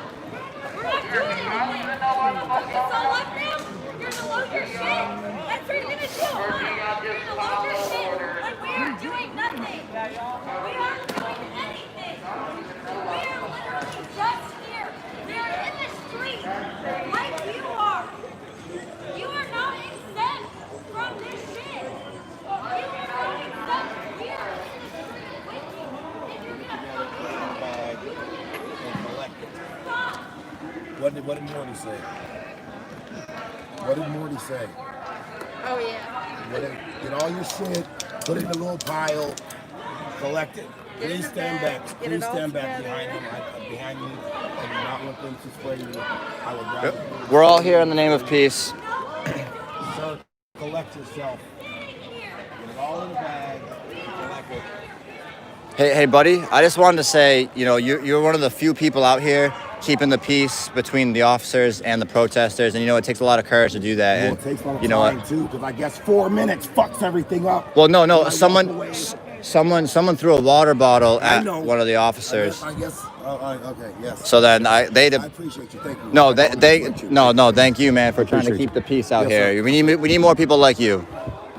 What did Morty say? What did Morty say? Oh, yeah. Get all your shit, put it in a little pile, collect it. Please stand back. Please stand back behind you. I do not want them to spray you. I will drive you. We're all here in the name of peace. Sir, collect yourself. Get it all in a bag. Collect it. Hey, buddy, I just wanted to say, you know, you're one of the few people out here keeping the peace between the officers and the protesters. And, you know, it takes a lot of courage to do that. Well, And, it takes a lot of you know time what? too, because I guess 4 minutes fucks everything up. Well, no. And I walk Someone threw a water bottle I at know. one of the officers. I guess. Okay. Yes. So then I appreciate you. Thank you. No, I thank you, man, for trying to appreciate keep the peace out Yes, here. sir. We need more people like you.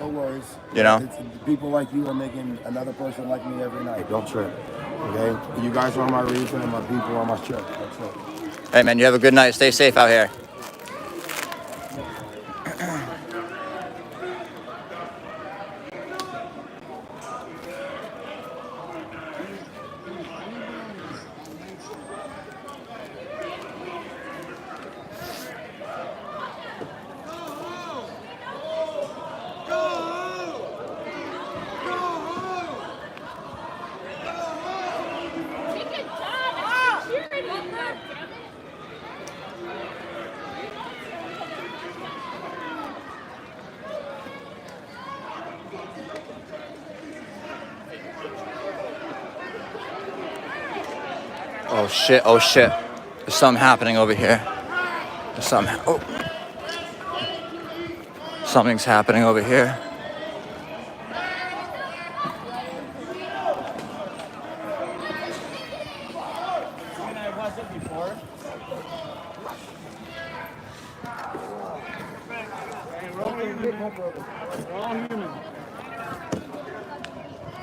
No worries. You know? People like you are making another person like me every night. Don't trip. Okay? You guys are my reason, and my people are my church. That's it. Hey, man, you have a good night. Stay safe out here. Oh shit. There's something happening over here. Something's happening over here.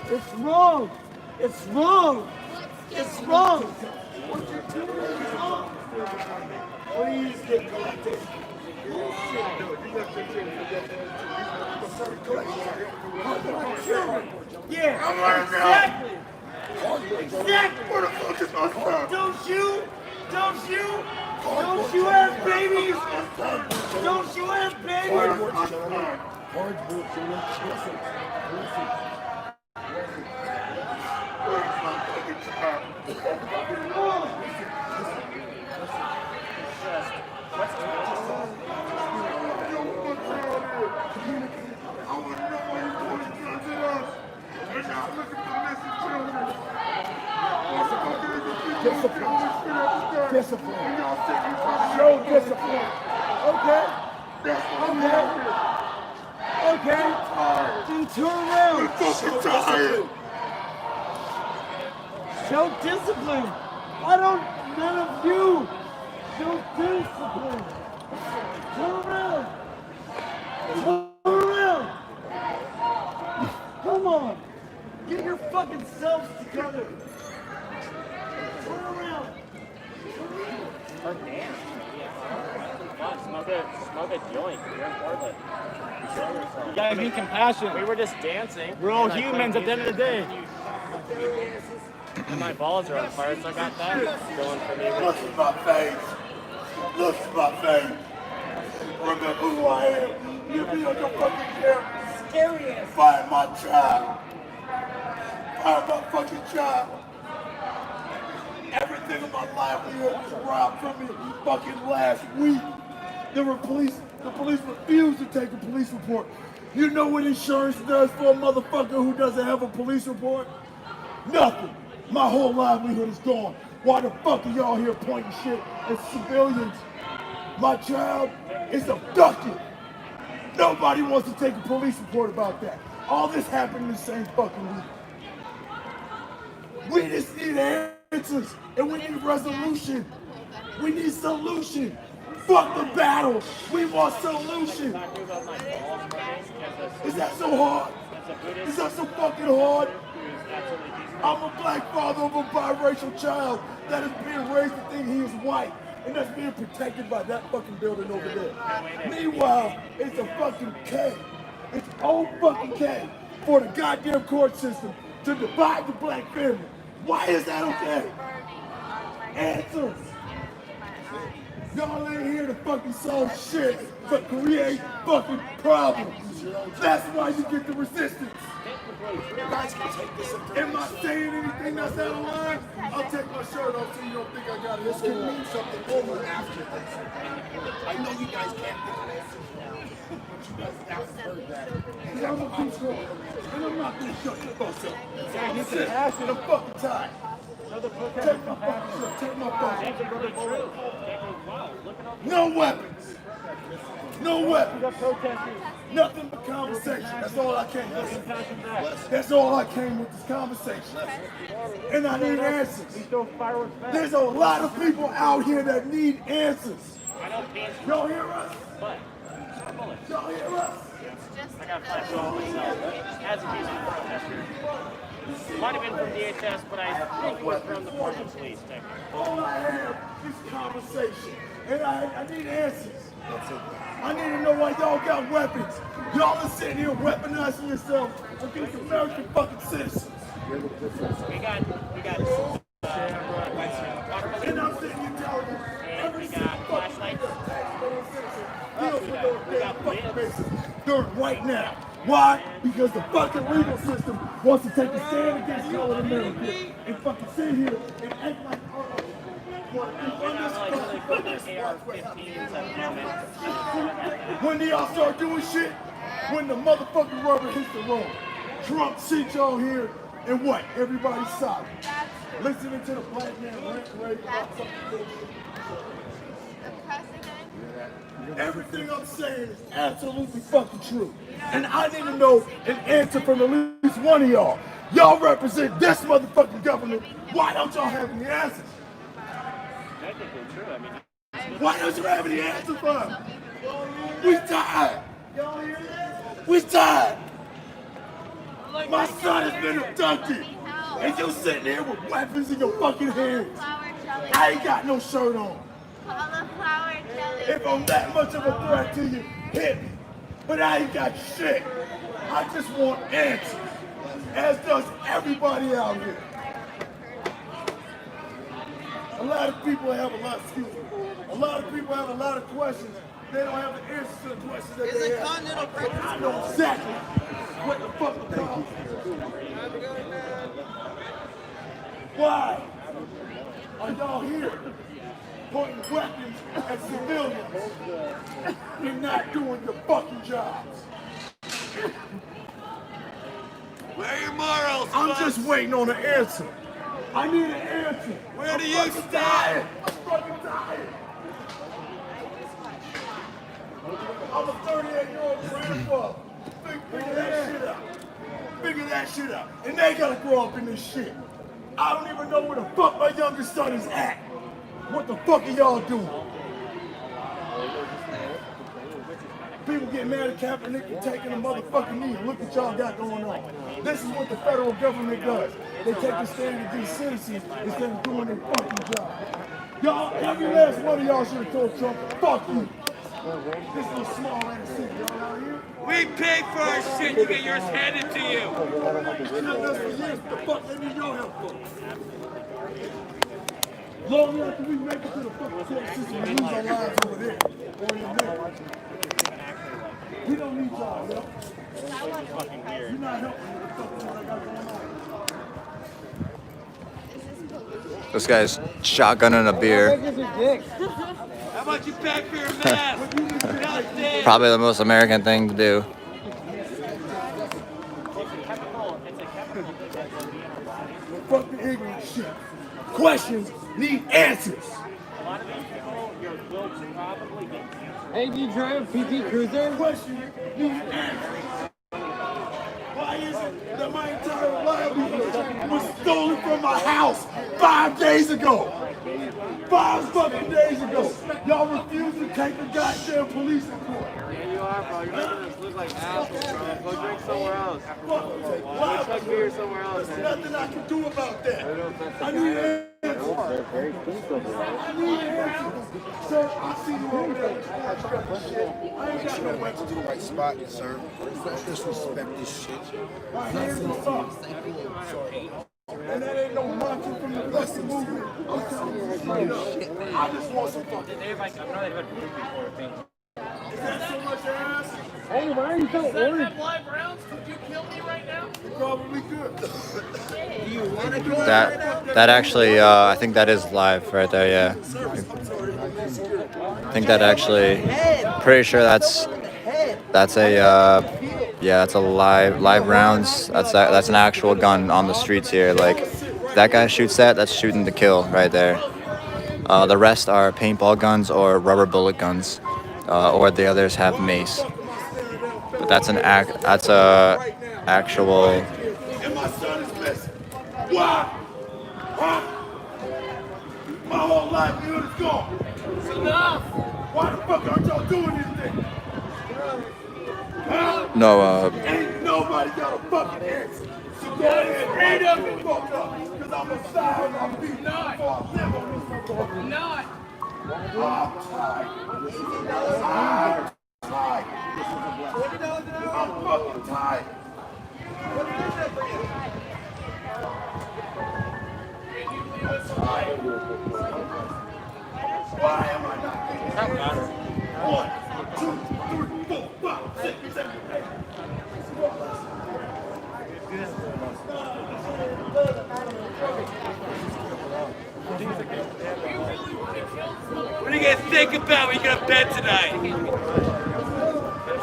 It's wrong. It's wrong. It's wrong. What you're doing is wrong. Please get collected. Yeah, exactly. Exactly. Where the fuck is my son? Don't you have babies? Don't you have babies? Discipline. Show discipline. Okay. Then turn around. Show discipline. None of you. Show discipline. Turn around. Come on. Get your fucking selves together. Turn around. Smoke a joint. You're in Portland. You gotta be compassionate. We were just dancing. We're all And I humans at the end of the day. And my balls are on fire, so I got that going for me. Look at my face. Look at my face. Remember who I am. You be on your fucking camera. Scariest. Find my child. Find my fucking child. Everything in my livelihood was robbed from me fucking last week. The police refused to take a police report. You know what insurance does for a motherfucker who doesn't have a police report? Nothing. My whole livelihood is gone. Why the fuck are y'all here pointing shit at civilians? My child is abducted. Nobody wants to take a police report about that. All this happened in the same fucking week. We just need answers, and we need resolution. We need solution. Fuck the battle. We want solution. Is that so hard? Is that so fucking hard? I'm a black father of a biracial child that is being raised to think he is white, and that's being protected by that fucking building over there. Meanwhile, it's a fucking K. It's old fucking K for the goddamn court system to divide the black family. Why is that okay? Answers. Y'all ain't here to fucking solve shit, but create fucking problems. That's why you get the resistance. Am I saying anything that's out of line? I'll take my shirt off so you don't think I got it. This could mean something over after this. I know you guys can't think of this now, but you guys have heard that. And I'm gonna keep going. And I'm not gonna shut the fuck up. I'm sick. I'm fucking tired. Take my fucking shit. Take my fucking shit. No weapons. No weapons. Nothing but conversation. That's all I came with. That's all I came with is conversation. And I need answers. There's a lot of people out here that need answers. Y'all hear us? Y'all hear us? I got flash all myself. Hasn't been from protesters. Might have been from DHS, but I think it was from the Portland Police, technically. All I have is conversation. And I need answers. That's it. I need to know why y'all got weapons. Y'all are sitting here weaponizing yourself against American fucking citizens. We got and I'm sitting here telling you, every single fucking deals with those damn fucking bases. They're right now. Why? Because the fucking legal system wants to take a stand against colored Americans and fucking sit here and act like when do y'all start doing shit? When the motherfucking rubber hits the road. Trump sits y'all here and what? Everybody's silent. Listening to the black man rant rave about something. Everything I'm saying is absolutely fucking true. And I need to know an answer from at least one of y'all. Y'all represent this motherfucking government. Why don't y'all have any answers? Why don't you have any answers for us? We tired. We tired. My son has been abducted. And you're sitting there with weapons in your fucking hands. I ain't got no shirt on. If I'm that much of a threat to you, hit me. But I ain't got shit. I just want answers. As does everybody out here. A lot of people have a lot of questions. They don't have the answers to the questions that they have. I know exactly what the fuck the problem is. Why are y'all here pointing weapons at civilians and not doing your fucking jobs? Where are your morals? I'm just waiting on an answer. I need an answer. Where do you stand? I'm fucking tired. I'm a 38-year-old grandfather. Figure that shit out. Figure that shit out. And they gotta grow up in this shit. I don't even know where the fuck my youngest son is at. What the fuck are y'all doing? People get mad at Kaepernick for taking a motherfucking knee. Look what y'all got going on. This is what the federal government does. They take a stand against citizens instead of doing their fucking job. Y'all, every last one of y'all should have told Trump, fuck you. This is a small ass city, y'all out here. We pay for our shit, you get yours handed to you. Killing us for years, what the fuck they need your help for? Long after we make it to the fucking court system, we lose our lives over there. Or in the middle. We don't need y'all help. You're not helping with the fucking what I got going on. This guy's shotgunning a beer. How about you pack for your mask? Probably the most American thing to do. Fuck the ignorant shit. Questions need answers. Hey, do you drive a PT Cruiser? Questions need answers. Why is it that my entire livelihood was stolen from my house 5 days ago? 5 fucking days ago. Y'all refuse to take the goddamn police report. Yeah, you are, bro. You're making us look like assholes, bro. Go drink somewhere else. Go chug beer somewhere else, man. There's nothing I can do about that. I need answers. I need answers. Sir, I see you over there. I ain't got no weapons. To the right spot, sir. Don't disrespect this shit. My hands are up. And that ain't no mantra from the Western movement. I'm telling you straight up. I just want some fucking. I've never heard before, I think. Is that so much ass? Hey, why are you so orange? Live rounds? Could you kill me right now? You probably could. Do you want to go That actually, I think that is live right there. Yeah. I think that actually. Pretty sure that's a yeah, that's a live rounds. That's an actual gun on the streets here. Like that guy shoots that's shooting to kill right there. The rest are paintball guns or rubber bullet guns, or the others have mace. But that's a actual. And my son is missing. Why? Huh? My whole livelihood is gone. It's enough. Why the fuck aren't y'all doing anything? Huh? No, Ain't nobody got a fucking answer. So go ahead, read up and fuck up. Cause I'm a side, I'm beating up before I live on this motherfucker. Not. I'm tired. I'm tired. I'm fucking tired. Why am I not getting it? 1, 2, 3, 4, 5, 6, 7, 8. What are you gonna think about when you go to bed tonight?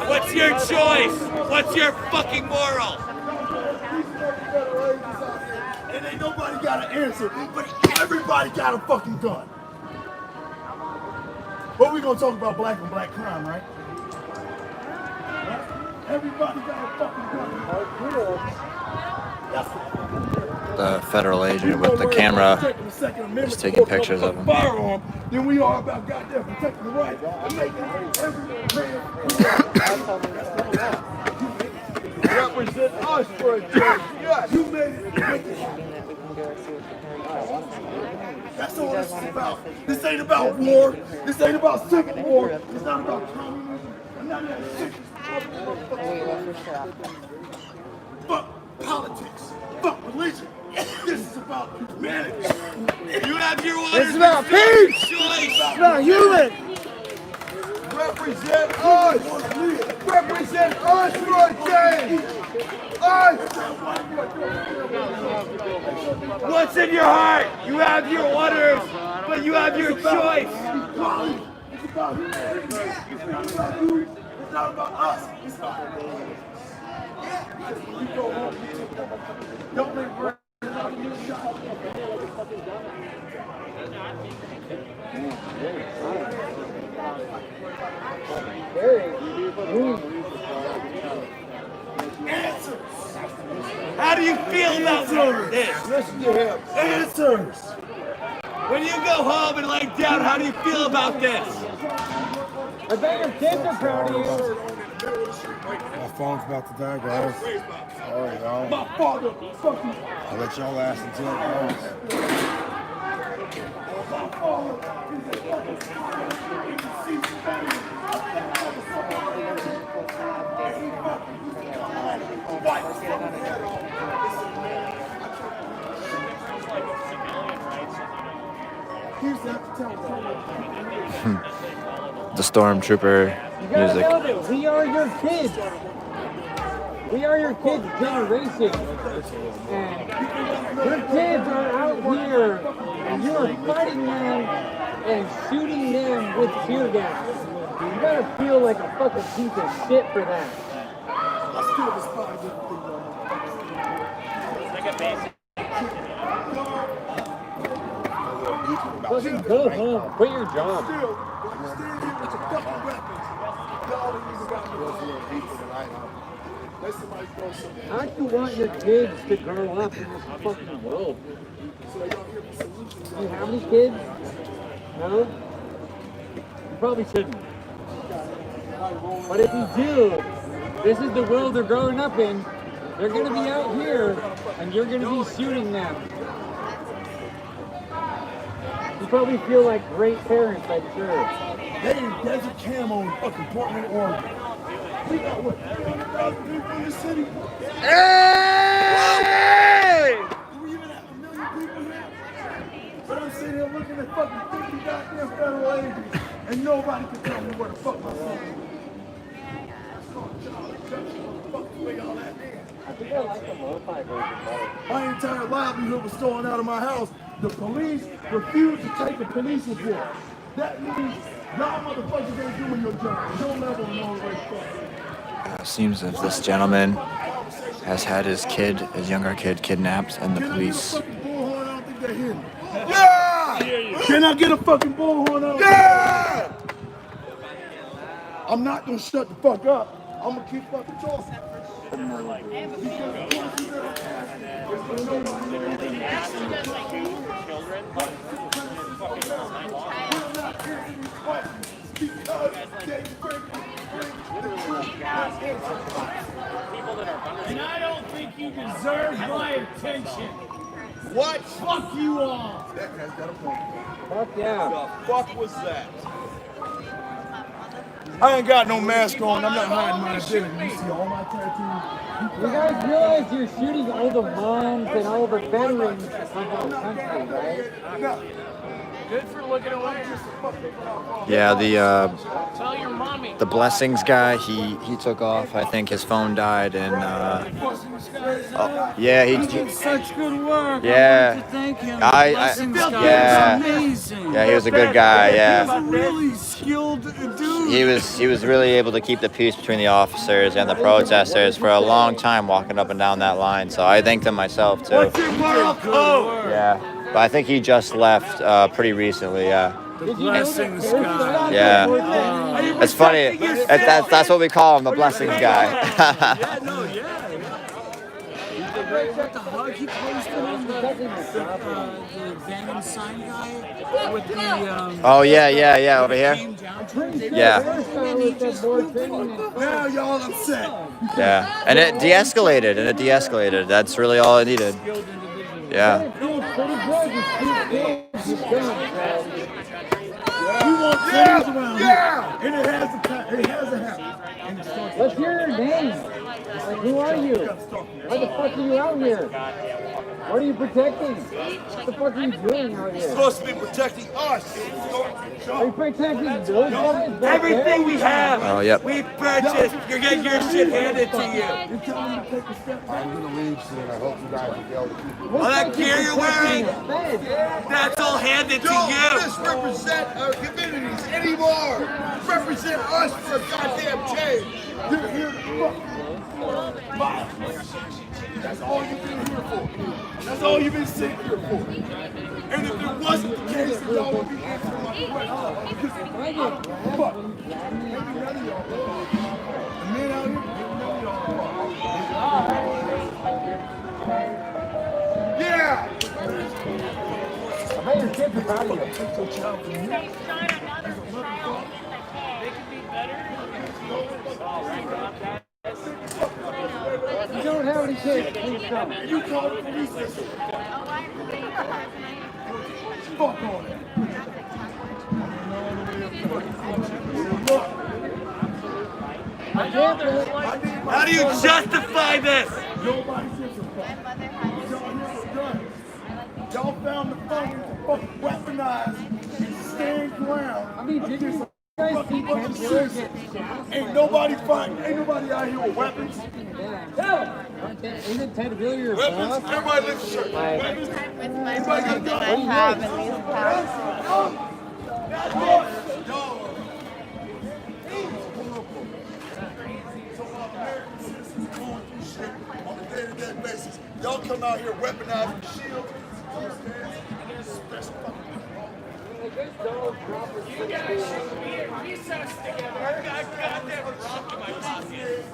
What's your choice? What's your fucking moral? And ain't nobody got an answer, but everybody got a fucking gun. But we gonna talk about black and black crime, right? Everybody got a fucking gun. the federal agent with the camera is taking pictures of him. Firearm than we are about goddamn protecting the right and making every man represent us for a change. Yes, you made it. That's all this is about. This ain't about war. This ain't about civil war. It's not about communism. And none of that shit. Fuck politics. Fuck religion. This is about humanity. You have your orders. It's about peace. It's about human. Represent us. Represent us for a change. Us. What's in your heart? You have your orders, but you have your choice. It's about humanity. It's not about you. It's not about us. It's about you go home. Don't make work. How do you feel about this? Listen to him. Answers. When you go home and lay down, how do you feel about this? I bet your kids are proud of you. My phone's about to die, guys. Sorry, y'all. My father, fuck you. I'll let y'all last until it goes. My father The stormtrooper You gotta music. know that we are your kids. We are your kids' generation. And your kids are out here and you are fighting them and shooting them with tear gas. You gotta feel like a fucking piece of shit for that. Fucking go home, quit your job. How do you want your kids to grow up in this fucking world? Do you have any kids? No? You probably shouldn't. But if you do, this is the world they're growing up in. They're gonna be out here, and you're gonna be shooting them. You probably feel like great parents, I'm sure. They in Desert Camo in fucking Portland, Oregon. We got what, 300,000 people in the city? Hey! Do we even have 1 million people here? But I'm sitting here looking at fucking 50 goddamn federal agents, and nobody can tell me where the fuck my son is. I think I like the lo-fi version better. My entire livelihood was stolen out of my house. The police refused to take a police report. That means y'all motherfuckers ain't doing your job. Your level and all the way fuck. Seems as this gentleman has had his younger kid, kidnapped, and the police that hear me? Yeah! Can I get a fucking bullhorn on? Yeah! I'm not gonna shut the fuck up. I'm gonna keep fucking talking. And I don't think you deserve my attention. What? Fuck you all. That guy's got a point. Fuck yeah. The fuck was that? I ain't got no mask on. I'm not hiding my identity. You see all my tattoos. You guys realize you're shooting all the moms and all the veterans of the country, right? Good for looking away. Yeah, Tell your mommy. the Blessings guy, he took off. I think his phone died, and yeah, he did such good work. yeah, I wanted to thank him. yeah, Blessings guy was amazing. yeah, he was a good guy. Yeah, He was a really skilled dude. he was really able to keep the peace between the officers and the protesters for a long time, walking up and down that line. So I thanked him myself too. Yeah, but I think he just left pretty recently. Yeah. The Blessings guy. Yeah, it's funny. That's what we call him, the Blessings guy. The hug he posted on the Venom sign guy with the Oh yeah, over here. Yeah, Now y'all upset. yeah, and it de-escalated. That's really all it needed. Yeah. We want things around here. And it has a hat. Let's hear your name. Like, who are you? Why the fuck are you out here? What are you protecting? What the fuck are you doing out here? You're supposed to be protecting us. Are you protecting those guys? everything we have. Oh, yep. We purchased. You're getting your shit handed to you. I'm gonna leave soon. I hope you guys will be able to keep it. All that gear you're wearing, that's all handed to Don't you. misrepresent our communities anymore. Represent us for a goddamn change. You're here to fuck violence. That's all you've been here for. That's all you've been sitting here for. And if it wasn't the case, then y'all would be answering my question. Fuck. Maybe none of y'all. The men out here, maybe none of y'all. Yeah! I bet your kids are proud of you. You don't have any kids, please don't. You call the police station. Fuck on it. How do you justify this? Nobody's justified. Y'all found the funds to fucking weaponize and stand ground. I mean, did you guys see Ken Wheeler Ain't nobody out here with weapons. Isn't Ted Wheeler your Weapons? boss? Everybody lift your shirt. Weapons? Everybody got guns? I have in these On a day-to-day basis. Y'all come out here weaponizing shields. Special fucking You guys should be at recess together. I got goddamn rock in my pocket.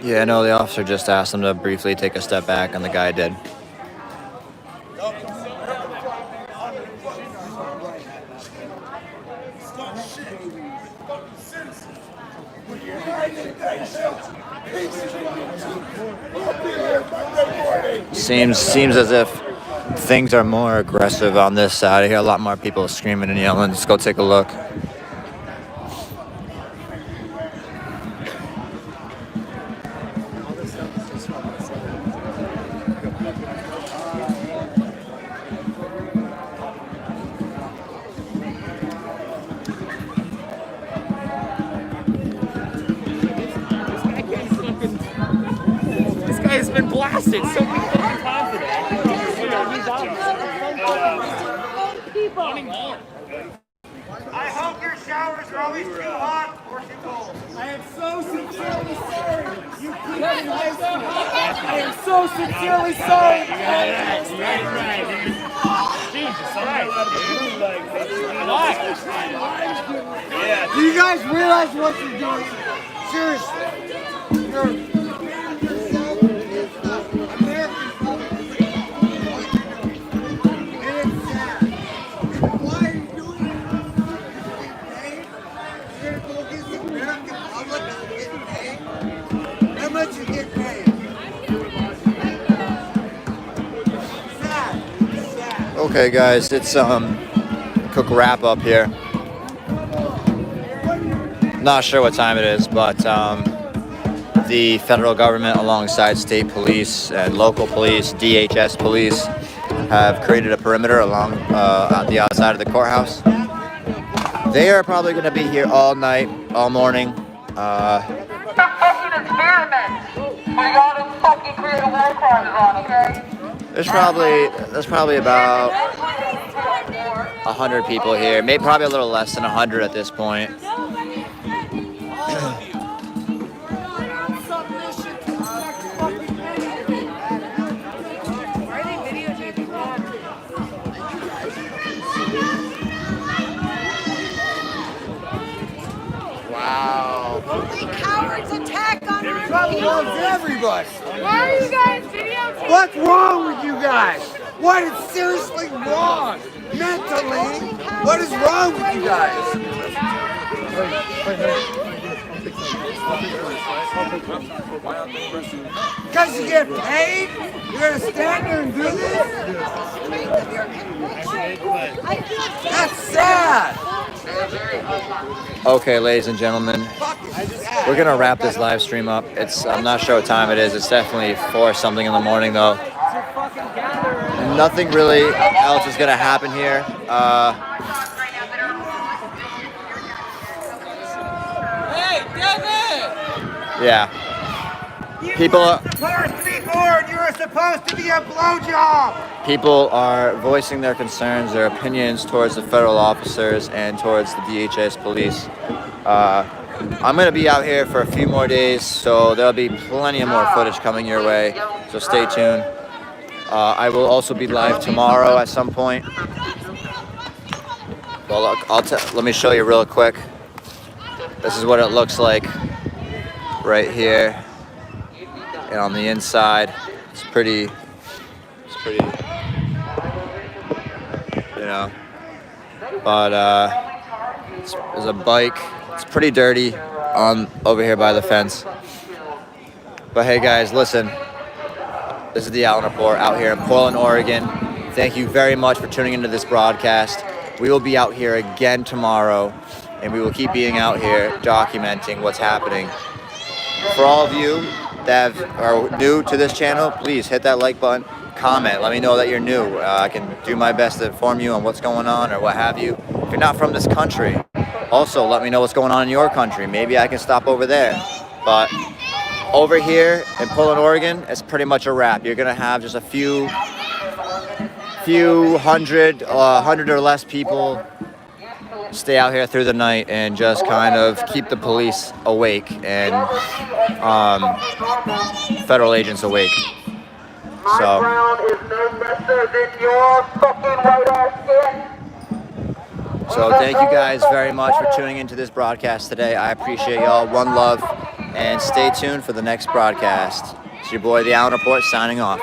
Yeah, no, the officer just asked him to briefly take a step back, and the guy did. Seems as if things are more aggressive on this side. I hear a lot more people screaming and yelling. Let's go take a look. This guy has been blasted so many fucking times today. He's out. Wanting more. I hope your showers are always too hot or too cold. I am so sincerely sorry. You keep getting wasted. I am so sincerely sorry. Jesus Christ. Do you guys realize what you're doing? Seriously. You're Okay, guys, it's quick wrap up here. Not sure what time it is, but the federal government, alongside state police and local police, DHS police, have created a perimeter along the outside of the courthouse. They are probably going to be here all night, all morning. Fucking experiment. We gotta fucking create a war crime zone, okay? There's probably about 100 people here, maybe probably a little less than 100 at this point. wow. The cowards attack on our Trump people. loves everybody. Why are you guys videotaping? What's wrong with you guys? What is seriously wrong? Mentally, what is wrong with you guys? Because you get paid? You're going to stand there and do this? That's sad. Okay, ladies and gentlemen, we're gonna wrap this live stream up. I'm not sure what time it is. It's definitely 4 something in the morning though. Nothing really else is gonna happen here. Hey, Devin! Yeah. People You're supposed to be a blowjob. People are voicing their concerns, their opinions towards the federal officers and towards the DHS police. I'm going to be out here for a few more days, so there'll be plenty of more footage coming your way, so stay tuned. I will also be live tomorrow at some point. Well, look, let me show you real quick. This is what it looks like right here. And on the inside, it's pretty, you know, but there's a bike. It's pretty dirty over here by the fence. But hey guys, listen, this is the Allen Report out here in Portland, Oregon. Thank you very much for tuning into this broadcast. We will be out here again tomorrow, and we will keep being out here documenting what's happening. For all of you that are new to this channel, please hit that like button, comment, let me know that you're new. I can do my best to inform you on what's going on or what have you. If you're not from this country, also let me know what's going on in your country. Maybe I can stop over there. But over here in Portland, Oregon, it's pretty much a wrap. You're gonna have just a few hundred or less people stay out here through the night and just kind of keep the police awake and federal agents awake. So thank you guys very much for tuning into this broadcast today. I appreciate y'all. One love, and stay tuned for the next broadcast. It's your boy, The Allen Report, signing off.